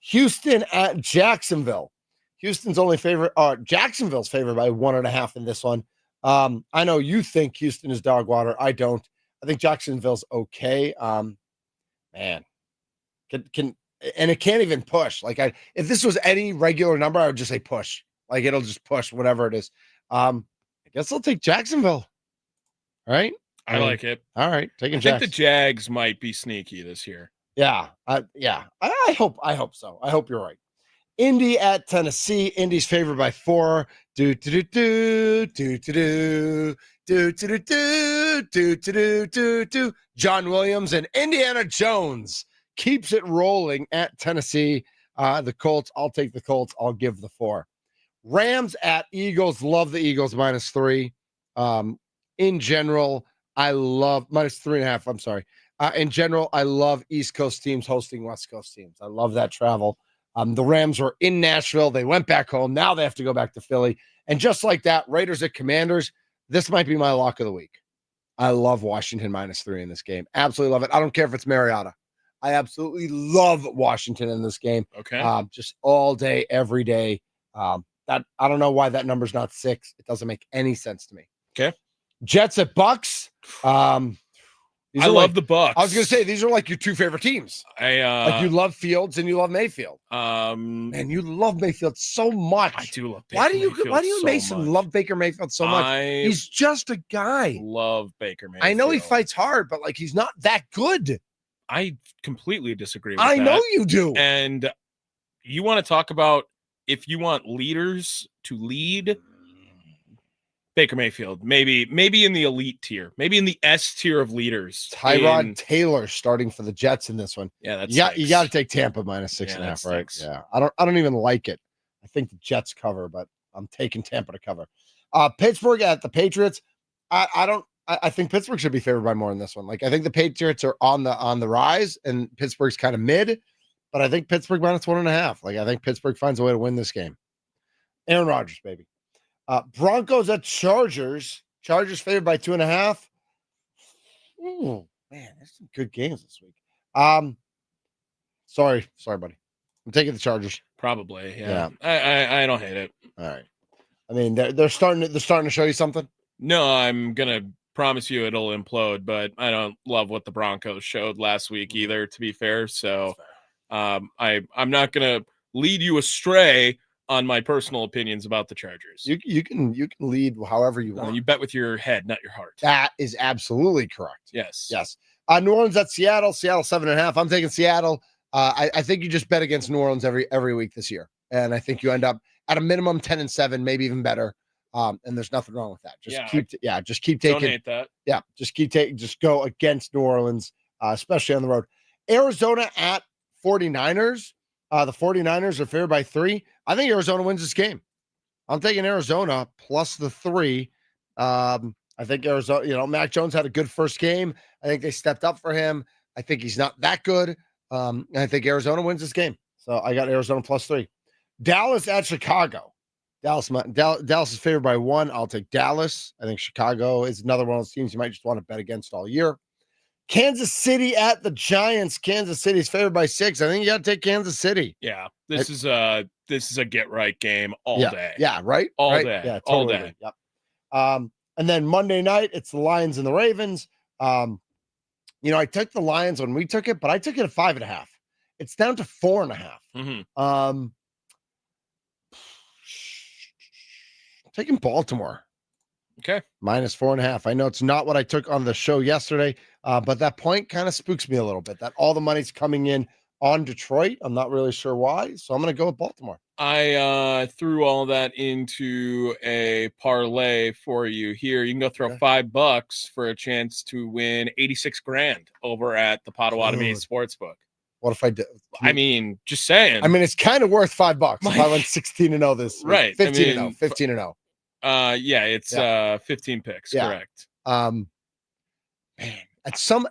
Speaker 4: Houston at Jacksonville. Houston's only favorite. Jacksonville's favored by 1.5 in this one. I know you think Houston is dog water. I don't. I think Jacksonville's okay. Man, can and it can't even push. If this was any regular number, I would just say push. It'll just push whatever it is. I guess I'll take Jacksonville. All right.
Speaker 5: I like it.
Speaker 4: All right. I
Speaker 5: think the Jags might be sneaky this year.
Speaker 4: Yeah. I hope so. I hope you're right. Indy at Tennessee. Indy's favored by 4. John Williams and Indiana Jones keeps it rolling at Tennessee. The Colts. I'll take the Colts. I'll give the 4. Rams at Eagles. Love the Eagles minus 3. In general, I love minus 3.5. I'm sorry. In general, I love East Coast teams hosting West Coast teams. I love that travel. The Rams were in Nashville. They went back home. Now they have to go back to Philly. And just like that, Raiders at Commanders, this might be my lock of the week. I love Washington minus 3 in this game. Absolutely love it. I don't care if it's Mariota. I absolutely love Washington in this game.
Speaker 5: Okay.
Speaker 4: Just all day, every day. I don't know why that number's not 6. It doesn't make any sense to me.
Speaker 5: Okay.
Speaker 4: Jets at Bucks.
Speaker 5: I love the Bucks.
Speaker 4: I was going to say, these are like your 2 favorite teams. Like you love Fields and you love Mayfield. Man, you love Mayfield so much.
Speaker 5: I do love Baker Mayfield.
Speaker 4: Why do you
Speaker 5: so
Speaker 4: Mason
Speaker 5: much.
Speaker 4: love Baker Mayfield so much? He's just a guy.
Speaker 5: Love Baker Mayfield.
Speaker 4: I know he fights hard, but like he's not that good.
Speaker 5: I completely disagree with
Speaker 4: I
Speaker 5: that.
Speaker 4: know you do.
Speaker 5: And you want to talk about if you want leaders to lead, Baker Mayfield, maybe in the elite tier, maybe in the S tier of leaders.
Speaker 4: Tyrod Taylor starting for the Jets in this one.
Speaker 5: Yeah, that's
Speaker 4: you got to take Tampa minus 6.5, right? Yeah, I don't even like it. I think the Jets cover, but I'm taking Tampa to cover. Pittsburgh at the Patriots. I think Pittsburgh should be favored by more in this one. Like I think the Patriots are on the rise, and Pittsburgh's kind of mid. But I think Pittsburgh minus 1.5. Like I think Pittsburgh finds a way to win this game. Aaron Rodgers, baby. Broncos at Chargers. Chargers favored by 2.5. Ooh, man, there's some good games this week. Sorry, buddy. I'm taking the Chargers.
Speaker 5: Probably, yeah. I don't hate it.
Speaker 4: All right. I mean, they're starting to show you something.
Speaker 5: No, I'm gonna promise you it'll implode, but I don't love what the Broncos showed last week either, to be fair. So I'm not gonna lead you astray on my personal opinions about the Chargers.
Speaker 4: You can lead however you want.
Speaker 5: You bet with your head, not your heart.
Speaker 4: That is absolutely correct.
Speaker 5: Yes.
Speaker 4: New Orleans at Seattle. Seattle 7.5. I'm taking Seattle. I think you just bet against New Orleans every week this year, and I think you end up at a minimum 10-7, maybe even better. And there's nothing wrong with that. Just keep taking.
Speaker 5: Donate that.
Speaker 4: Yeah, just go against New Orleans, especially on the road. Arizona at 49ers. The 49ers are favored by 3. I think Arizona wins this game. I'm taking Arizona plus the 3. I think Arizona, Mac Jones had a good first game. I think they stepped up for him. I think he's not that good. I think Arizona wins this game. So I got Arizona plus 3. Dallas at Chicago. Dallas is favored by 1. I'll take Dallas. I think Chicago is another one of those teams you might just want to bet against all year. Kansas City at the Giants. Kansas City is favored by 6. I think you got to take Kansas City.
Speaker 5: Yeah, this is a get right game all day.
Speaker 4: Yeah, right.
Speaker 5: All
Speaker 4: right?
Speaker 5: day.
Speaker 4: Yeah,
Speaker 5: all
Speaker 4: totally
Speaker 5: day.
Speaker 4: Yep. And then Monday night, it's the Lions and the Ravens. I took the Lions when we took it, but I took it at 5.5. It's down to 4.5.
Speaker 5: Mm-hmm.
Speaker 4: Taking Baltimore.
Speaker 5: Okay.
Speaker 4: Minus 4.5. I know it's not what I took on the show yesterday, but that point kind of spooks me a little bit that all the money's coming in on Detroit. I'm not really sure why, so I'm going to go with Baltimore.
Speaker 5: I threw all that into a parlay for you here. You can go throw $5 for a chance to win $86,000 over at the Potawatomi Sportsbook.
Speaker 4: What if I did?
Speaker 5: I mean, just saying.
Speaker 4: I mean, it's kind of worth $5 if I went 16-0 this week.
Speaker 5: Right.
Speaker 4: 15-0. 15-0.
Speaker 5: Yeah, it's 15 picks, correct.
Speaker 4: Man, at some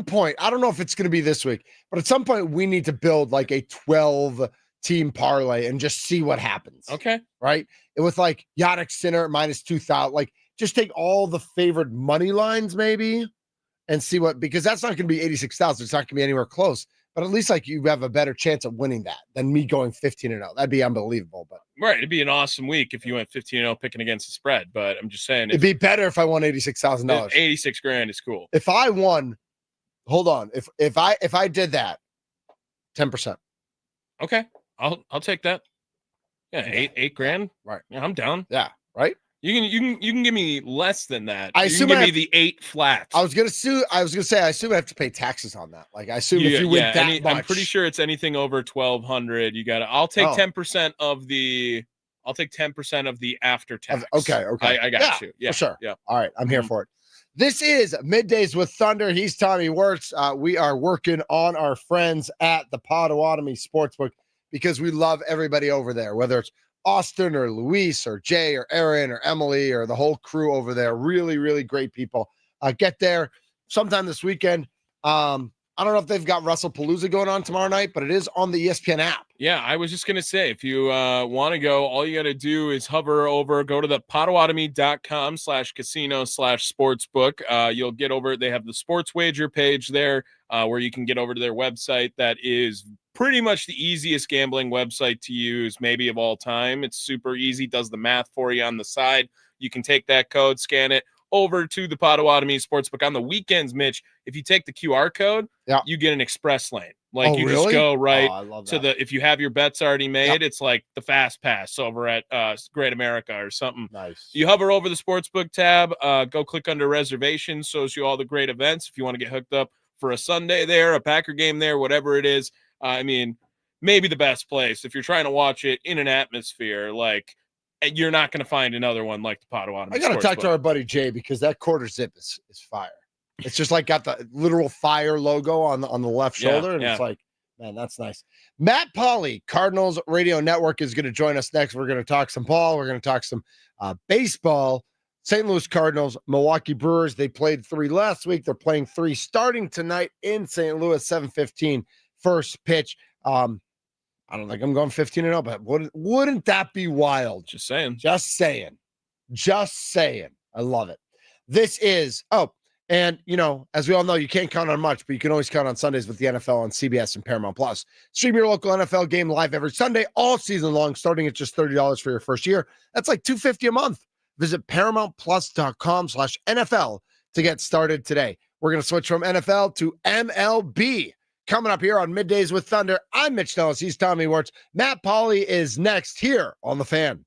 Speaker 4: point, I don't know if it's going to be this week, but at some point we need to build like a 12-team parlay and just see what happens.
Speaker 5: Okay.
Speaker 4: Right? With like Yannick Sinner minus 2,000, like just take all the favored money lines maybe and see because that's not going to be 86,000. It's not going to be anywhere close. But at least like you have a better chance of winning that than me going 15-0. That'd be unbelievable. But
Speaker 5: right, it'd be an awesome week if you went 15-0 picking against the spread. But I'm just saying,
Speaker 4: it'd be better if I won $86,000.
Speaker 5: $86,000 is cool.
Speaker 4: If I won, hold on. If I did that, 10%.
Speaker 5: Okay, I'll take that. Yeah, $8,000.
Speaker 4: Right.
Speaker 5: Yeah, I'm down.
Speaker 4: Yeah. Right.
Speaker 5: You can give me less than that.
Speaker 4: I assume
Speaker 5: you can give me the 8 flat.
Speaker 4: I was gonna say I assume I have to pay taxes on that. Like I assume if you win that much,
Speaker 5: I'm pretty sure it's anything over 1,200. You got to. I'll take 10% of the. I'll take 10% of the after tax.
Speaker 4: Okay.
Speaker 5: I got you. Yeah,
Speaker 4: for sure.
Speaker 5: Yeah.
Speaker 4: All right, I'm here for it. This is Middays with Thunder. He's Tommy Wirtz. We are working on our friends at the Potawatomi Sportsbook because we love everybody over there, whether it's Austin or Luis or Jay or Aaron or Emily or the whole crew over there. Really, really great people. Get there sometime this weekend. I don't know if they've got WrestlePalooza going on tomorrow night, but it is on the ESPN app.
Speaker 5: Yeah, I was just going to say, if you want to go, all you got to do is hover over, go to the potawatomi.com/casino/sportsbook. You'll get over. They have the sports wager page there where you can get over to their website that is pretty much the easiest gambling website to use, maybe of all time. It's super easy, does the math for you on the side. You can take that code, scan it over to the Potawatomi Sportsbook. On the weekends, Mitch, if you take the QR code, you get an express lane. Like you just go right to the, if you have your bets already made, it's like the fast pass over at Great America or something.
Speaker 4: Nice.
Speaker 5: You hover over the Sportsbook tab, go click under reservations, shows you all the great events. If you want to get hooked up for a Sunday there, a Packer game there, whatever it is, I mean, maybe the best place. If you're trying to watch it in an atmosphere, like, you're not going to find another one like the Potawatomi.
Speaker 4: I got to talk to our buddy Jay because that quarter zip is fire. It's just like got the literal fire logo on the left shoulder, and it's like, man, that's nice. Matt Pauley, Cardinals Radio Network, is going to join us next. We're going to talk some ball. We're going to talk some baseball. St. Louis Cardinals, Milwaukee Brewers. They played 3 last week. They're playing 3 starting tonight in St. Louis. 7:15 first pitch. I don't think I'm going 15-0, but wouldn't that be wild?
Speaker 5: Just saying.
Speaker 4: Just saying. I love it. This is, and, as we all know, you can't count on much, but you can always count on Sundays with the NFL on CBS and Paramount Plus. Stream your local NFL game live every Sunday, all season long, starting at just $30 for your first year. That's like $250 a month. Visit ParamountPlus.com/NFL to get started today. We're going to switch from NFL to MLB. Coming up here on Middays with Thunder, I'm Mitch Nellis. He's Tommy Wirtz. Matt Pauley is next here on The Fan.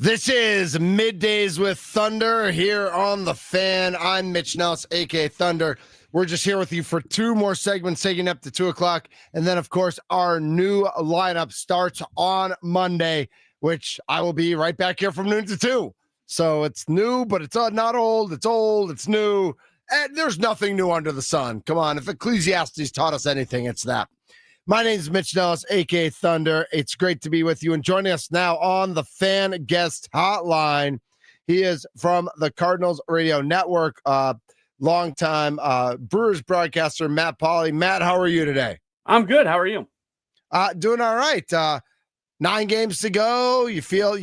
Speaker 4: This is Middays with Thunder here on The Fan. I'm Mitch Nellis, a.k.a. Thunder. We're just here with you for two more segments, taking up to 2 o'clock. And then, of course, our new lineup starts on Monday, which I will be right back here from noon to 2. So it's new, but it's not old. It's old. It's new. And there's nothing new under the sun. Come on. If Ecclesiastes taught us anything, it's that. My name is Mitch Nellis, a.k.a. Thunder. It's great to be with you. And joining us now on the Fan Guest Hotline, he is from the Cardinals Radio Network, longtime Brewers broadcaster, Matt Pauley. Matt, how are you today?
Speaker 15: I'm good. How are you?
Speaker 4: Doing all right. 9 games to go. You feel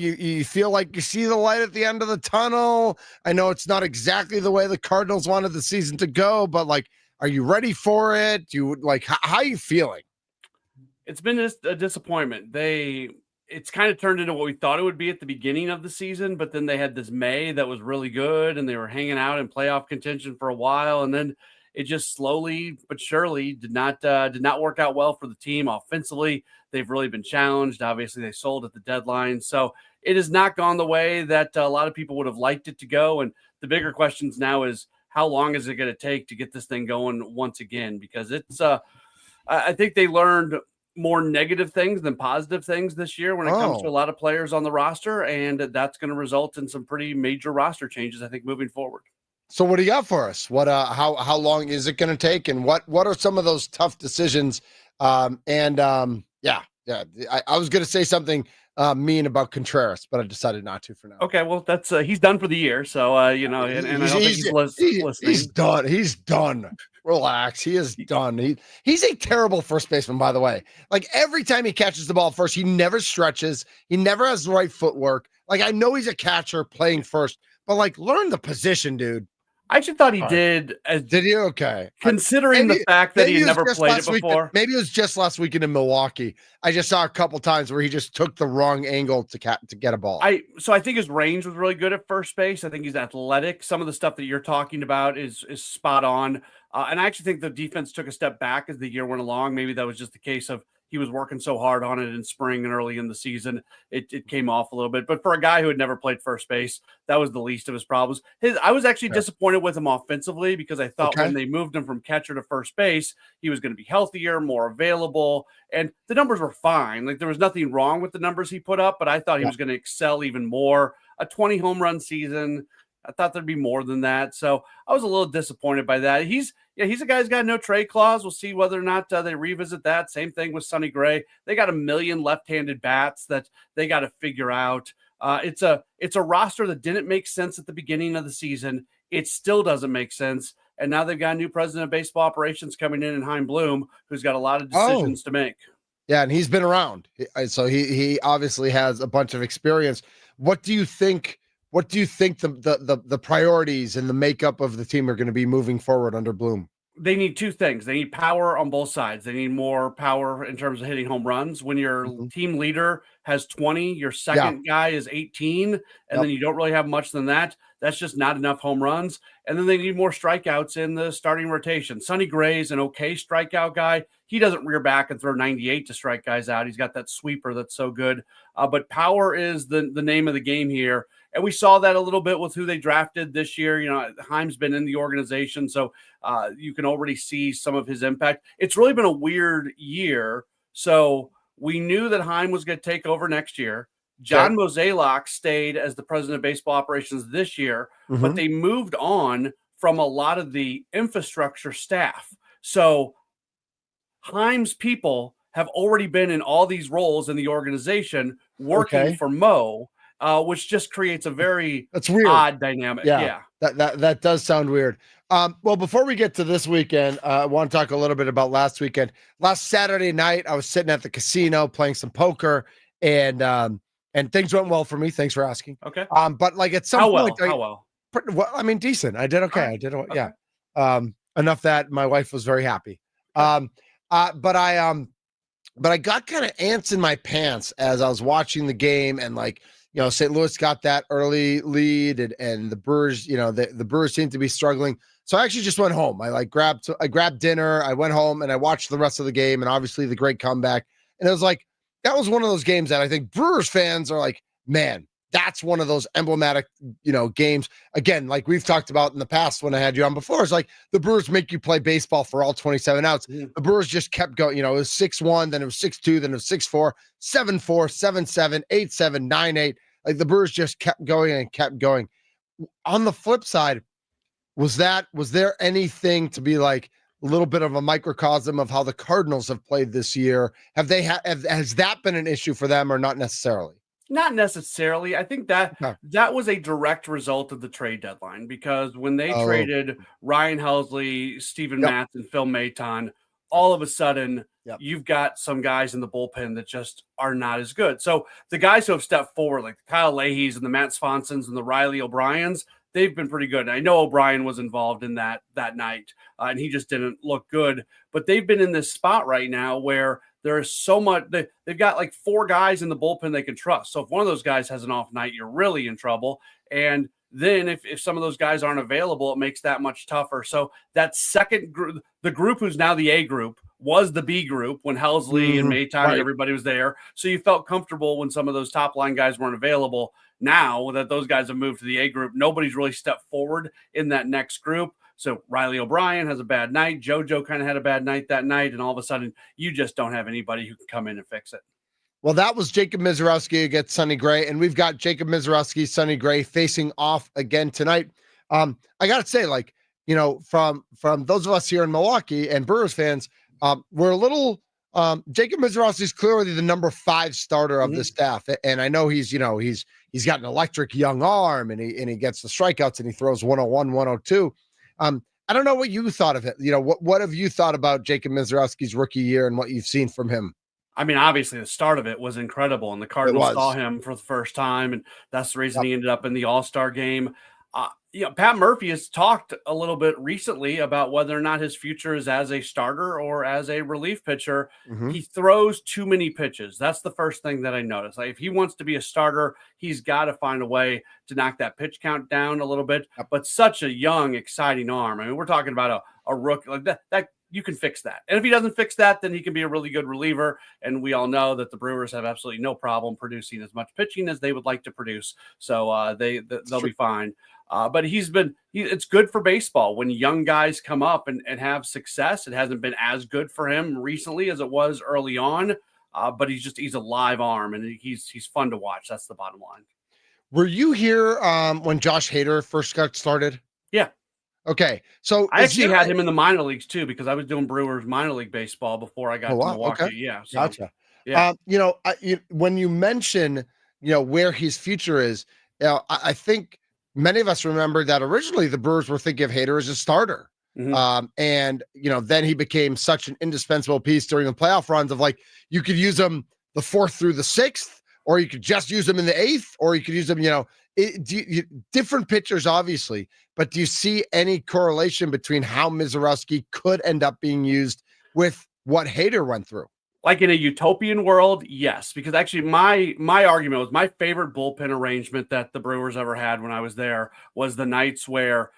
Speaker 4: like you see the light at the end of the tunnel. I know it's not exactly the way the Cardinals wanted the season to go, but like, are you ready for it? How are you feeling?
Speaker 15: It's been a disappointment. It's kind of turned into what we thought it would be at the beginning of the season, but then they had this May that was really good, and they were hanging out in playoff contention for a while, and then it just slowly but surely did not work out well for the team offensively. They've really been challenged. Obviously, they sold at the deadline, so it has not gone the way that a lot of people would have liked it to go. And the bigger questions now is how long is it going to take to get this thing going once again? Because it's I think they learned more negative things than positive things this year when it comes to a lot of players on the roster, and that's going to result in some pretty major roster changes, I think, moving forward.
Speaker 4: So what do you got for us? What how long is it going to take, and what are some of those tough decisions? I was going to say something mean about Contreras, but I decided not to for now.
Speaker 15: Okay, well, that's he's done for the year, so and I don't think he's listening.
Speaker 4: He's done. He's done. Relax. He is done. He's a terrible first baseman, by the way. Like, every time he catches the ball first, he never stretches. He never has the right footwork. Like, I know he's a catcher playing first, but like, learn the position, dude.
Speaker 15: I actually thought he did.
Speaker 4: Did you? Okay.
Speaker 15: Considering the fact that he had never played it before.
Speaker 4: Maybe it was just last weekend in Milwaukee. I just saw a couple times where he just took the wrong angle to get a ball.
Speaker 15: So I think his range was really good at first base. I think he's athletic. Some of the stuff that you're talking about is spot on. And I actually think the defense took a step back as the year went along. Maybe that was just the case of he was working so hard on it in spring and early in the season. It came off a little bit. But for a guy who had never played first base, that was the least of his problems. I was actually disappointed with him offensively because I thought when they moved him from catcher to first base, he was going to be healthier, more available. And the numbers were fine. Like, there was nothing wrong with the numbers he put up, but I thought he was going to excel even more. A 20 home run season. I thought there'd be more than that. So I was a little disappointed by that. He's a guy who's got no trade clause. We'll see whether or not they revisit that. Same thing with Sonny Gray. They got 1 million left-handed bats that they got to figure out. It's a roster that didn't make sense at the beginning of the season. It still doesn't make sense. And now they've got a new president of baseball operations coming in Chaim Bloom, who's got a lot of decisions to make.
Speaker 4: Yeah, and he's been around. So he obviously has a bunch of experience. What do you think the priorities and the makeup of the team are going to be moving forward under Bloom?
Speaker 15: They need two things. They need power on both sides. They need more power in terms of hitting home runs. When your team leader has 20, your second guy is 18, and then you don't really have much than that. That's just not enough home runs. And then they need more strikeouts in the starting rotation. Sonny Gray's an okay strikeout guy. He doesn't rear back and throw 98 to strike guys out. He's got that sweeper that's so good. But power is the name of the game here. And we saw that a little bit with who they drafted this year. You know, Chaim's been in the organization, so you can already see some of his impact. It's really been a weird year. So we knew that Chaim was going to take over next year. John Mozeliak stayed as the president of baseball operations this year, but they moved on from a lot of the infrastructure staff. So Chaim's people have already been in all these roles in the organization working for Mo. Which just creates a very odd dynamic. Yeah.
Speaker 4: That does sound weird. Well, before we get to this weekend, I want to talk a little bit about last weekend. Last Saturday night, I was sitting at the casino playing some poker, and things went well for me. Thanks for asking.
Speaker 15: Okay.
Speaker 4: But like at some point,
Speaker 15: how well?
Speaker 4: Well, I mean, decent. I did okay.
Speaker 15: Right.
Speaker 4: Enough that my wife was very happy. But I got kind of ants in my pants as I was watching the game, and like, you know, St. Louis got that early lead, and the Brewers, you know, the Brewers seemed to be struggling. So I actually just went home. I grabbed dinner. I went home and I watched the rest of the game, and obviously the great comeback. And it was like, that was one of those games that I think Brewers fans are like, man, that's one of those emblematic, games. Again, like we've talked about in the past when I had you on before, it's like the Brewers make you play baseball for all 27 outs. The Brewers just kept going. It was 6-1, then it was 6-2, then it was 6-4, 7-4, 7-7, 8-7, 9-8. Like the Brewers just kept going and kept going. On the flip side, was there anything to be like a little bit of a microcosm of how the Cardinals have played this year? Has that been an issue for them or not necessarily?
Speaker 15: Not necessarily. I think that was a direct result of the trade deadline, because when they traded Ryan Helsley, Steven Matz, and Phil Maton, all of a sudden you've got some guys in the bullpen that just are not as good. So the guys who have stepped forward, like the Kyle Leahy's and the Matt Svensons and the Riley O'Briens, they've been pretty good. And I know O'Brien was involved in that night, and he just didn't look good. But they've been in this spot right now where there is so much. They've got like 4 guys in the bullpen they can trust. So if one of those guys has an off night, you're really in trouble. And then if some of those guys aren't available, it makes that much tougher. So that second group, the group who's now the A group, was the B group when Helsley and Maton and everybody was there. So you felt comfortable when some of those top line guys weren't available. Now that those guys have moved to the A group, nobody's really stepped forward in that next group. So Riley O'Brien has a bad night. JoJo kind of had a bad night that night. And all of a sudden, you just don't have anybody who can come in and fix it.
Speaker 4: Well, that was Jacob Misiorowski against Sonny Gray. And we've got Jacob Misiorowski, Sonny Gray facing off again tonight. I got to say, like, from those of us here in Milwaukee and Brewers fans, we're a little Jacob Misiorowski is clearly the number 5 starter of the staff. And I know he's got an electric young arm, and he gets the strikeouts, and he throws 101, 102. I don't know what you thought of it. What have you thought about Jacob Misiorowski's rookie year and what you've seen from him?
Speaker 15: I mean, obviously the start of it was incredible, and the Cardinals saw him for the first time, and that's the reason he ended up in the All-Star game. Pat Murphy has talked a little bit recently about whether or not his future is as a starter or as a relief pitcher. He throws too many pitches. That's the first thing that I noticed. Like, if he wants to be a starter, he's got to find a way to knock that pitch count down a little bit. But such a young, exciting arm. I mean, we're talking about a rookie like that you can fix that. And if he doesn't fix that, then he can be a really good reliever. And we all know that the Brewers have absolutely no problem producing as much pitching as they would like to produce. So they'll be fine. But it's good for baseball when young guys come up and have success. It hasn't been as good for him recently as it was early on, but he's a live arm, and he's fun to watch. That's the bottom line.
Speaker 4: Were you here when Josh Hader first got started?
Speaker 15: Yeah.
Speaker 4: Okay. So
Speaker 15: I actually had him in the minor leagues too, because I was doing Brewers minor league baseball before I got to Milwaukee.
Speaker 4: Okay.
Speaker 15: Yeah. So,
Speaker 4: gotcha.
Speaker 15: Yeah.
Speaker 4: When you mention, where his future is, I think many of us remember that originally the Brewers were thinking of Hader as a starter. And then he became such an indispensable piece during the playoff runs of, like, you could use him the 4th through the 6th, or you could just use him in the 8th, or you could use him, different pitchers, obviously, but do you see any correlation between how Misiorowski could end up being used with what Hader went through?
Speaker 15: Like in a utopian world, yes, because actually my argument was my favorite bullpen arrangement that the Brewers ever had when I was there was the nights where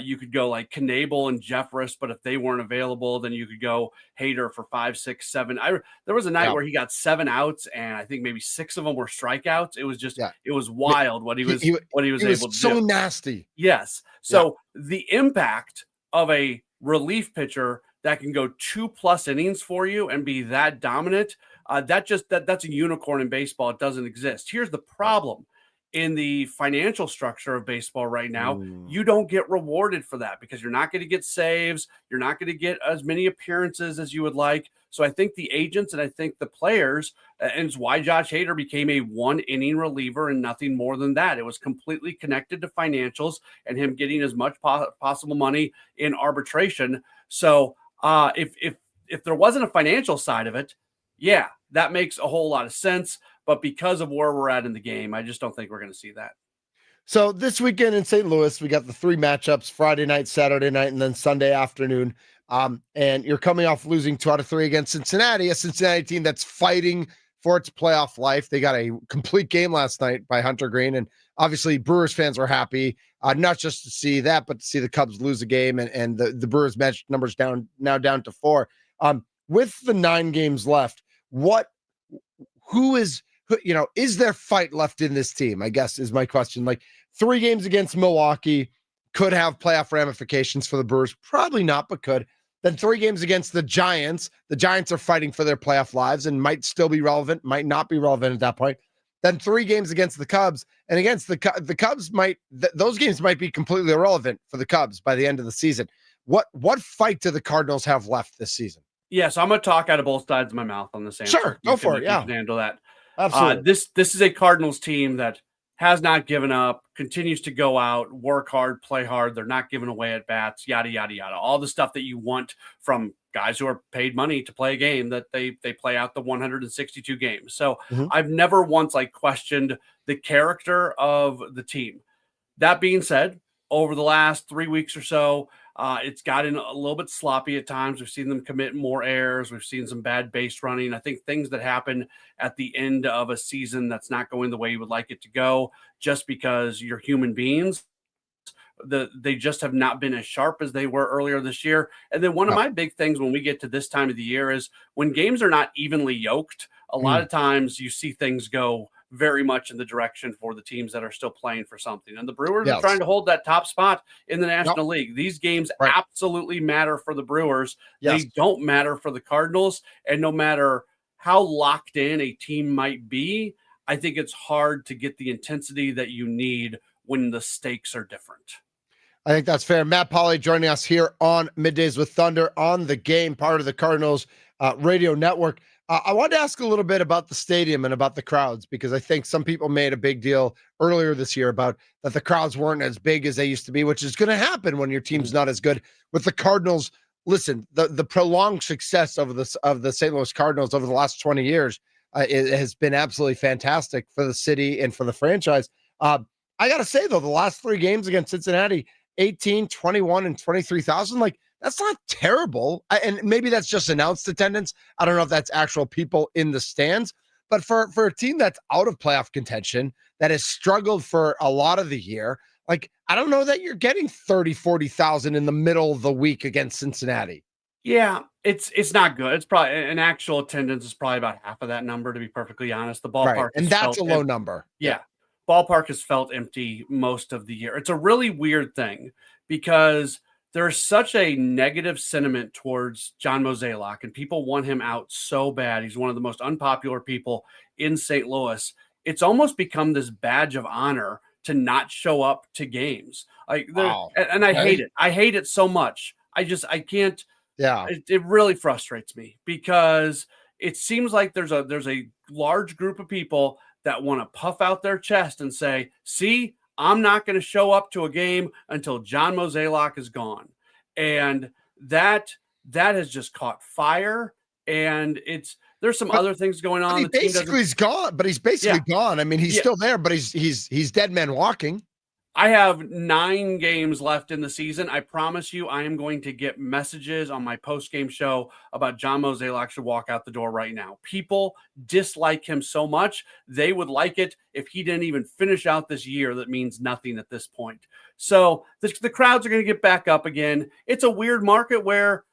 Speaker 15: you could go like Knable and Jeffress, but if they weren't available, then you could go Hader for 5, 6, 7. There was a night where he got 7 outs, and I think maybe 6 of them were strikeouts. It was just it was wild what he was able to do.
Speaker 4: So nasty.
Speaker 15: Yes. So the impact of a relief pitcher that can go 2+ innings for you and be that dominant, that's a unicorn in baseball. It doesn't exist. Here's the problem. In the financial structure of baseball right now, you don't get rewarded for that because you're not going to get saves. You're not going to get as many appearances as you would like. So I think the agents and I think the players, and it's why Josh Hader became a 1-inning reliever and nothing more than that. It was completely connected to financials and him getting as much possible money in arbitration. So if there wasn't a financial side of it, yeah, that makes a whole lot of sense. But because of where we're at in the game, I just don't think we're going to see that.
Speaker 4: So this weekend in St. Louis, we got the 3 matchups: Friday night, Saturday night, and then Sunday afternoon. And you're coming off losing 2 out of 3 against Cincinnati, a Cincinnati team that's fighting for its playoff life. They got a complete game last night by Hunter Green. And obviously Brewers fans are happy, not just to see that, but to see the Cubs lose a game and the Brewers match numbers down to 4. With the 9 games left, who is is there fight left in this team? I guess is my question. Like 3 games against Milwaukee could have playoff ramifications for the Brewers. Probably not, but could. Then 3 games against the Giants. The Giants are fighting for their playoff lives and might still be relevant, might not be relevant at that point. Then 3 games against the Cubs, and against the Cubs those games might be completely irrelevant for the Cubs by the end of the season. What fight do the Cardinals have left this season?
Speaker 15: Yeah, so I'm going to talk out of both sides of my mouth on this answer.
Speaker 4: Sure, go for it. Yeah,
Speaker 15: you can handle that.
Speaker 4: Absolutely.
Speaker 15: This is a Cardinals team that has not given up, continues to go out, work hard, play hard. They're not giving away at bats, yada, yada, yada. All the stuff that you want from guys who are paid money to play a game that they play out the 162 games. So I've never once questioned the character of the team. That being said, over the last 3 weeks or so, it's gotten a little bit sloppy at times. We've seen them commit more errors. We've seen some bad base running. I think things that happen at the end of a season that's not going the way you would like it to go, just because you're human beings. They just have not been as sharp as they were earlier this year. And then one of my big things when we get to this time of the year is when games are not evenly yoked, a lot of times you see things go very much in the direction for the teams that are still playing for something. And the Brewers are trying to hold that top spot in the National League. These games absolutely matter for the Brewers. They don't matter for the Cardinals. And no matter how locked in a team might be, I think it's hard to get the intensity that you need when the stakes are different.
Speaker 4: I think that's fair. Matt Pauley joining us here on Middays with Thunder on the Game, part of the Cardinals radio network. I wanted to ask a little bit about the stadium and about the crowds, because I think some people made a big deal earlier this year about that the crowds weren't as big as they used to be, which is going to happen when your team's not as good. With the Cardinals, listen, the prolonged success of the St. Louis Cardinals over the last 20 years it has been absolutely fantastic for the city and for the franchise. I got to say, though, the last 3 games against Cincinnati, 18, 21, and 23,000, that's not terrible. And maybe that's just announced attendance. I don't know if that's actual people in the stands. But for a team that's out of playoff contention, that has struggled for a lot of the year, I don't know that you're getting 30, 40,000 in the middle of the week against Cincinnati.
Speaker 15: Yeah, it's not good. It's probably an actual attendance is probably about half of that number, to be perfectly honest. The ballpark,
Speaker 4: right. And that's a low number.
Speaker 15: Yeah. Ballpark has felt empty most of the year. It's a really weird thing because there's such a negative sentiment towards John Mozeliak, and people want him out so bad. He's one of the most unpopular people in St. Louis. It's almost become this badge of honor to not show up to games. And I hate it. I hate it so much. I can't.
Speaker 4: Yeah.
Speaker 15: It really frustrates me because it seems like there's a large group of people that want to puff out their chest and say, see, I'm not going to show up to a game until John Mozeliak is gone. And that has just caught fire. And there's some other things going on.
Speaker 4: He basically is gone, but he's basically gone. I mean, he's still there, but he's dead man walking.
Speaker 15: I have 9 games left in the season. I promise you, I am going to get messages on my post-game show about John Mozeliak should walk out the door right now. People dislike him so much. They would like it if he didn't even finish out this year. That means nothing at this point. So the crowds are going to get back up again. It's a weird market where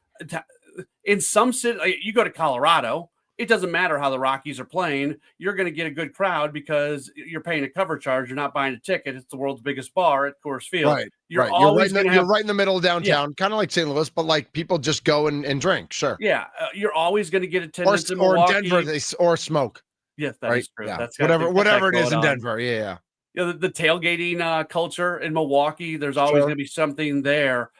Speaker 15: in some cities, you go to Colorado, it doesn't matter how the Rockies are playing. You're going to get a good crowd because you're paying a cover charge. You're not buying a ticket. It's the world's biggest bar at Coors Field.
Speaker 4: Right.
Speaker 15: You're
Speaker 4: right in the middle of downtown, kind of like St. Louis, but people just go and drink. Sure.
Speaker 15: Yeah. You're always going to get attendance in
Speaker 4: or
Speaker 15: Milwaukee.
Speaker 4: Denver, or smoke.
Speaker 15: Yes, that is true.
Speaker 4: Yeah.
Speaker 15: That's
Speaker 4: whatever it is in Denver. Yeah.
Speaker 15: The tailgating culture in Milwaukee, there's always going to be something there.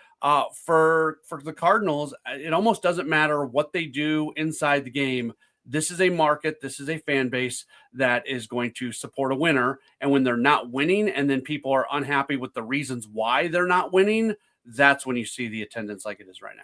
Speaker 15: For the Cardinals, it almost doesn't matter what they do inside the game. This is a market, this is a fan base that is going to support a winner. And when they're not winning and then people are unhappy with the reasons why they're not winning, that's when you see the attendance like it is right now.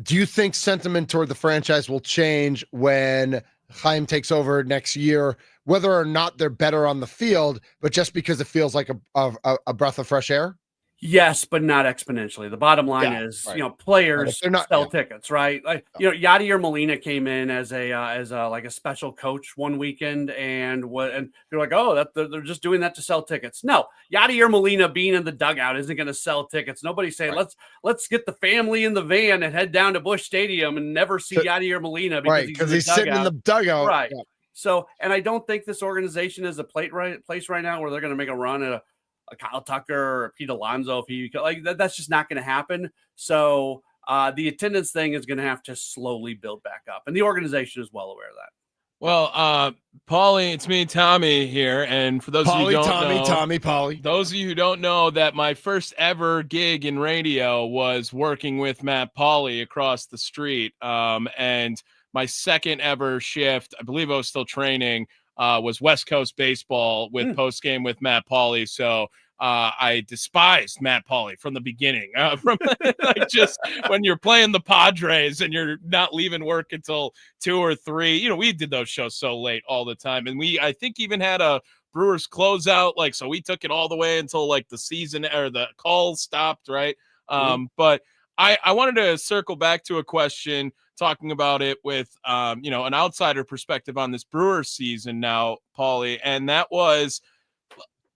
Speaker 4: Do you think sentiment toward the franchise will change when Chaim takes over next year, whether or not they're better on the field, but just because it feels like a breath of fresh air?
Speaker 15: Yes, but not exponentially. The bottom line is, players sell tickets, right? Yadier Molina came in as a special coach one weekend, and you're like, oh, they're just doing that to sell tickets. No, Yadier Molina being in the dugout isn't going to sell tickets. Nobody's saying let's get the family in the van and head down to Busch Stadium and never see Yadier Molina because he's
Speaker 4: sitting in the dugout,
Speaker 15: right? So, and I don't think this organization is a place right now where they're going to make a run at a Kyle Tucker or Pete Alonso. If he like that's just not going to happen. So the attendance thing is going to have to slowly build back up, and the organization is well aware of that.
Speaker 5: Well, Pauley, it's me, Tommy here, and for those of you who don't know,
Speaker 4: Pauley.
Speaker 5: Those of you who don't know, that my first ever gig in radio was working with Matt Pauley across the street, and my second ever shift, I believe I was still training, was West Coast baseball with post game with Matt Pauley. So I despised Matt Pauley from the beginning. From like just when you're playing the Padres and you're not leaving work until 2 or 3. You know, we did those shows so late all the time, and I think even had a Brewers closeout. Like, so we took it all the way until like the season or the calls stopped, right? But I wanted to circle back to a question talking about it with an outsider perspective on this Brewers season now, Pauley, and that was,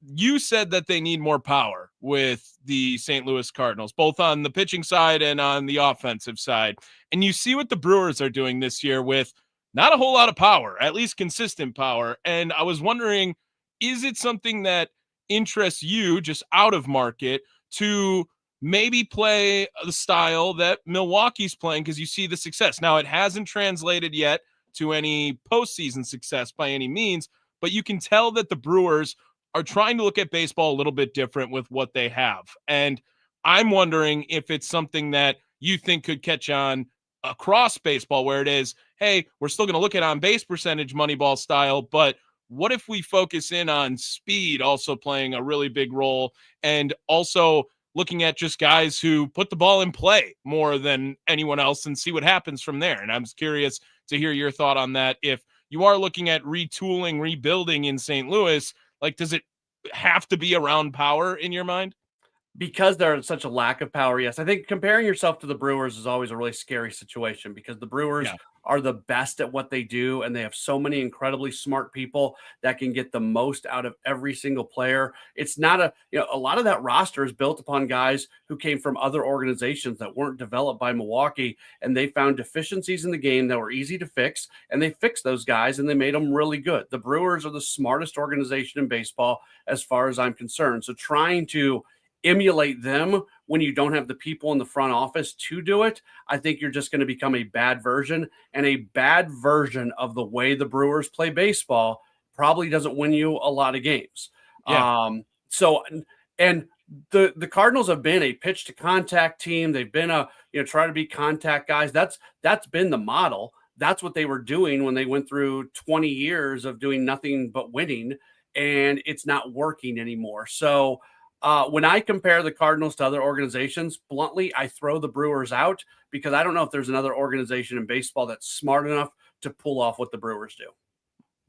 Speaker 5: you said that they need more power with the St. Louis Cardinals, both on the pitching side and on the offensive side. And you see what the Brewers are doing this year with not a whole lot of power, at least consistent power. And I was wondering, is it something that interests you just out of market to maybe play the style that Milwaukee's playing because you see the success? Now, it hasn't translated yet to any postseason success by any means, but you can tell that the Brewers are trying to look at baseball a little bit different with what they have. And I'm wondering if it's something that you think could catch on across baseball, where it is, hey, we're still going to look at on-base percentage Moneyball style, but what if we focus in on speed also playing a really big role, and also looking at just guys who put the ball in play more than anyone else and see what happens from there? And I'm curious to hear your thought on that. If you are looking at retooling, rebuilding in St. Louis, like, does it have to be around power in your mind?
Speaker 15: Because there's such a lack of power, yes. I think comparing yourself to the Brewers is always a really scary situation because the Brewers are the best at what they do, and they have so many incredibly smart people that can get the most out of every single player. It's not a lot of that roster is built upon guys who came from other organizations that weren't developed by Milwaukee, and they found deficiencies in the game that were easy to fix, and they fixed those guys, and they made them really good. The Brewers are the smartest organization in baseball as far as I'm concerned. So trying to emulate them when you don't have the people in the front office to do it, I think you're just going to become a bad version, and a bad version of the way the Brewers play baseball probably doesn't win you a lot of games. The Cardinals have been a pitch to contact team. They've been try to be contact guys. That's been the model. That's what they were doing when they went through 20 years of doing nothing but winning, and it's not working anymore. So when I compare the Cardinals to other organizations, bluntly, I throw the Brewers out because I don't know if there's another organization in baseball that's smart enough to pull off what the Brewers do.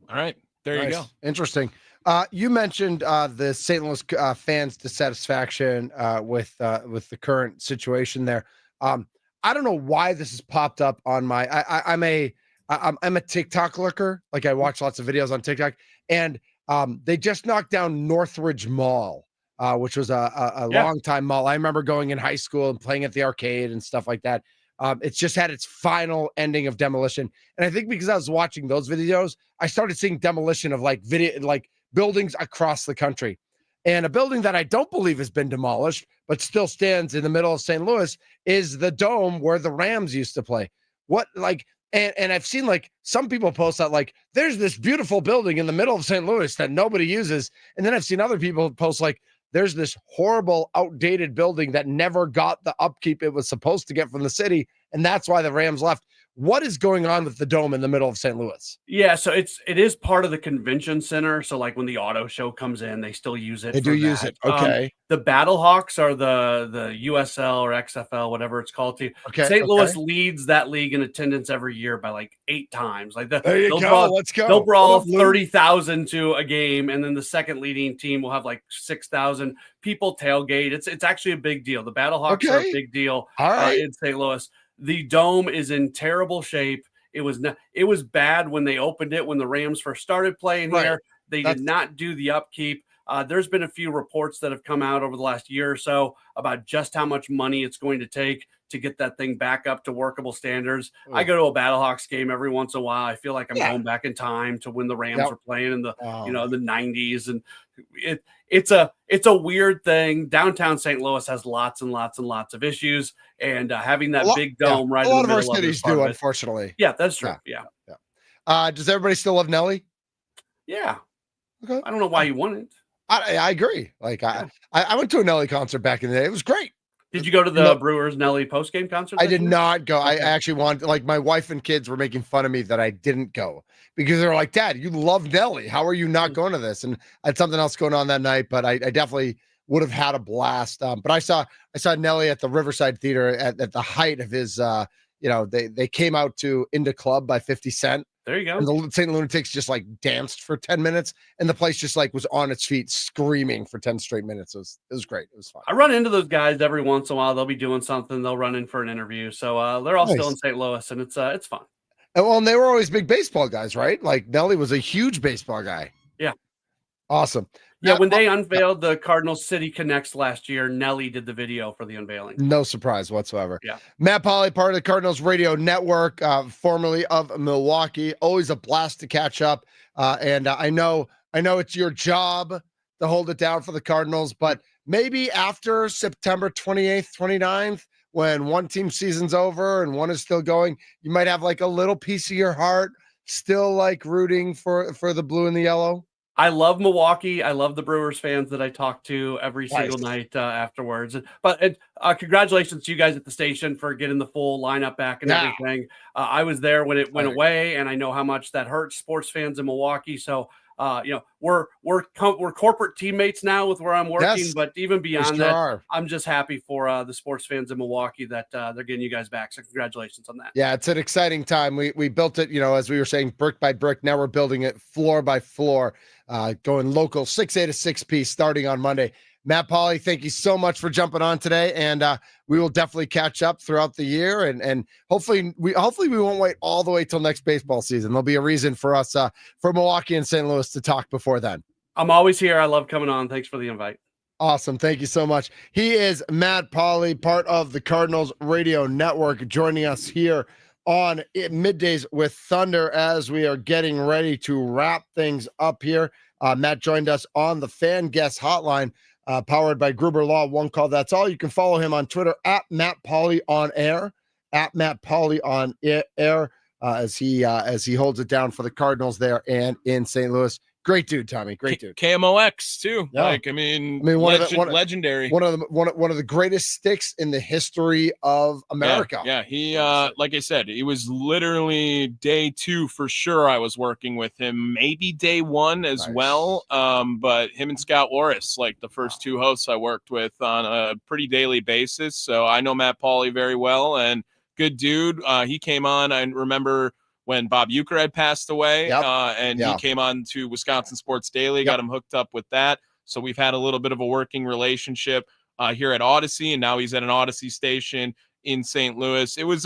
Speaker 5: All right. There you go.
Speaker 4: Interesting. You mentioned the St. Louis fans' dissatisfaction with the current situation there. I don't know why this has popped up on my. I'm a TikTok lurker. Like, I watch lots of videos on TikTok, and they just knocked down Northridge Mall. Which was a long time mall. I remember going in high school and playing at the arcade and stuff like that. It's just had its final ending of demolition. And I think because I was watching those videos, I started seeing demolition of like buildings across the country. And a building that I don't believe has been demolished, but still stands in the middle of St. Louis is the Dome where the Rams used to play. And I've seen like some people post that like there's this beautiful building in the middle of St. Louis that nobody uses. And then I've seen other people post like, there's this horrible, outdated building that never got the upkeep it was supposed to get from the city, and that's why the Rams left. What is going on with the Dome in the middle of St. Louis?
Speaker 15: Yeah, so it is part of the convention center. So like when the auto show comes in, they still use it.
Speaker 4: They do use it. Okay.
Speaker 15: The Battlehawks are the USL or XFL, whatever it's called. St. Louis leads that league in attendance every year by like 8 times. Like
Speaker 4: let's go.
Speaker 15: They'll brawl 30,000 to a game, and then the second leading team will have like 6,000 people tailgate. It's actually a big deal. The Battlehawks are a big deal in St. Louis. The Dome is in terrible shape. It was bad when they opened it, when the Rams first started playing here. They did not do the upkeep. There's been a few reports that have come out over the last year or so about just how much money it's going to take to get that thing back up to workable standards. I go to a Battlehawks game every once in a while. I feel like I'm going back in time to when the Rams were playing in the the 90s, and it's a weird thing. Downtown St. Louis has lots and lots and lots of issues, and having that big dome right in the middle of it. A lot of our cities do,
Speaker 4: unfortunately.
Speaker 15: Yeah, that's true. Yeah.
Speaker 4: Does everybody still love Nelly?
Speaker 15: Yeah.
Speaker 4: Okay.
Speaker 15: I don't know why you wouldn't.
Speaker 4: I agree. Like I went to a Nelly concert back in the day. It was great.
Speaker 15: Did you go to the Brewers Nelly post-game concert?
Speaker 4: I did not go. Okay. I actually wanted, like, my wife and kids were making fun of me that I didn't go because they were like, Dad, you love Nelly. How are you not going to this? And I had something else going on that night, but I definitely would have had a blast. But I saw Nelly at the Riverside Theater at the height of his, they came out to Into Club by 50 Cent.
Speaker 15: There you go.
Speaker 4: And the St. Lunatics just like danced for 10 minutes, and the place just like was on its feet screaming for 10 straight minutes. It was great. It was fun.
Speaker 15: I run into those guys every once in a while. They'll be doing something. They'll run in for an interview. So they're all still in St. Louis, and it's fun.
Speaker 4: And they were always big baseball guys, right? Like Nelly was a huge baseball guy.
Speaker 15: Yeah.
Speaker 4: Awesome.
Speaker 15: Yeah, when they unveiled the Cardinals City Connects last year, Nelly did the video for the unveiling.
Speaker 4: No surprise whatsoever.
Speaker 15: Yeah.
Speaker 4: Matt Pauley, part of the Cardinals Radio Network, formerly of Milwaukee. Always a blast to catch up. And I know it's your job to hold it down for the Cardinals, but maybe after September 28th, 29th, when one team season's over and one is still going, you might have like a little piece of your heart still like rooting for the blue and the yellow.
Speaker 15: I love Milwaukee. I love the Brewers fans that I talk to every single night afterwards. But congratulations to you guys at the station for getting the full lineup back and everything. I was there when it went away, and I know how much that hurts sports fans in Milwaukee. So, we're corporate teammates now with where I'm working. But even beyond that, I'm just happy for the sports fans in Milwaukee that they're getting you guys back. So congratulations on that.
Speaker 4: Yeah, it's an exciting time. We built it, as we were saying, brick by brick. Now we're building it floor by floor. Going local 6A to 6P starting on Monday. Matt Pauley, thank you so much for jumping on today, and we will definitely catch up throughout the year, and hopefully we won't wait all the way till next baseball season. There'll be a reason for us for Milwaukee and St. Louis to talk before then.
Speaker 15: I'm always here. I love coming on. Thanks for the invite.
Speaker 4: Awesome. Thank you so much. He is Matt Pauley, part of the Cardinals Radio Network, joining us here on Middays with Thunder as we are getting ready to wrap things up here. Matt joined us on the Fan Guest Hotline, powered by Gruber Law. One call, that's all. You can follow him on Twitter at Matt Pauley on air, at Matt Pauley on air, as he holds it down for the Cardinals there and in St. Louis. Great dude, Tommy. Great dude.
Speaker 5: KMOX too.
Speaker 4: Yeah.
Speaker 5: Legendary.
Speaker 4: One of the greatest sticks in the history of America.
Speaker 5: Yeah. He like I said, it was literally day 2 for sure. I was working with him, maybe day 1 as well. But him and Scott Loris, like the first 2 hosts I worked with on a pretty daily basis. So I know Matt Pauley very well, and good dude. He came on. I remember when Bob Uecker had passed away, and he came on to Wisconsin Sports Daily, got him hooked up with that. So we've had a little bit of a working relationship here at Odyssey, and now he's at an Odyssey station in St. Louis. It was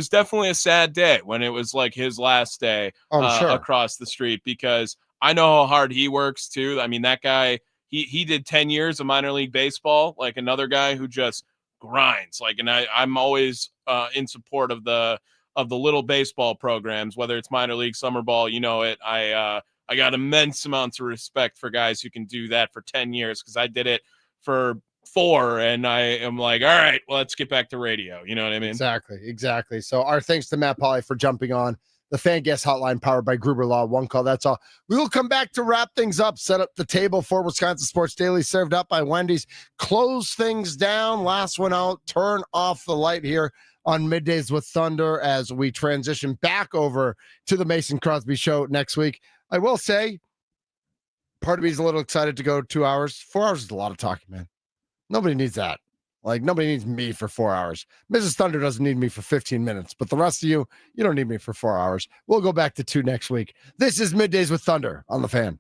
Speaker 5: definitely a sad day when it was like his last day across the street, because I know how hard he works too. I mean, that guy, he did 10 years of minor league baseball, like another guy who just grinds. Like, and I'm always in support of the little baseball programs, whether it's minor league, summer ball, I got immense amounts of respect for guys who can do that for 10 years, because I did it for 4, and I am like, all right, well, let's get back to radio. You know what I mean?
Speaker 4: Exactly. So our thanks to Matt Pauley for jumping on the Fan Guest Hotline, powered by Gruber Law. One call, that's all. We will come back to wrap things up, set up the table for Wisconsin Sports Daily, served up by Wendy's, close things down, last one out, turn off the light here on Middays with Thunder as we transition back over to the Mason Crosby Show next week. I will say, part of me is a little excited to go 2 hours. 4 hours is a lot of talking, man. Nobody needs that. Like, nobody needs me for 4 hours. Mrs. Thunder doesn't need me for 15 minutes, but the rest of you don't need me for 4 hours. We'll go back to 2 next week. This is Middays with Thunder on the Fan.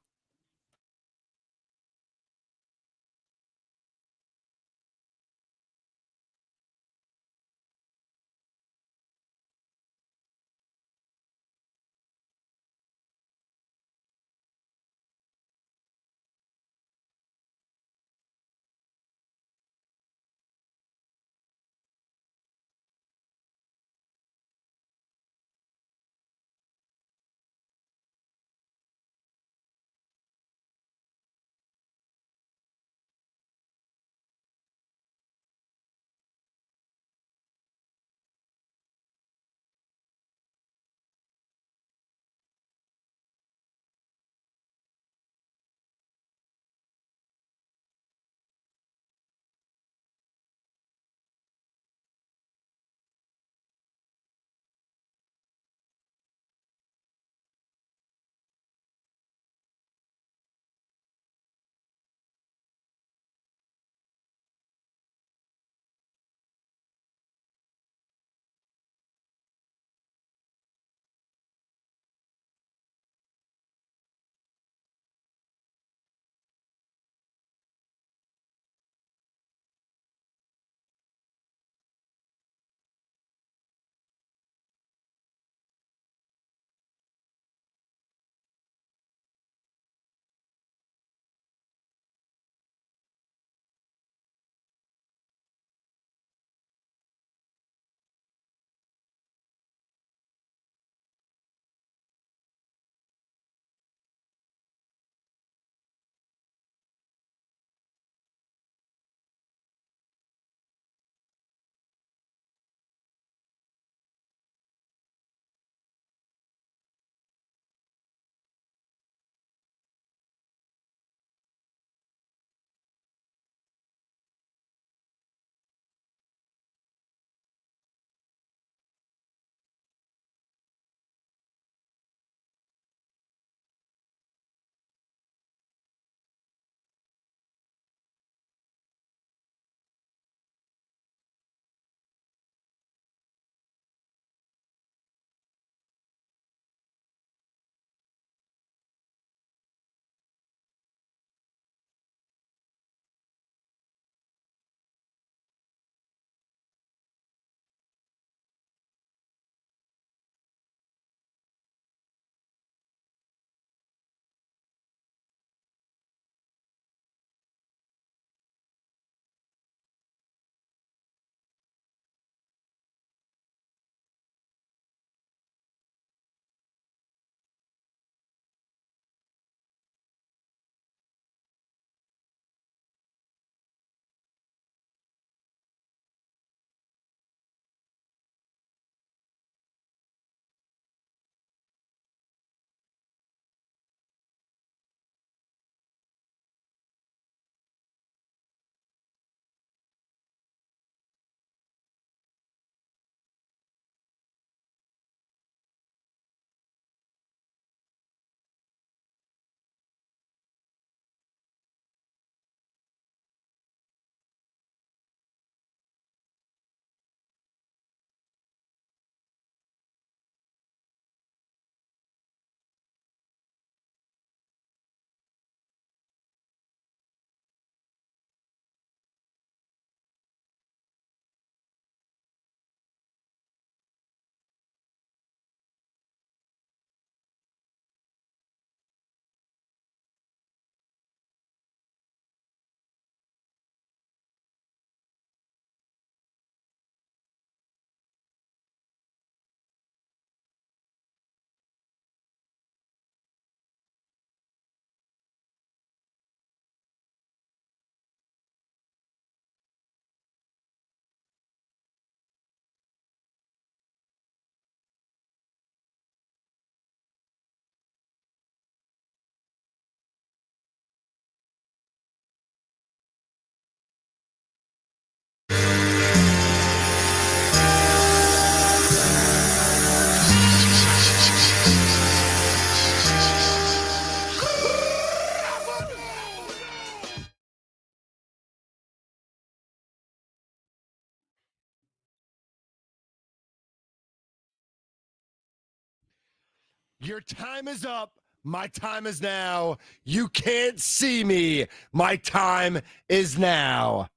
Speaker 4: Your time is up. My time is now. You can't see me. My time is now.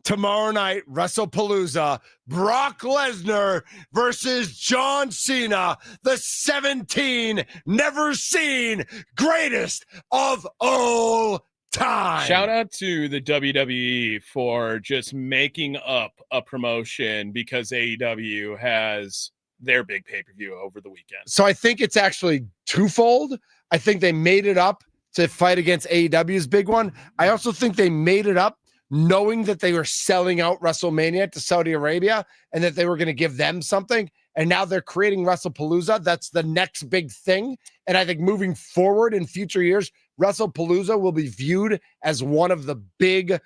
Speaker 4: Tomorrow night, WrestlePalooza, Brock Lesnar versus John Cena, the 17 never seen greatest of all time.
Speaker 5: Shout out to the WWE for just making up a promotion because AEW has their big pay-per-view over the weekend.
Speaker 4: So I think it's actually twofold. I think they made it up to fight against AEW's big one. I also think they made it up knowing that they were selling out WrestleMania to Saudi Arabia and that they were going to give them something. And now they're creating WrestlePalooza. That's the next big thing. And I think moving forward in future years, WrestlePalooza will be viewed as one of the big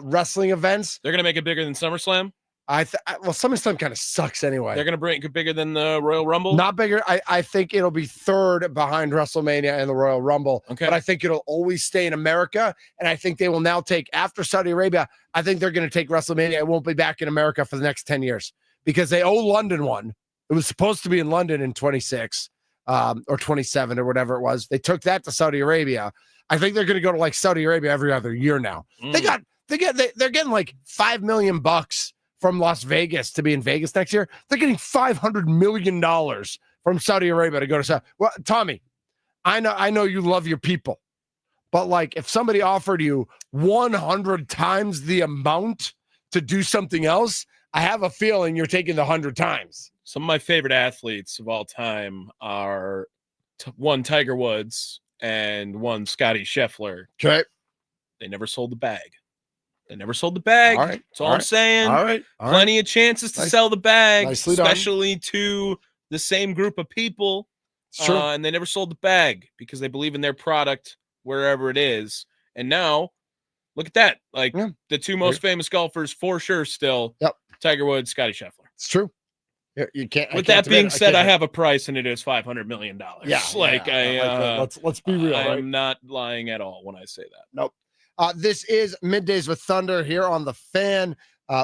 Speaker 4: wrestling events.
Speaker 5: They're going to make it bigger than SummerSlam?
Speaker 4: Well, SummerSlam kind of sucks anyway.
Speaker 5: They're going to bring it bigger than the Royal Rumble?
Speaker 4: Not bigger. I think it'll be third behind WrestleMania and the Royal Rumble.
Speaker 5: Okay.
Speaker 4: But I think it'll always stay in America. And I think they will now take, after Saudi Arabia, I think they're going to take WrestleMania. It won't be back in America for the next 10 years because they owe London one. It was supposed to be in London in 26 or 27 or whatever it was. They took that to Saudi Arabia. I think they're going to go to like Saudi Arabia every other year now. They're getting like $5 million from Las Vegas to be in Vegas next year. They're getting $500 million from Saudi Arabia to go to Saudi. Well, Tommy, I know you love your people, but like if somebody offered you 100 times the amount to do something else, I have a feeling you're taking the 100 times.
Speaker 5: Some of my favorite athletes of all time are one Tiger Woods and one Scotty Scheffler.
Speaker 4: Okay.
Speaker 5: They never sold the bag. They never sold the bag.
Speaker 4: All right.
Speaker 5: That's all I'm saying.
Speaker 4: All right.
Speaker 5: Plenty of chances to sell the bag,
Speaker 4: Nicely done.
Speaker 5: especially to the same group of people.
Speaker 4: Sure.
Speaker 5: And they never sold the bag because they believe in their product wherever it is. And now, look at that. Like the two most famous golfers for sure still.
Speaker 4: Yep.
Speaker 5: Tiger Woods, Scotty Scheffler.
Speaker 4: It's true. You can't.
Speaker 5: With that being said, I have a price, and it is $500 million.
Speaker 4: Yeah, let's be real.
Speaker 5: I'm not lying at all when I say that.
Speaker 4: Nope. This is Middays with Thunder here on The Fan.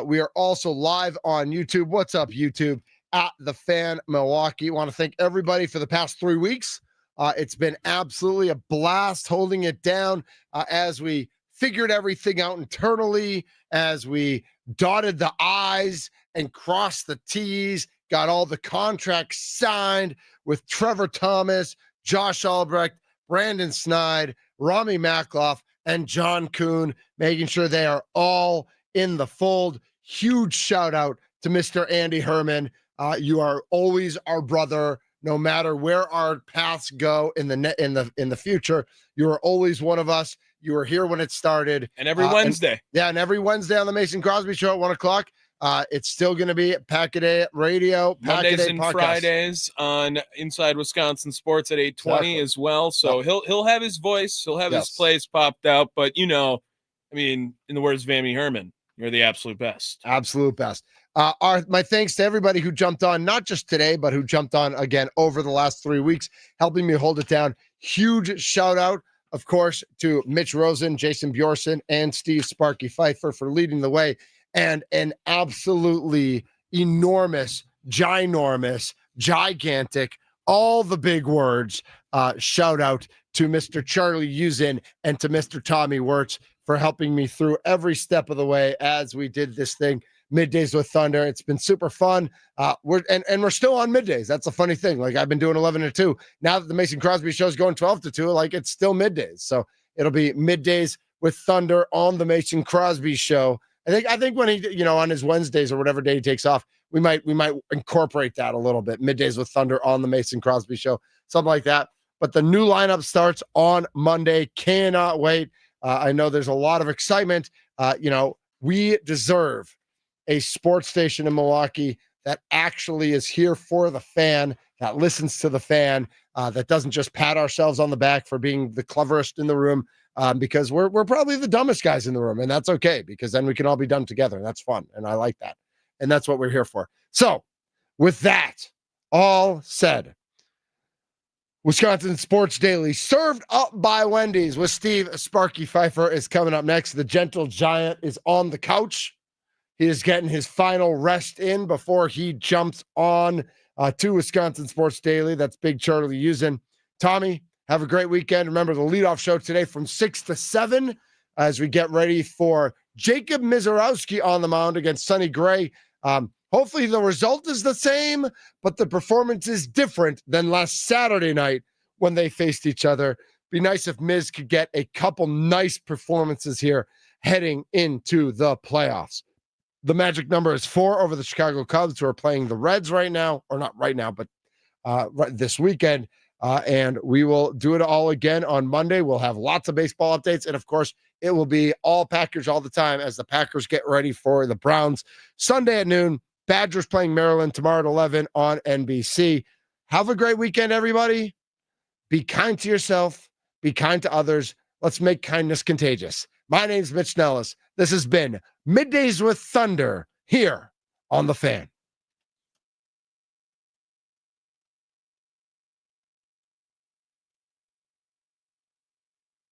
Speaker 4: We are also live on YouTube. What's up, YouTube? At The Fan Milwaukee. Want to thank everybody for the past 3 weeks. It's been absolutely a blast holding it down as we figured everything out internally, as we dotted the I's and crossed the T's, got all the contracts signed with Trevor Thomas, Josh Albrecht, Brandon Snide, Rami Makloff, and John Kuhn, making sure they are all in the fold. Huge shout out to Mr. Andy Herman. You are always our brother, no matter where our paths go in the future. You are always one of us. You were here when it started,
Speaker 5: and every Wednesday.
Speaker 4: And every Wednesday on the Mason Crosby Show at 1:00. It's still going to be Pack-A-Day Radio,
Speaker 5: Mondays and
Speaker 4: podcast.
Speaker 5: Fridays on Inside Wisconsin Sports at 8:20 as well. So he'll have his voice, he'll have his place popped out. But I mean, in the words of Andy Herman, you're the absolute best.
Speaker 4: Absolute best. My thanks to everybody who jumped on, not just today, but who jumped on again over the last 3 weeks, helping me hold it down. Huge shout out, of course, to Mitch Rosen, Jason Bjorson, and Steve Sparky Pfeiffer for leading the way. And an absolutely enormous, ginormous, gigantic, all the big words, shout out to Mr. Charlie Usin and to Mr. Tommy Wirtz for helping me through every step of the way as we did this thing, Middays with Thunder. It's been super fun. We're still on middays. That's a funny thing. Like I've been doing 11 to 2. Now that the Mason Crosby show is going 12 to 2, like it's still middays. So it'll be Middays with Thunder on the Mason Crosby show. I think when he, on his Wednesdays or whatever day he takes off, we might incorporate that a little bit. Middays with Thunder on the Mason Crosby show, something like that. But the new lineup starts on Monday. Cannot wait. I know there's a lot of excitement. We deserve a sports station in Milwaukee that actually is here for the fan, that listens to the fan, that doesn't just pat ourselves on the back for being the cleverest in the room. Because we're probably the dumbest guys in the room, and that's okay because then we can all be done together. That's fun, and I like that, and that's what we're here for. So, with that all said, Wisconsin Sports Daily, served up by Wendy's with Steve Sparky Pfeiffer, is coming up next. The gentle giant is on the couch. He is getting his final rest in before he jumps on to Wisconsin Sports Daily. That's Big Charlie Usin. Tommy, have a great weekend. Remember the leadoff show today from 6 to 7 as we get ready for Jacob Mizorowski on the mound against Sonny Gray. Hopefully the result is the same, but the performance is different than last Saturday night when they faced each other. Be nice if Miz could get a couple nice performances here heading into the playoffs. The magic number is 4 over the Chicago Cubs, who are playing the Reds right now, or not right now, but this weekend. And we will do it all again on Monday. We'll have lots of baseball updates. And of course, it will be all Packers all the time as the Packers get ready for the Browns Sunday at noon. Badgers playing Maryland tomorrow at 11 on NBC. Have a great weekend, everybody. Be kind to yourself. Be kind to others. Let's make kindness contagious. My name's Mitch Nellis. This has been Middays with Thunder here on The Fan.